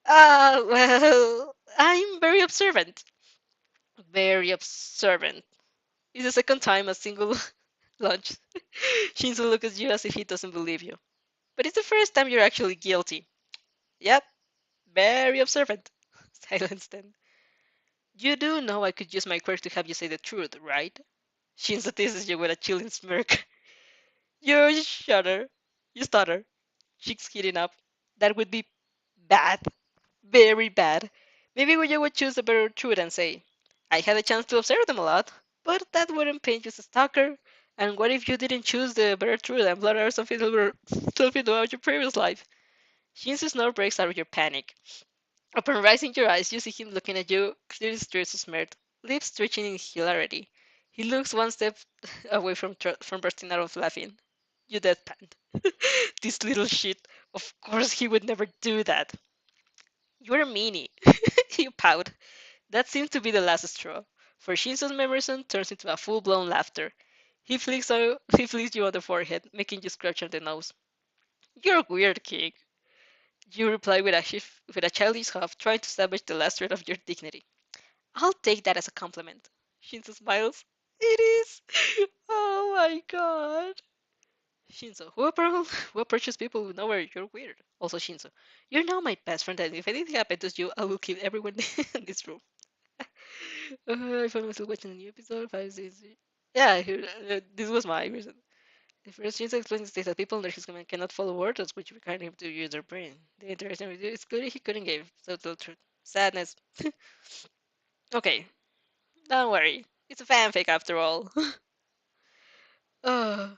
Well, I'm very observant. Very observant. It's the second time a single lunch. Shinzo looks at you as if he doesn't believe you. But it's the first time you're actually guilty. Yep, very observant. Silence then. You do know I could use my quirk to have you say the truth, right? Shinzo teases you with a chilling smirk. You shudder. You stutter. Cheeks heating up. That would be bad. Very bad. Maybe you would choose a better truth and say, I had a chance to observe them a lot, but that wouldn't paint you as a stalker. And what if you didn't choose the better truth and blurt out something about your previous life? Shinsu's snore breaks out of your panic. Upon raising your eyes, you see him looking at you, clearly smirked, lips twitching in hilarity. He looks one step away from bursting out of laughing. You deadpan. This little shit. Of course he would never do that. You're a meanie. You pout. That seems to be the last straw, for Shinso's memorization turns into a full-blown laughter. He flicks you on the forehead, making you scratch on the nose. You're weird, King. You reply with a childish huff, trying to salvage the last shred of your dignity. I'll take that as a compliment. Shinzo smiles. It is. Oh my god. Shinzo, who approaches people who know where you're weird. Also, Shinzo, you're now my best friend, and if anything happens to you, I will kill everyone in this room. I found myself watching a new episode. Five seasons. Yeah, this was my reason. The first Shinzo explains the state that people under his command cannot follow orders, which require him to use their brain. The interaction with you is good. He couldn't give. So the truth. Sadness. Okay, don't worry. It's a fanfic after all. uh,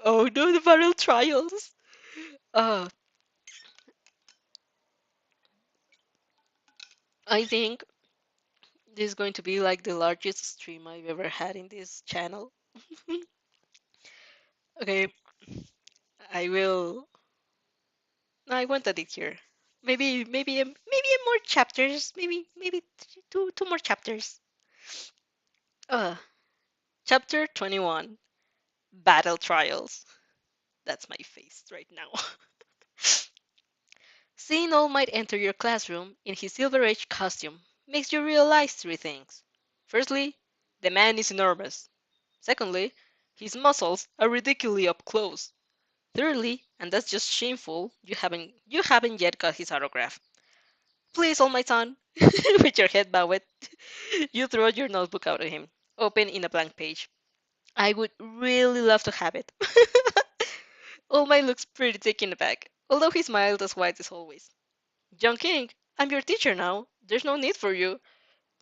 oh no, the viral trials. Uh, I think this is going to be like the largest stream I've ever had in this channel. Okay, I will. I wanted it here. Maybe more chapters. Maybe two more chapters. Uh, Chapter 21, Battle Trials. That's my face right now. Seeing All Might enter your classroom in his Silver Age costume makes you realize three things. Firstly, the man is enormous. Secondly, his muscles are ridiculously up close. Thirdly, and that's just shameful, you haven't yet got his autograph. Please, All Might son, with your head bowed, you throw your notebook out at him, open in a blank page. I would really love to have it. All Might looks pretty taken aback, although he smiled as wide as always. John King, I'm your teacher now. There's no need for you.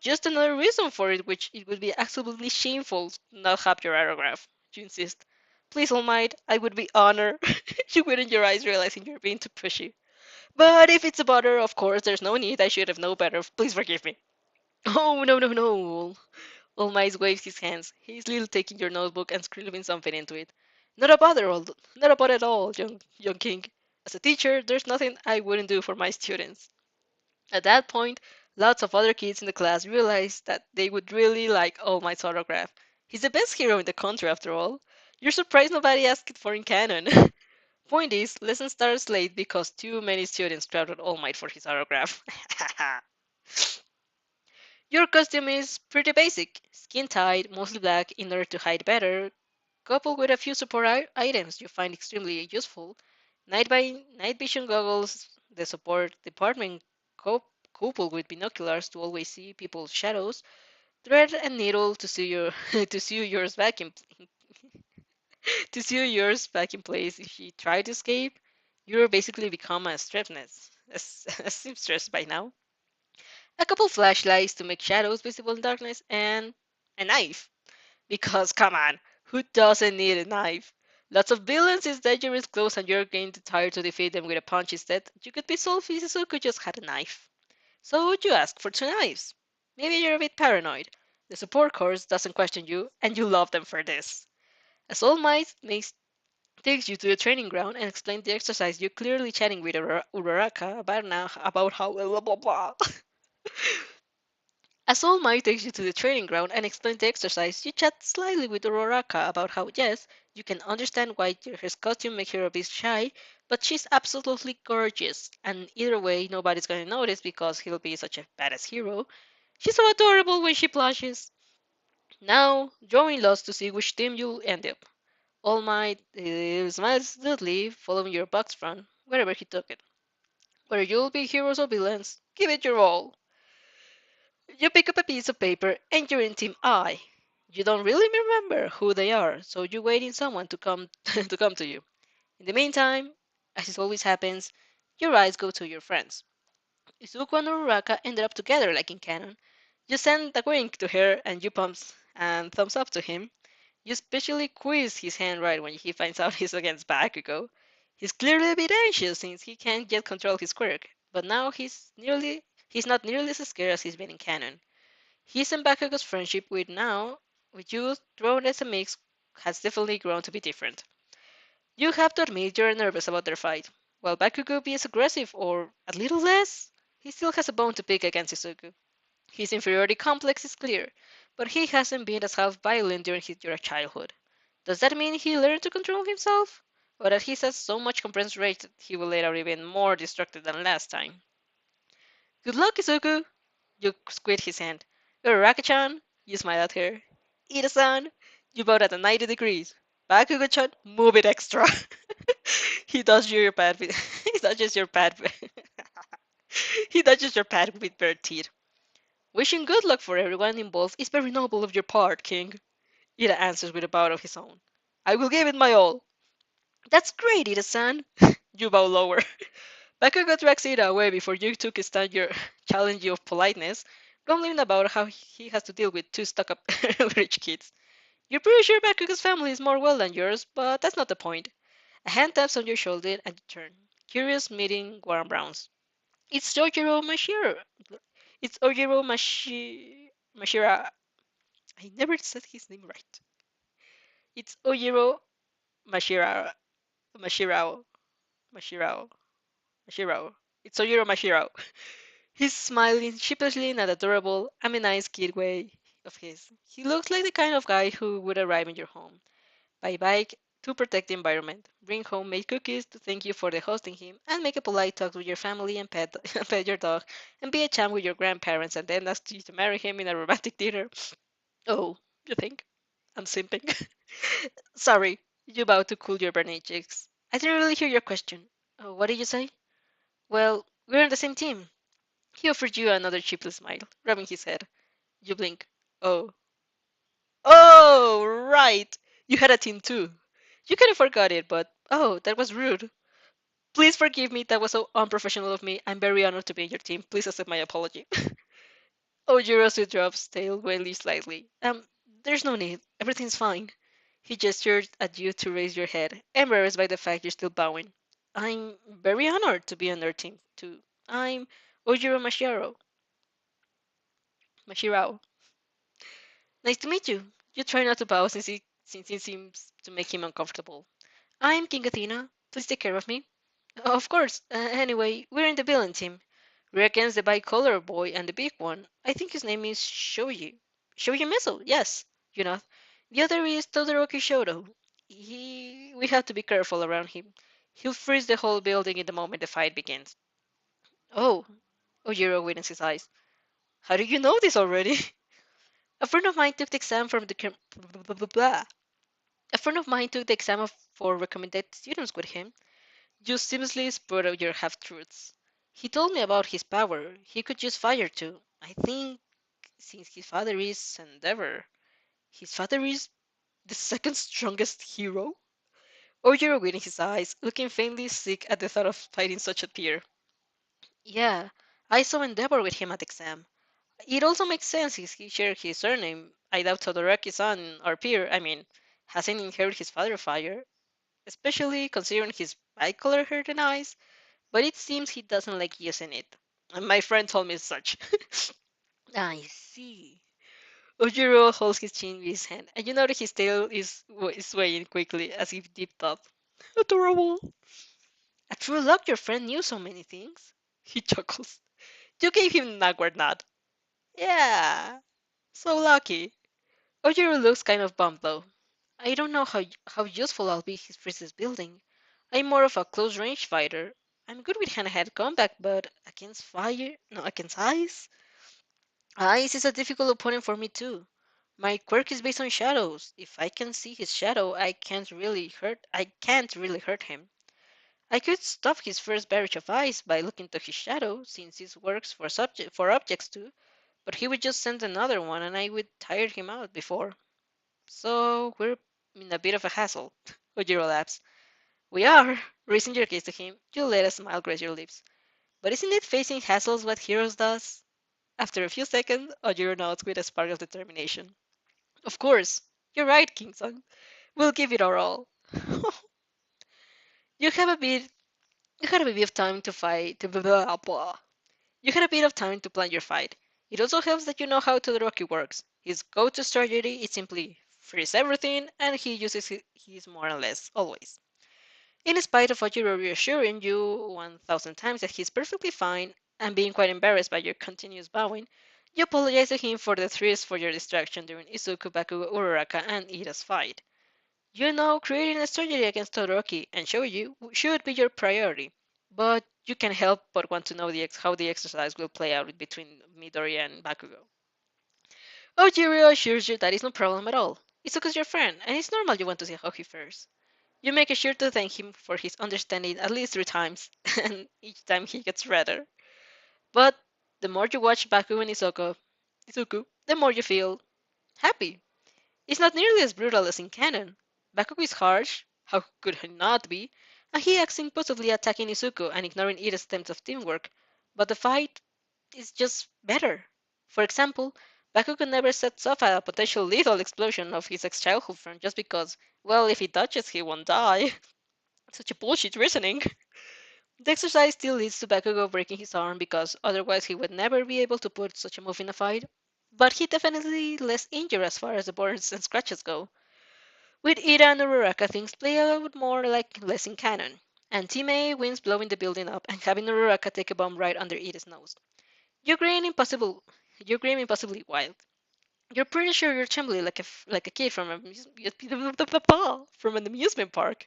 Just another reason for it, which it would be absolutely shameful to not have your autograph. You insist. Please, All Might, I would be honored. You widen your eyes, realizing you're being too pushy. But if it's a bother, of course, there's no need. I should have known better. Please forgive me. Oh, no, no, no. All Might waves his hands, hastily taking your notebook and scribbling something into it. Not a bother, not a bother at all, young King. As a teacher, there's nothing I wouldn't do for my students. At that point, lots of other kids in the class realized that they would really like All Might's autograph. He's the best hero in the country, after all. You're surprised nobody asked it for in canon. Point is, lesson starts late because too many students crowded All Might for his autograph. Your costume is pretty basic, skin tight, mostly black in order to hide better, coupled with a few support items you find extremely useful. Night vision goggles, the support department coupled with binoculars to always see people's shadows, thread and needle to sew your to sew yours back in to sew yours back in place if you try to escape. You're basically become a stress by now. a couple flashlights to make shadows visible in darkness, and a knife. Because, come on, who doesn't need a knife? Lots of villains is dangerous close and you're getting too tired to defeat them with a punch instead. You could be solved if Suzuku just had a knife. So you ask for two knives. Maybe you're a bit paranoid. The support course doesn't question you, and you love them for this. As All Might takes you to the training ground and explains the exercise, you're clearly chatting with Uraraka about how blah blah blah. As All Might takes you to the training ground and explains the exercise, you chat slyly with Uraraka about how, yes, you can understand why her costume makes her a bit shy, but she's absolutely gorgeous, and either way, nobody's gonna notice because he'll be such a badass hero. She's so adorable when she blushes. Now, drawing lots to see which team you'll end up. All Might smiles slightly, following your box front, wherever he took it. Whether you'll be heroes or villains, give it your all. You pick up a piece of paper and you're in Team I. You don't really remember who they are, so you're waiting someone to come to come to you. In the meantime, as it always happens, your eyes go to your friends. Izuku and Uraraka ended up together like in canon. You send a wink to her and you pumps and thumbs up to him. You especially squeeze his hand right when he finds out he's against Bakugo. He's clearly a bit anxious since he can't yet control his quirk, but now he's not nearly as scared as he's been in canon. His and Bakugo's friendship with you thrown as a mix, has definitely grown to be different. You have to admit you're nervous about their fight. While Bakugo be as aggressive or a little less, he still has a bone to pick against Izuku. His inferiority complex is clear, but he hasn't been as half violent during your childhood. Does that mean he learned to control himself? Or that he has so much compressed rage that he will let out even more destructive than last time? Good luck, Izuku! You squeeze his hand. Uraraka-chan, you smile at her. Ida-san, you bow at a 90 degrees. Bakugo-chan, move it extra. He does your pad with he dodges your pad he dodges your pad with bare teeth. Wishing good luck for everyone involved is very noble of your part, King. Ida answers with a bow of his own. I will give it my all. That's great, Ida-san. You bow lower. Bakugo drags Ida away before you two can stand your challenge of politeness, grumbling about how he has to deal with two stuck-up rich kids. You're pretty sure Bakugo's family is more well than yours, but that's not the point. A hand taps on your shoulder and you turn, curious meeting warm browns. It's Ojiro Mashiro. It's Ojiro Mashira. I never said his name right. It's Ojiro Mashira. Mashirao. Mashirao. Mashirao. It's Ojiro Mashirao. He's smiling sheepishly in that adorable, I'm a nice kid way of his. He looks like the kind of guy who would arrive in your home by bike to protect the environment, bring home made cookies to thank you for the hosting him, and make a polite talk with your family and pet your dog, and be a champ with your grandparents, and then ask you to marry him in a romantic dinner. Oh, you think? I'm simping. Sorry, you bow to cool your burning cheeks. I didn't really hear your question. Oh, what did you say? Well, we're on the same team. He offered you another cheaply smile, rubbing his head. You blink. Oh. Oh, right! You had a team too. You kind of forgot it, but oh, that was rude. Please forgive me, that was so unprofessional of me. I'm very honored to be in your team. Please accept my apology. Oh, Jirosu drops tail wildly slightly. There's no need. Everything's fine. He gestured at you to raise your head, embarrassed by the fact you're still bowing. I'm very honored to be on their team, too. I'm Ojiro Mashiro. Mashirao. Nice to meet you. You try not to bow since it seems to make him uncomfortable. I'm King Athena. Please take care of me. Of course. Anyway, we're in the villain team. We're against the bicolor boy and the big one. I think his name is Shoji. Shoji Missile, yes. You know. The other is Todoroki Shoto. We have to be careful around him. He'll freeze the whole building in the moment the fight begins. Oh, Ojiro widens his eyes. How do you know this already? A friend of mine took the exam from the blah, blah, blah. A friend of mine took the exam for recommended students with him. You seamlessly spurt out your half-truths. He told me about his power. He could use fire too. I think since his father is Endeavor, his father is the second strongest hero? Or you're reading his eyes, looking faintly sick at the thought of fighting such a peer. Yeah, I saw Endeavor with him at exam. It also makes sense if he shared his surname. I doubt Todoraki's son or peer, hasn't inherited his father fire, especially considering his bicolor hair and eyes, but it seems he doesn't like using it. And my friend told me such. I see. Ojiro holds his chin with his hand, and you notice his tail is swaying quickly as if deep thought. Adorable. A true luck your friend knew so many things. He chuckles. You gave him an awkward nod. Yeah, so lucky. Ojiro looks kind of bummed though. I don't know how useful I'll be his versus building. I'm more of a close range fighter. I'm good with hand-to-hand combat, but against fire, no, against ice. Ice is a difficult opponent for me too. My quirk is based on shadows. If I can see his shadow, I can't really hurt him. I could stop his first barrage of ice by looking to his shadow, since this works for objects too, but he would just send another one and I would tire him out before. So we're in a bit of a hassle. Ojiro laughs. We are, raising your gaze to him. You let a smile grace your lips. But isn't it facing hassles what heroes does? After a few seconds, Ojiro nods with a spark of determination. Of course. You're right, Kingston. We'll give it our all. you have a bit you had a bit of time to fight blah, blah, blah. You had a bit of time to plan your fight. It also helps that you know how Todoroki works. His go-to strategy is simply freeze everything, and he uses his more or less always. In spite of Ojiro reassuring you 1,000 times that he's perfectly fine and being quite embarrassed by your continuous bowing, you apologize to him for the threats for your distraction during Izuku, Bakugo, Uraraka, and Ida's fight. You know, creating a strategy against Todoroki and Shoji should be your priority, but you can't help but want to know how the exercise will play out between Midori and Bakugo. Ojiro assures you that is no problem at all. Izuku's your friend, and it's normal you want to see how he fares. You make sure to thank him for his understanding at least 3 times, and each time he gets redder. But the more you watch Bakugo and Izuku, the more you feel happy. It's not nearly as brutal as in canon. Bakugo is harsh, how could he not be? And he acts impulsively attacking Izuku and ignoring Ida's attempts of teamwork. But the fight is just better. For example, Bakugo never sets off a potential lethal explosion of his ex-childhood friend just because, well, if he touches, he won't die. Such a bullshit reasoning. The exercise still leads to Bakugo breaking his arm because otherwise he would never be able to put such a move in a fight. But he definitely less injured as far as the burns and scratches go. With Ida and Uraraka, things play out more like less in canon. And Team A wins blowing the building up and having Uraraka take a bomb right under Ida's nose. You grin impossible. You grin impossibly wild. You're pretty sure you're trembling like a kid from an amusement park.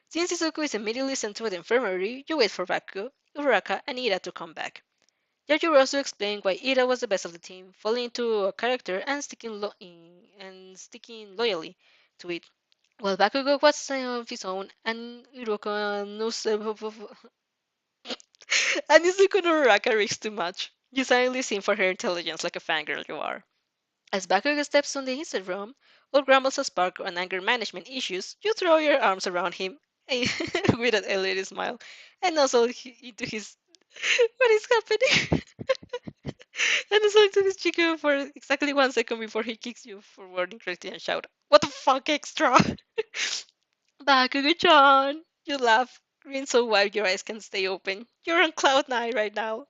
Since Izuku is immediately sent to the infirmary, you wait for Bakugo, Uraraka, and Ida to come back. Yajirosu explained why Ida was the best of the team, falling into a character and sticking loyally to it. While Bakugo was of his own, and Iruka knows and Izuku no Uraraka risks too much. You silently sing for her intelligence like a fangirl you are. As Bakugo steps on the inside room, or grumbles a spark on anger management issues, you throw your arms around him with an elated smile, and also into his what is happening? and also into his chicken for exactly 1 second before he kicks you forward incorrectly and shout, "What the fuck extra?" Bakugo-chan! You laugh, grin so wide your eyes can stay open. You're on cloud nine right now.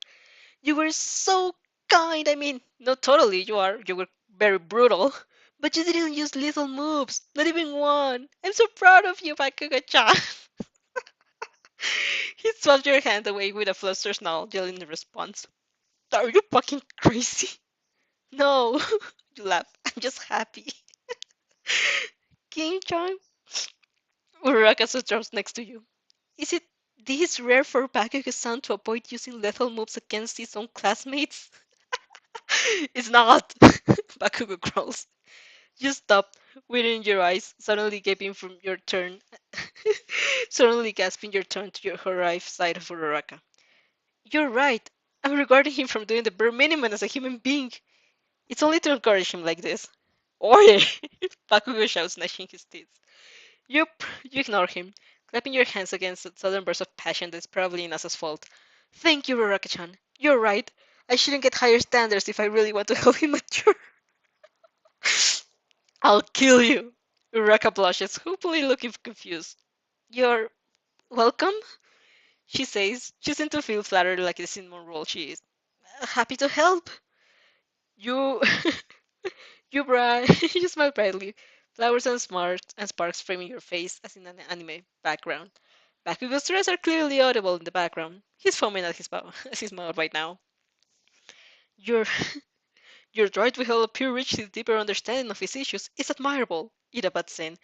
You were so kind. Not totally. You were very brutal. But you didn't use lethal moves. Not even one. I'm so proud of you, Bakugo-chan. he swapped your hand away with a flustered snarl, yelling in response. Are you fucking crazy? No. you laugh. I'm just happy. King-chan? Uraraka drops next to you. Is it this rare for Bakugo-san to avoid using lethal moves against his own classmates? it's not! Bakugo growls. You stop, within your eyes, suddenly gaping from your turn, suddenly gasping your turn to your right side of Uraraka. You're right. I'm regarding him from doing the bare minimum as a human being. It's only to encourage him like this. Oye! Bakugo shouts, gnashing his teeth. You, you ignore him, clapping your hands against a sudden burst of passion that's probably Inasa's fault. Thank you, Uraraka-chan. You're right. I shouldn't get higher standards if I really want to help him mature. I'll kill you. Uraka blushes, hopefully looking confused. You're welcome, she says, choosing to feel flattered like the cinnamon roll she is. Happy to help. You, you bright, you smile brightly. Flowers and sparks framing your face as in an anime background. Bakugo's dress are clearly audible in the background. He's foaming at his mouth, at his mouth right now. Your, your droid will help Pure reach his deeper understanding of his issues is admirable, Ida butts in.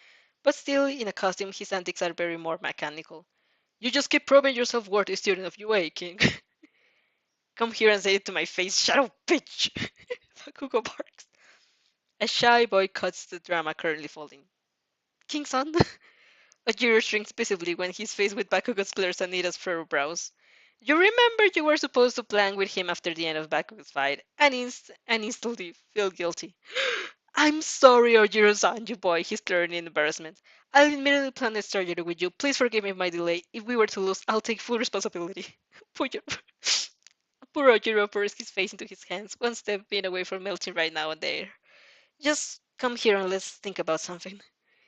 But still, in a costume, his antics are very more mechanical. You just keep proving yourself worthy student of UA, King. Come here and say it to my face, shadow bitch! Bakugo barks. A shy boy cuts the drama currently folding. King-san? Ojiro shrinks visibly when he's faced with Bakugo's glares and Nida's furrowed brows. You remember you were supposed to plan with him after the end of Bakugo's fight, and instantly feel guilty. I'm sorry, Ojiro-san, you boy, he's glaring in embarrassment. I'll immediately plan a strategy with you. Please forgive me my delay. If we were to lose, I'll take full responsibility. Poor Poor Ojiro pours his face into his hands, one step being away from melting right now and there. Just come here and let's think about something.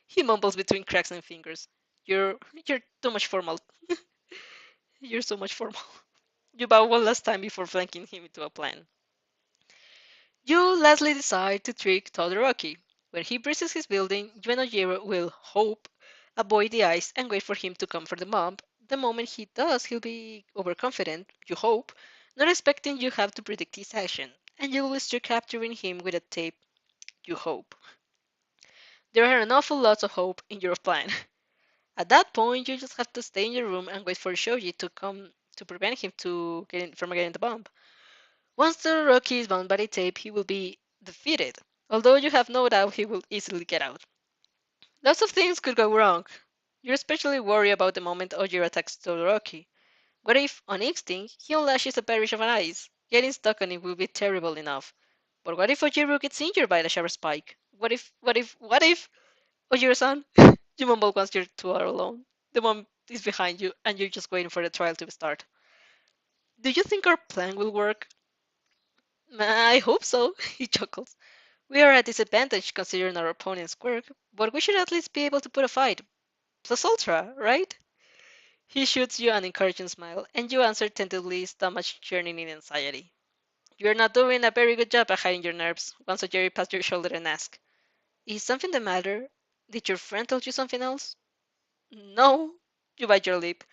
He mumbles between cracks and fingers. You're too much formal. You're so much formal. You bow one last time before flanking him into a plan. You lastly decide to trick Todoroki. When he breaches his building, you and Ojiro will hope, avoid the ice, and wait for him to come for the mob. The moment he does, he'll be overconfident, you hope, not expecting you have to predict his action, and you'll start capturing him with a tape, you hope. There are an awful lot of hope in your plan. At that point, you just have to stay in your room and wait for Shoji to come to prevent him from getting the bomb. Once the Rocky is bound by the tape, he will be defeated, although you have no doubt he will easily get out. Lots of things could go wrong. You're especially worried about the moment Ojiro attacks Todoroki. What if, on instinct, he unlashes a barrage of ice? Getting stuck on it will be terrible enough. But what if Ojiro gets injured by the shower spike? What if? Ojiro-san, you mumble once you're two are alone. The mom is behind you, and you're just waiting for the trial to start. Do you think our plan will work? I hope so, he chuckles. We are at disadvantage considering our opponent's quirk, but we should at least be able to put a fight. Plus ultra, right? He shoots you an encouraging smile, and you answer tentatively, stomach churning in anxiety. You're not doing a very good job at hiding your nerves, once a Jerry pats your shoulder and asks, is something the matter? Did your friend tell you something else? No, you bite your lip,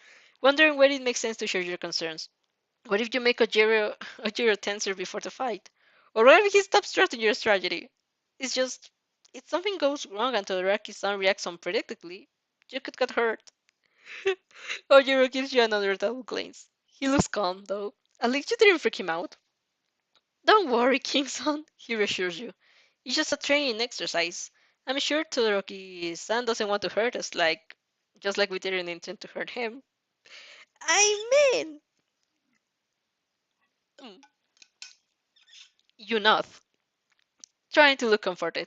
wondering whether it makes sense to share your concerns. What if you make Ojiro tenser before the fight? Or what if he stops trusting your strategy? It's just, if something goes wrong and Todoroki-san reacts unpredictably, you could get hurt. Ojiro gives you another double glance. He looks calm, though. At least you didn't freak him out. Don't worry, King-san, he reassures you. It's just a training exercise. I'm sure Todoroki-san doesn't want to hurt us, just like we didn't intend to hurt him. I mean, mm, you nod, trying to look comforted.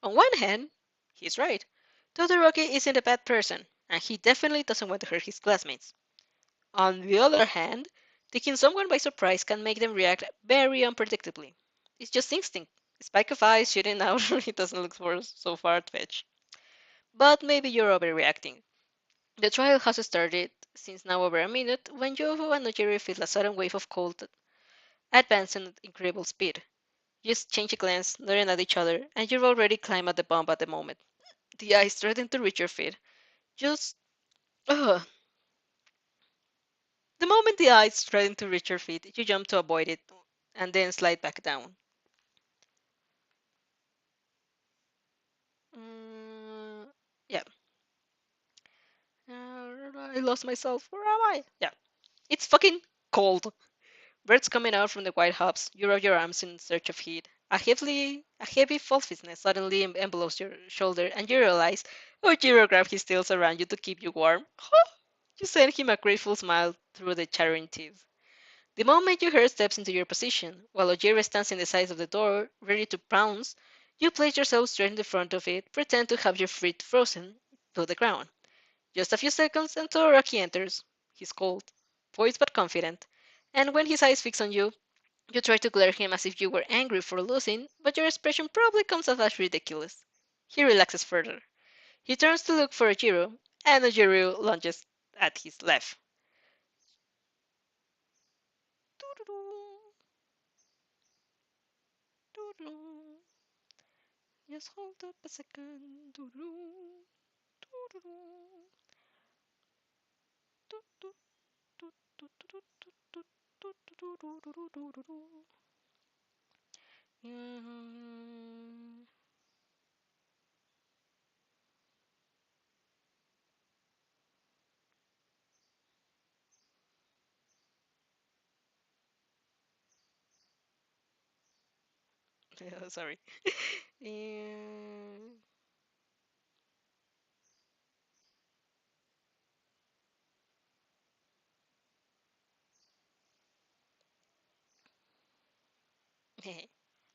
On one hand, he's right. Todoroki isn't a bad person, and he definitely doesn't want to hurt his classmates. On the other hand, taking someone by surprise can make them react very unpredictably. It's just instinct. Spike of ice shooting out it doesn't look so far-fetched. But maybe you're overreacting. The trial has started since now over a minute when Yovo and Nojiri feel a sudden wave of cold advancing at incredible speed. You exchange a glance, nodding at each other, and you've already climbed at the bomb at the moment. The ice threatened to reach your feet. Just, ugh. The moment the ice threatened to reach your feet, you jump to avoid it and then slide back down. Mm, yeah. I lost myself. Where am I? Yeah. It's fucking cold. Birds coming out from the white hops. You rub your arms in search of heat. A heavy fluffy suddenly envelopes your shoulder, and you realize Ojiro grabbed his tails around you to keep you warm. You send him a grateful smile through the chattering teeth. The moment you hear steps into your position, while Ojiro stands in the sides of the door, ready to pounce, you place yourself straight in the front of it, pretend to have your feet frozen to the ground. Just a few seconds, and Todoroki enters. He's cold, poised but confident, And when his eyes fix on you, you try to glare him as if you were angry for losing, but your expression probably comes off as ridiculous. He relaxes further. He turns to look for Ojiro, and Ojiro lunges at his left. Just hold up a second. Sorry.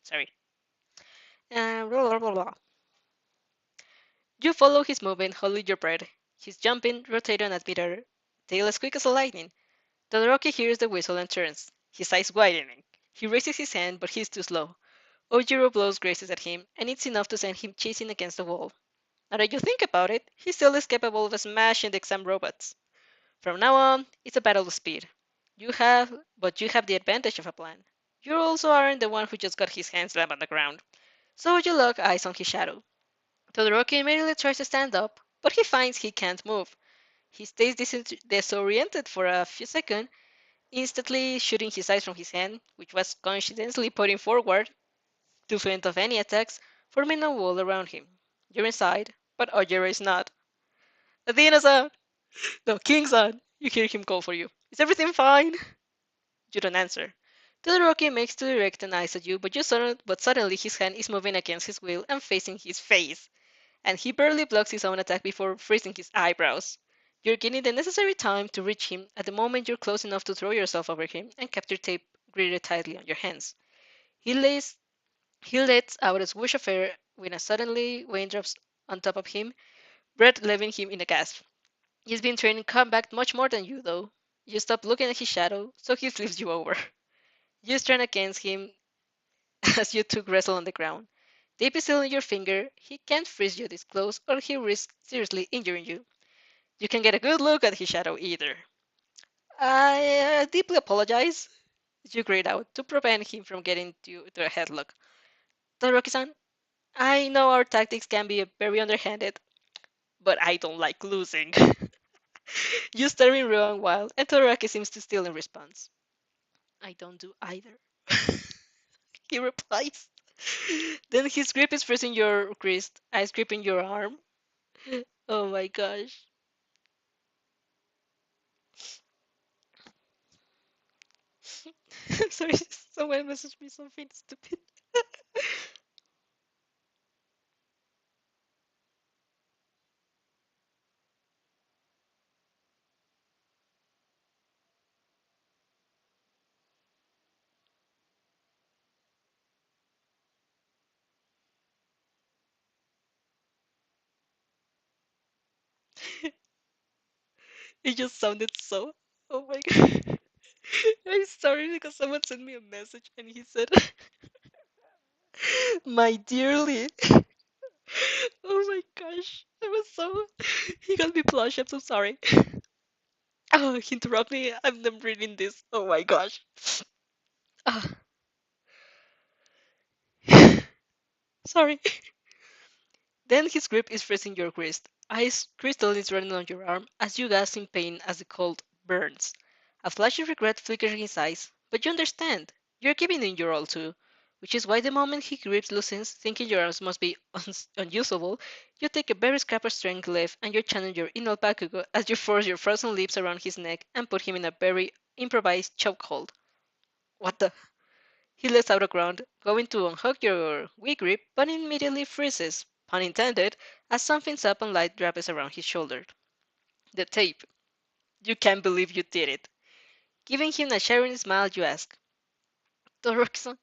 Sorry. Blah, blah, blah, blah. You follow his movement, holding your breath. He's jumping, rotating at meter, tail as quick as a lightning. Todoroki hears the whistle and turns, his eyes widening. He raises his hand, but he's too slow. Ojiro blows graces at him, and it's enough to send him chasing against the wall. Now that you think about it, he still is capable of smashing the exam robots. From now on, it's a battle of speed. But you have the advantage of a plan. You also aren't the one who just got his hands slammed on the ground. So you lock eyes on his shadow. Todoroki immediately tries to stand up, but he finds he can't move. He stays disoriented for a few seconds, instantly shooting his eyes from his hand, which was coincidentally pointing forward to fend off any attacks, forming a wall around him. You're inside, but Ojiro is not. Athena-san! No, King-san! You hear him call for you. Is everything fine? You don't answer. Todoroki makes to direct an eyes at you, but suddenly his hand is moving against his will and facing his face, and he barely blocks his own attack before freezing his eyebrows. You're getting the necessary time to reach him at the moment you're close enough to throw yourself over him and capture tape gripped tightly on your hands. He lays he lets out a swoosh of air when a suddenly rain drops on top of him, breath leaving him in a gasp. He's been training combat much more than you, though. You stop looking at his shadow, so he flips you over. You stand against him as you two wrestle on the ground. Tape is still in your finger. He can't freeze you this close, or he risks seriously injuring you. You can get a good look at his shadow either. I deeply apologize, you grayed out to prevent him from getting to a headlock. Todoroki-san, I know our tactics can be very underhanded, but I don't like losing. You stare in Ruan wild, and Todoroki seems to still in response. I don't do either. He replies. Then his grip is pressing your wrist, eyes gripping your arm. Oh my gosh. Sorry, someone messaged me something stupid. It just sounded so. Oh my god. I'm sorry because someone sent me a message and he said, My dearly. Oh my gosh. I was so. He got me blush. I'm so sorry. Oh, he interrupted me. I'm not reading this. Oh my gosh. Ah, sorry. Then his grip is freezing your wrist. Ice crystal is running on your arm as you gasp in pain as the cold burns. A flash of regret flickers in his eyes, but you understand. You're giving in your all too, which is why the moment he grips loosens, thinking your arms must be unusable, you take a very scrap of strength left and you channel your inner Bakugo as you force your frozen lips around his neck and put him in a very improvised chokehold. What the? He lets out a grunt, going to unhook your weak grip, but immediately freezes, pun intended, as something soft and light wraps around his shoulder. The tape. You can't believe you did it. Giving him a sharing smile, you ask, Dorokson,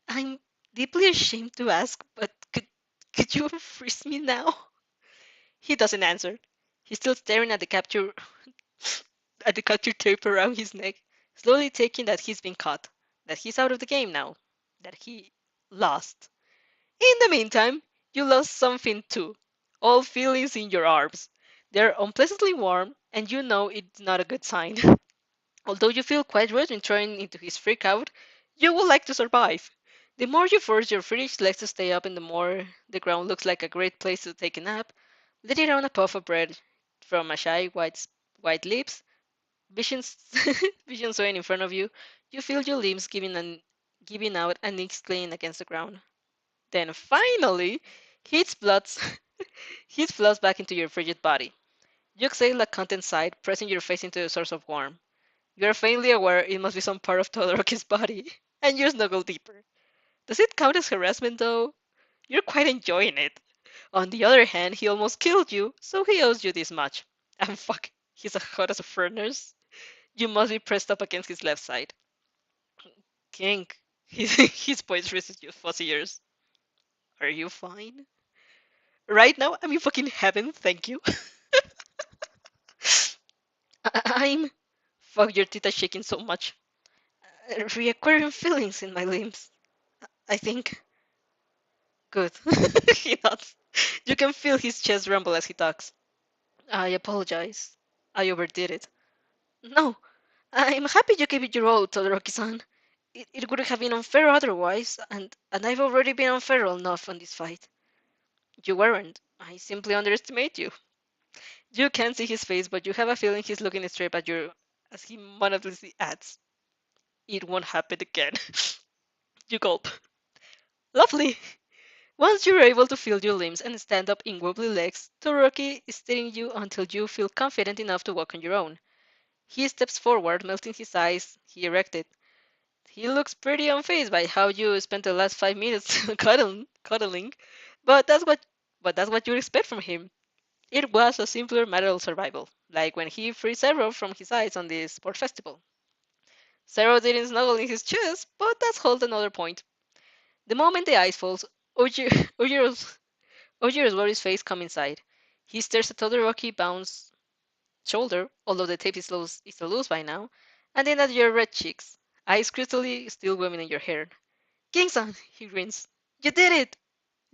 I'm deeply ashamed to ask, but could you freeze me now? He doesn't answer. He's still staring at the capture tape around his neck. slowly taking that he's been caught, that he's out of the game now, that he lost. In the meantime, you lost something too. All feelings in your arms. They're unpleasantly warm, and you know it's not a good sign. Although you feel quite rude in throwing into his freak out, you would like to survive. The more you force your British legs to stay up and the more the ground looks like a great place to take a nap, letting down a puff of bread from a shy white lips, visions vision swaying in front of you, you feel your limbs giving out and exclaiming against the ground. Then finally, heat floods heat floods back into your frigid body. You exhale a content sigh, pressing your face into the source of warmth. You are faintly aware it must be some part of Todoroki's body, and you snuggle deeper. Does it count as harassment though? You're quite enjoying it. On the other hand, he almost killed you, so he owes you this much. And fuck, he's as hot as a furnace. You must be pressed up against his left side. King, his voice reaches your fuzzy ears. Are you fine? Right now, I'm in fucking heaven, thank you. I'm. Fuck, your teeth are shaking so much. Reacquiring feelings in my limbs. I think. Good. He nods. You can feel his chest rumble as he talks. I apologize. I overdid it. No, I'm happy you gave it your all, Todoroki-san. It would have been unfair otherwise, and I've already been unfair enough on this fight. You weren't. I simply underestimate you. You can't see his face, but you have a feeling he's looking straight at you as he monotonously adds, "It won't happen again." You gulp. Lovely. Once you're able to feel your limbs and stand up in wobbly legs, Todoroki is steadying you until you feel confident enough to walk on your own. He steps forward, melting his eyes. He erected. He looks pretty unfazed by how you spent the last 5 minutes cuddling, but that's what you expect from him. It was a simpler matter of survival, like when he freed Zero from his eyes on the sport festival. Zero didn't snuggle in his chest, but that's hold another point. The moment the ice falls, Ojiro's Ojiro's face come inside. He stares at Todoroki bounce shoulder, although the tape is loose by now, and then at your red cheeks, eyes crystally still swimming in your hair. King-san, he grins. You did it!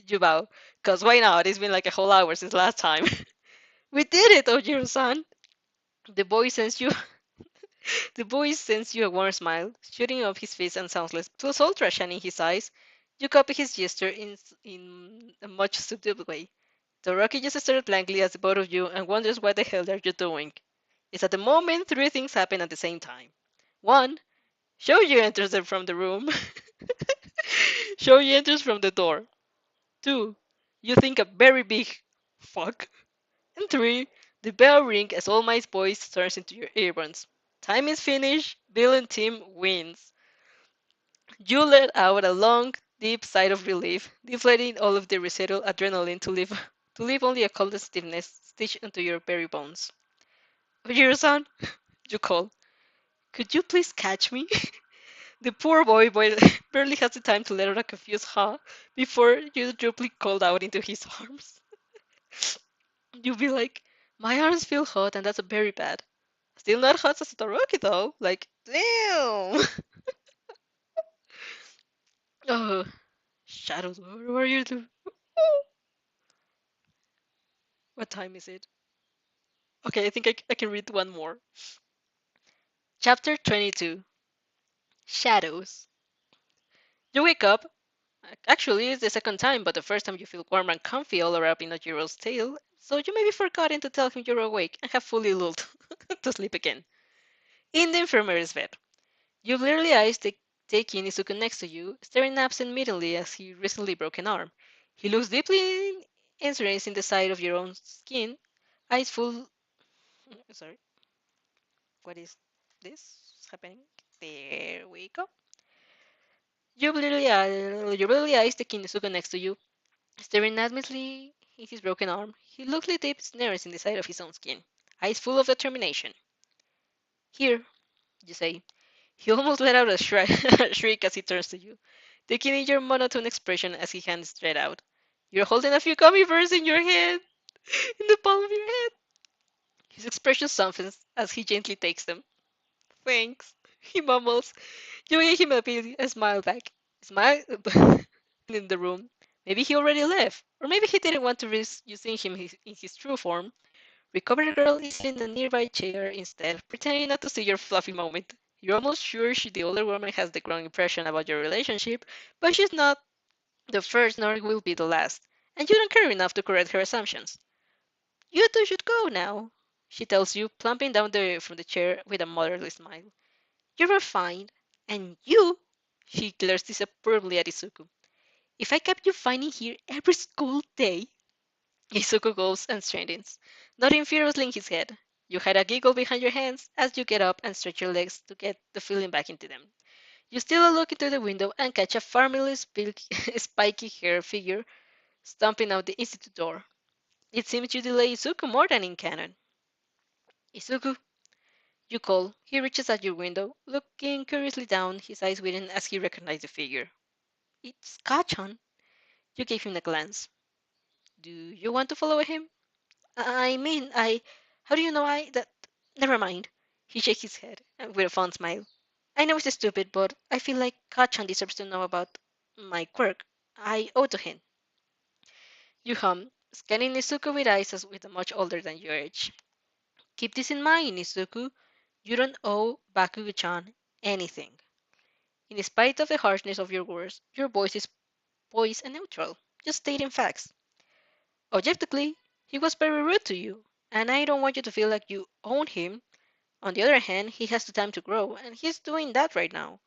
You bow. Cause why not? It's been like a whole hour since last time. We did it, Ojiro-san! The boy sends you the boy sends you a warm smile, shooting up his face and soundless, plus ultra shining his eyes. You copy his gesture in a much subdued way. Todoroki just stares blankly at the both of you and wonders what the hell are you doing. It's at the moment three things happen at the same time. One, Shoji enters from the room. Shoji enters from the door. Two, you think a very big fuck. And three, the bell rings as All Might's voice turns into your earbuds. Time is finished. Bill and Tim wins. You let out a long, deep sigh of relief, deflating all of the residual adrenaline to leave only a cold stiffness stitched into your very bones. Ojiro-san, you call. Could you please catch me? The poor boy barely has the time to let out a confused huh before you abruptly called out into his arms. You'll be like, my arms feel hot and that's very bad. Still not hot as Todoroki though. Like, damn. Oh, shadows, what are you doing? What time is it? Okay, I think I can read one more. Chapter 22 Shadows. You wake up. Actually, it's the second time, but the first time you feel warm and comfy all wrapped in a Jiro's tail, so you maybe forgotten to tell him you're awake and have fully lulled to sleep again. In the infirmary's bed, you bleary eyes take in Izuku next to you, staring absent-mindedly as he recently broke an arm. He looks deeply interested in the side of your own skin, eyes full. Sorry, what is this happening? There we go. You bleary eyes take in Izuku next to you, staring absently in his broken arm. He looks like deep snares in the side of his own skin, eyes full of determination. Here, you say. He almost let out a shriek as he turns to you, taking in your monotone expression as he hands straight out. You're holding a few gummy bears in your hand, in the palm of your hand. His expression softens as he gently takes them. Thanks. He mumbles. You gave him a smile back. Smile in the room. Maybe he already left, or maybe he didn't want to risk you seeing him in his true form. Recovered girl is sitting in a nearby chair instead, pretending not to see your fluffy moment. You're almost sure the older woman has the wrong impression about your relationship, but she's not the first nor will be the last, and you don't care enough to correct her assumptions. You two should go now, she tells you, plumping down from the chair with a motherly smile. You're fine, and you, she glares disapprovingly at Izuku. If I kept you finding here every school day, Izuku goes and straightens, nodding furiously in his head. You hide a giggle behind your hands as you get up and stretch your legs to get the feeling back into them. You steal a look into the window and catch a family spiky hair figure stomping out the institute door. It seems you delay Izuku more than in canon. Izuku, you call. He reaches at your window, looking curiously down, his eyes widen as he recognizes the figure. It's Kachan. You gave him a glance. Do you want to follow him? I mean, I. How do you know I. That. Never mind. He shakes his head with a fond smile. I know it's stupid, but I feel like Kachan deserves to know about my quirk. I owe to him. You hum, scanning Izuku with eyes as with a much older than your age. Keep this in mind, Izuku. You don't owe Bakugo-chan anything. In spite of the harshness of your words, your voice is poised and neutral, just stating facts. Objectively, he was very rude to you, and I don't want you to feel like you own him. On the other hand, he has the time to grow, and he's doing that right now.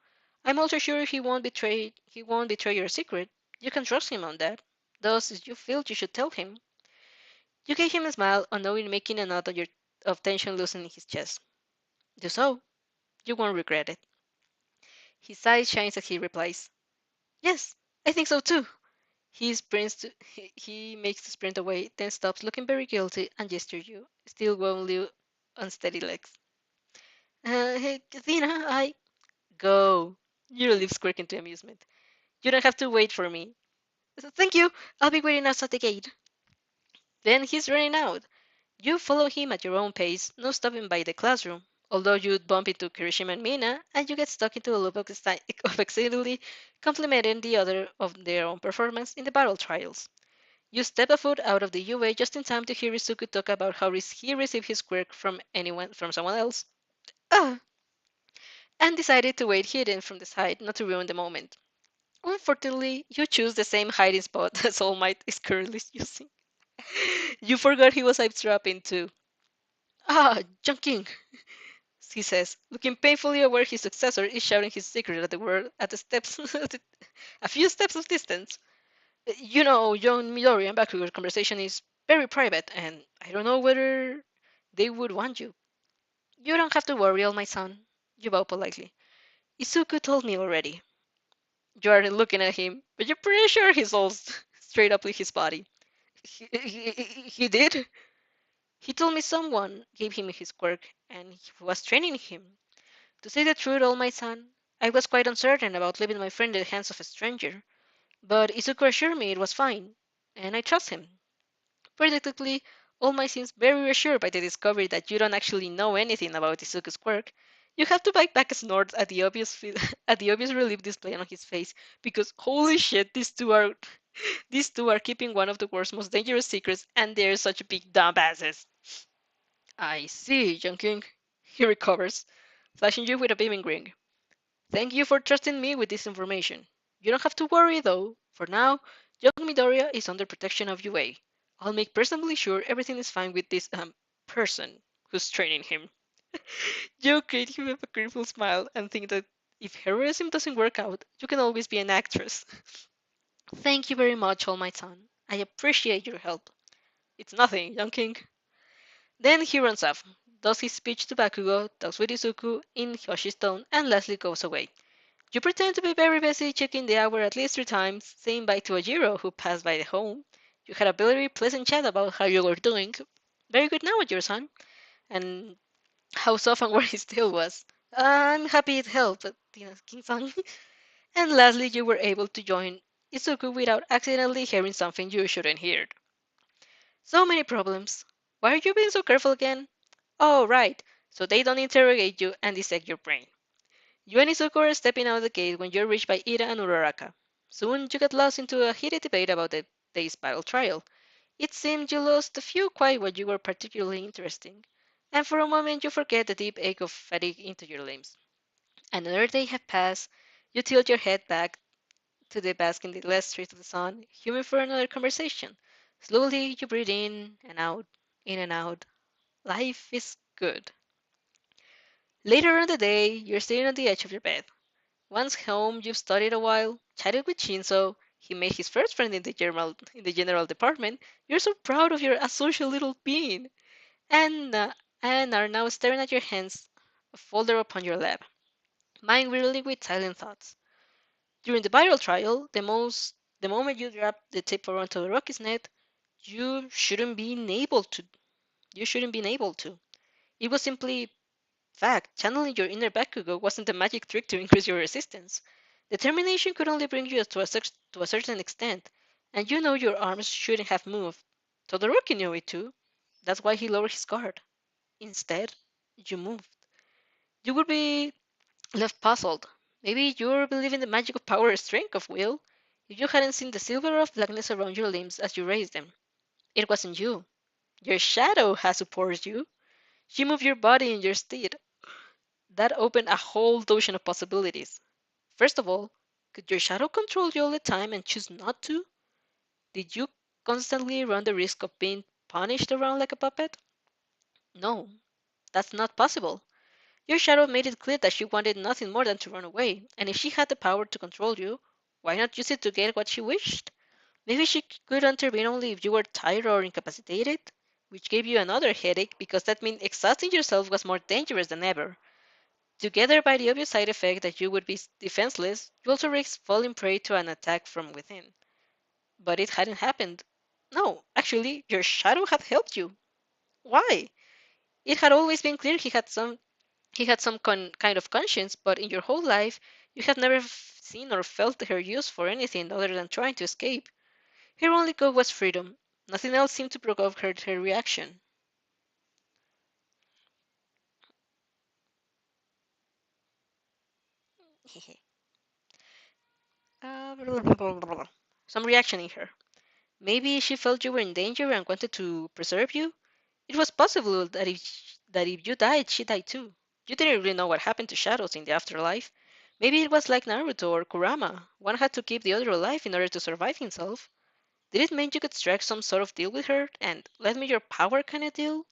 I'm also sure he won't betray your secret. You can trust him on that. Thus, if you feel you should tell him. You gave him a smile, unknowing making a knot of tension loosen in his chest. Do so. You won't regret it. His eyes shines as he replies, Yes, I think so too. He makes the sprint away, then stops looking very guilty and gestures you, still wobbly unsteady legs. Hey, Kathina, I go. Your lips quirk into amusement. You don't have to wait for me. Thank you. I'll be waiting outside the gate. Then he's running out. You follow him at your own pace, no stopping by the classroom. Although you'd bump into Kirishima and Mina, and you get stuck into a loop of excitedly complimenting the other of their own performance in the battle trials. You step a foot out of the UA just in time to hear Izuku talk about how he received his quirk from someone else. Ah! And decided to wait hidden from the side, not to ruin the moment. Unfortunately, you choose the same hiding spot as All Might is currently using. You forgot he was eavesdropping too. Ah, Junking, he says, looking painfully aware his successor is shouting his secret at the word at the steps, a few steps of distance. You know, John Midori and Bakugo's conversation is very private, and I don't know whether they would want you. You don't have to worry, all my son. You bow politely. Izuku told me already. You are looking at him, but you're pretty sure he's all straight up with his body. He did? He told me someone gave him his quirk, and he was training him. To say the truth, all my son, I was quite uncertain about leaving my friend in the hands of a stranger, but Izuku assured me it was fine, and I trust him. Predictably, All Might seems very reassured by the discovery that you don't actually know anything about Izuku's quirk. You have to bite back a snort at the obvious at the obvious relief displayed on his face, because holy shit, these two are keeping one of the world's most dangerous secrets, and they're such big dumbasses. I see, Young King. He recovers, flashing you with a beaming grin. Thank you for trusting me with this information. You don't have to worry, though. For now, young Midoriya is under protection of UA. I'll make personally sure everything is fine with this person who's training him. You create him with a grateful smile and think that if heroism doesn't work out, you can always be an actress. Thank you very much, all my son. I appreciate your help. It's nothing, young king. Then he runs off, does his speech to Bakugo, talks with Izuku in Hoshi's tone, and lastly goes away. You pretend to be very busy, checking the hour at least 3 times, saying bye to Ajiro, who passed by the home. You had a very pleasant chat about how you were doing. Very good now, your son, and how soft and where he still was. I'm happy it helped, King-san. And lastly, you were able to join Izuku without accidentally hearing something you shouldn't hear. So many problems. Why are you being so careful again? Oh, right, so they don't interrogate you and dissect your brain. You and Izuku are stepping out the gate when you're reached by Ira and Uraraka. Soon you get lost into a heated debate about the day's battle trial. It seemed you lost a few quite what you were particularly interesting, and for a moment you forget the deep ache of fatigue into your limbs. Another day had passed. You tilt your head back to the bask in the last rays of the sun, humming for another conversation. Slowly you breathe in and out. Life is good. Later in the day, you're sitting on the edge of your bed. Once home, you've studied a while, chatted with Shinzo. He made his first friend in the general department. You're so proud of your asocial little being, and are now staring at your hands, a folder upon your lap. Mine really with silent thoughts. During the viral trial, the moment you drop the tip onto the Rocky's net, you shouldn't be able to. You shouldn't be able to. It was simply fact. Channeling your inner Bakugo wasn't a magic trick to increase your resistance. Determination could only bring you to a certain extent, and you know your arms shouldn't have moved. Todoroki knew it too. That's why he lowered his guard. Instead, you moved. You would be left puzzled. Maybe you're believing the magic of power or strength of will. If you hadn't seen the silver of blackness around your limbs as you raised them, it wasn't you. Your shadow has supported you. She moved your body in your stead. That opened a whole ocean of possibilities. First of all, could your shadow control you all the time and choose not to? Did you constantly run the risk of being punished around like a puppet? No, that's not possible. Your shadow made it clear that she wanted nothing more than to run away, and if she had the power to control you, why not use it to get what she wished? Maybe she could intervene only if you were tired or incapacitated, which gave you another headache because that meant exhausting yourself was more dangerous than ever. Together by the obvious side effect that you would be defenseless, you also risk falling prey to an attack from within. But it hadn't happened. No, actually, your shadow had helped you. Why? It had always been clear he had some kind of conscience, but in your whole life you had never seen or felt her use for anything other than trying to escape. Her only goal was freedom. Nothing else seemed to provoke her reaction. Some reaction in her. Maybe she felt you were in danger and wanted to preserve you. It was possible that if you died, she died too. You didn't really know what happened to shadows in the afterlife. Maybe it was like Naruto or Kurama. One had to keep the other alive in order to survive himself. Did it mean you could strike some sort of deal with her and lend me your power kind of deal?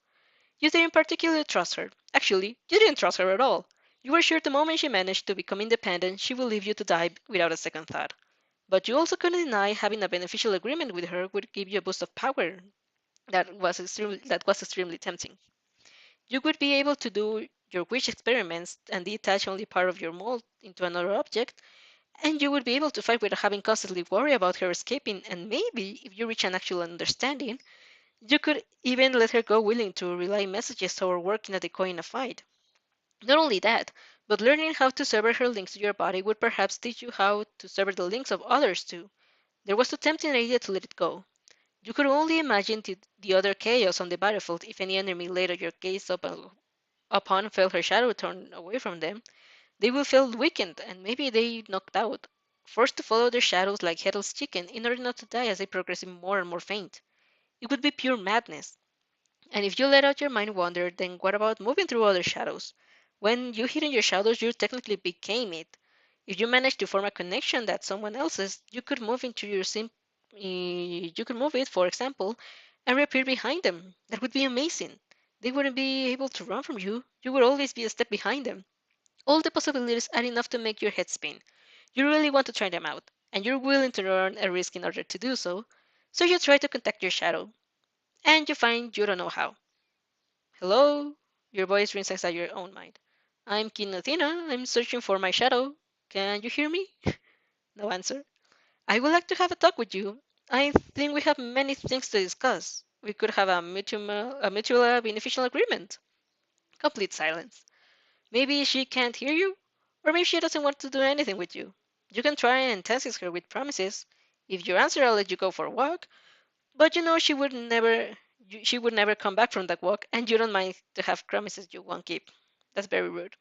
You didn't particularly trust her. Actually, you didn't trust her at all. You were sure the moment she managed to become independent, she would leave you to die without a second thought. But you also couldn't deny having a beneficial agreement with her would give you a boost of power that was extremely tempting. You would be able to do your wish experiments and detach only part of your mold into another object, and you would be able to fight without having constantly worry about her escaping, and maybe, if you reach an actual understanding, you could even let her go willing to relay messages or working at decoy in a fight. Not only that, but learning how to sever her links to your body would perhaps teach you how to sever the links of others too. There was too tempting an idea to let it go. You could only imagine the utter chaos on the battlefield if any enemy later your gaze upon felt her shadow turn away from them. They would feel weakened and maybe they knocked out, forced to follow their shadows like headless chicken in order not to die as they progress more and more faint. It would be pure madness. And if you let out your mind wander, then what about moving through other shadows? When you hid in your shadows, you technically became it. If you managed to form a connection that someone else's, you could move into you could move it, for example, and reappear behind them. That would be amazing. They wouldn't be able to run from you. You would always be a step behind them. All the possibilities are enough to make your head spin. You really want to try them out, and you're willing to run a risk in order to do so. So you try to contact your shadow, and you find you don't know how. Hello? Your voice rings inside your own mind. I'm King Athena. I'm searching for my shadow. Can you hear me? No answer. I would like to have a talk with you. I think we have many things to discuss. We could have a mutual beneficial agreement. Complete silence. Maybe she can't hear you, or maybe she doesn't want to do anything with you. You can try and entice her with promises. If you answer, I'll let you go for a walk. But you know she would never come back from that walk, and you don't mind to have promises you won't keep. That's very rude.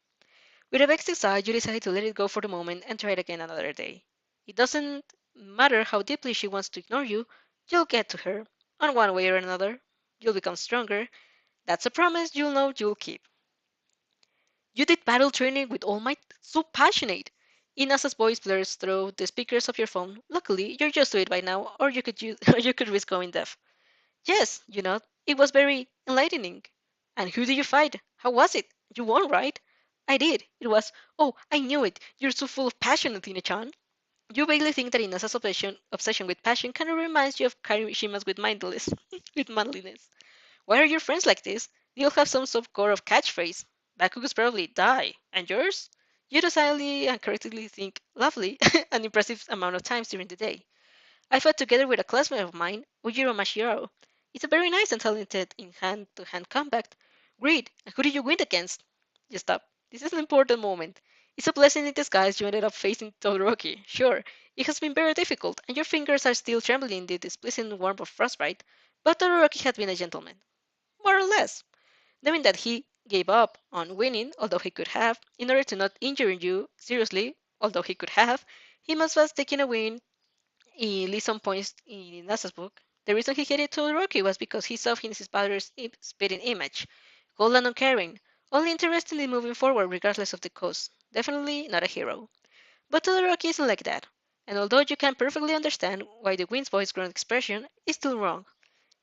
With a vexed sigh, you decide to let it go for the moment and try it again another day. It doesn't matter how deeply she wants to ignore you, you'll get to her. On one way or another, you'll become stronger. That's a promise you'll know you'll keep. You did battle training with all might? So passionate! Inasa's voice blurs through the speakers of your phone. Luckily, you're used to it by now, or you could or you could risk going deaf. Yes, you know, it was very enlightening. And who did you fight? How was it? You won, right? I did. It was. Oh, I knew it. You're so full of passion, Athena-chan. You vaguely think that Inasa's obsession with passion kind of reminds you of Karishima's with mindless, with manliness. Why are your friends like this? They'll have some sort of catchphrase. Bakugo's probably die. And yours? You decidedly and correctly think lovely an impressive amount of times during the day. I fought together with a classmate of mine, Ujiro Mashiro. It's a very nice and talented in hand-to-hand combat. Great, and who did you win against? Just stop. This is an important moment. It's a blessing in disguise you ended up facing Todoroki. Sure, it has been very difficult, and your fingers are still trembling in the displeasing warmth of frostbite, but Todoroki had been a gentleman. More or less. Knowing that he gave up on winning, although he could have, in order to not injure you seriously, although he could have, he must have taken a win in Leeson points in Nasa's book. The reason he hated Todoroki was because he saw in his father's spitting image, cold and uncaring, only interested in moving forward regardless of the cost. Definitely not a hero. But Todoroki isn't like that, and although you can perfectly understand why the Wind's voice grown expression is still wrong,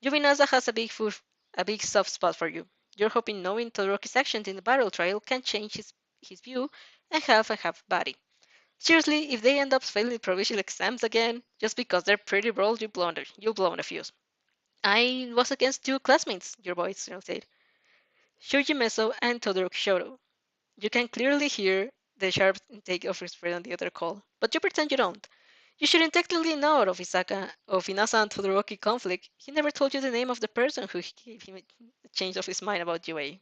Yubinaza has a big soft spot for you. You're hoping knowing Todoroki's actions in the battle trial can change his view and half body. Seriously, if they end up failing provincial exams again, just because they're pretty bold, you'll blow on a fuse. I was against two classmates, your voice said. Shoji Meso and Todoroki Shoto. You can clearly hear the sharp intake of his friend on the other call, but you pretend you don't. You shouldn't technically know of Inasa and Todoroki conflict. He never told you the name of the person who gave him a change of his mind about UA.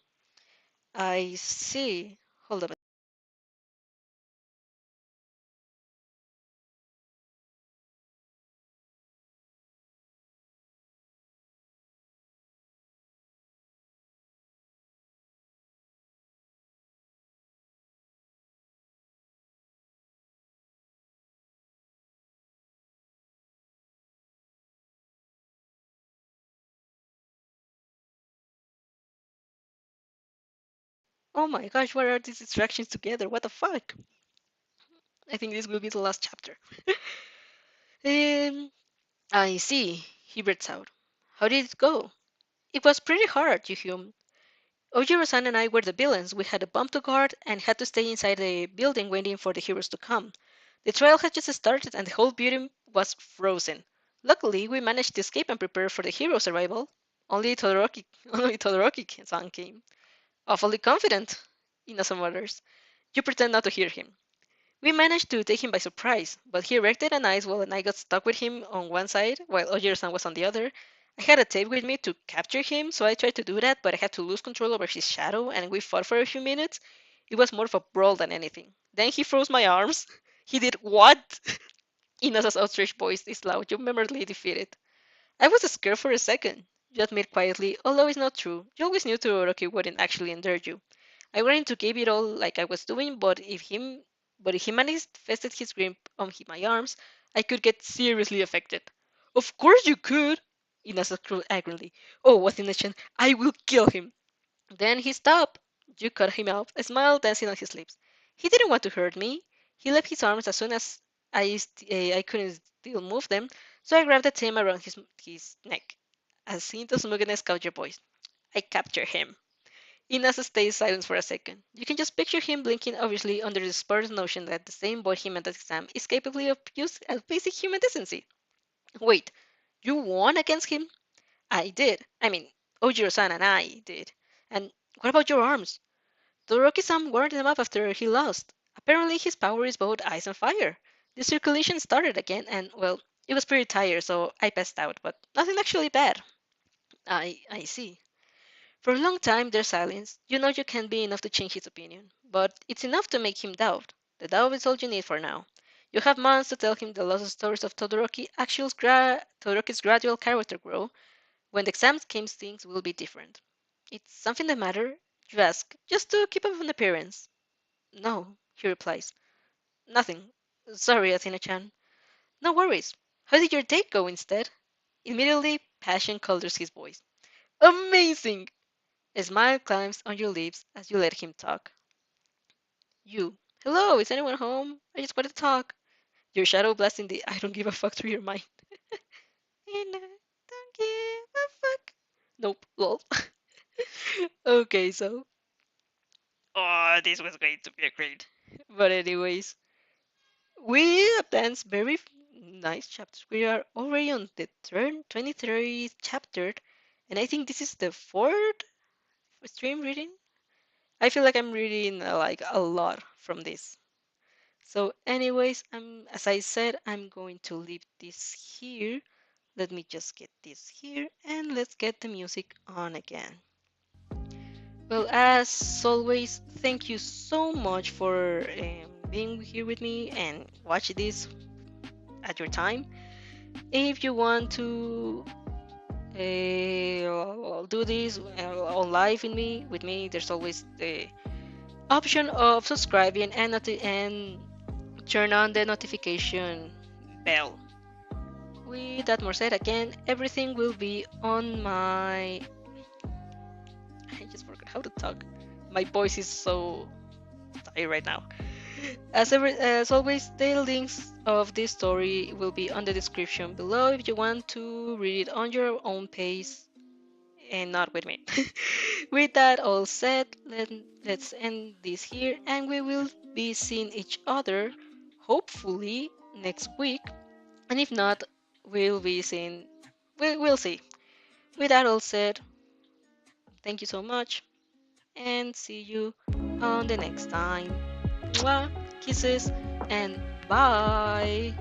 I see. Hold on. Oh my gosh, what are these distractions together? What the fuck? I think this will be the last chapter. um, I see, he breathes out. How did it go? It was pretty hard, you hume. Ojiro-san and I were the villains. We had a bomb to guard and had to stay inside the building waiting for the heroes to come. The trial had just started and the whole building was frozen. Luckily, we managed to escape and prepare for the heroes' arrival. Only Todoroki-san came. Awfully confident, Innocent mutters. You pretend not to hear him. We managed to take him by surprise, but he erected an ice wall and I got stuck with him on one side while Ojiro-san was on the other. I had a tape with me to capture him, so I tried to do that, but I had to lose control over his shadow and we fought for a few minutes. It was more of a brawl than anything. Then he froze my arms. He did what? Inasa's outstretched voice is loud. You memorably defeated. I was scared for a second. You admit quietly, although it's not true. You always knew Todoroki wouldn't actually endure you. I wanted to give it all like I was doing, but if he manifested his grip on my arms, I could get seriously affected. Of course you could, Inasa cried angrily. Oh, what in the chin? I will kill him. Then he stopped. You cut him off, a smile dancing on his lips. He didn't want to hurt me. He left his arms as soon as I couldn't still move them, so I grabbed the tape around his neck. A hint of smugness caught your voice. I captured him. Inasa stays silent for a second. You can just picture him blinking, obviously under the spurred notion that the same boy he met at exam is capable of use of basic human decency. Wait, you won against him? I did. I mean, Ojiro-san and I did. And what about your arms? Todoroki-san warmed them up after he lost. Apparently his power is both ice and fire. The circulation started again and, well, it was pretty tired, so I passed out, but nothing actually bad. I see. For a long time there's silence. You know you can't be enough to change his opinion, but it's enough to make him doubt. The doubt is all you need for now. You have months to tell him the lost stories of Todoroki's gradual character growth. When the exams came, things will be different. It's something that matter. You ask, just to keep up an appearance. No, he replies. Nothing. Sorry, Athena-chan. No worries. How did your date go instead? Immediately, passion colors his voice. Amazing! A smile climbs on your lips as you let him talk. You. Hello, is anyone home? I just wanted to talk. Your shadow blasting the I don't give a fuck through your mind. And I don't give a fuck. Nope, lol. Okay, so. Oh, this was going to be a great. But, anyways, we advanced very nice chapters. We are already on the 23rd chapter, and I think this is the fourth stream reading. I feel like I'm reading like a lot from this. So, anyways, as I said, I'm going to leave this here. Let me just get this here, and let's get the music on again. Well, as always, thank you so much for being here with me and watch this at your time. If you want to do this on live with me, there's always the option of subscribing and turn on the notification bell. With that more said, again, everything will be on my. I just forgot how to talk. My voice is so tired right now. As always, the links of this story will be on the description below if you want to read it on your own pace and not with me. With that all said, let's end this here and we will be seeing each other hopefully next week. And if not, we'll be seeing, we'll see. With that all said, thank you so much and see you on the next time. Mwah, kisses and bye.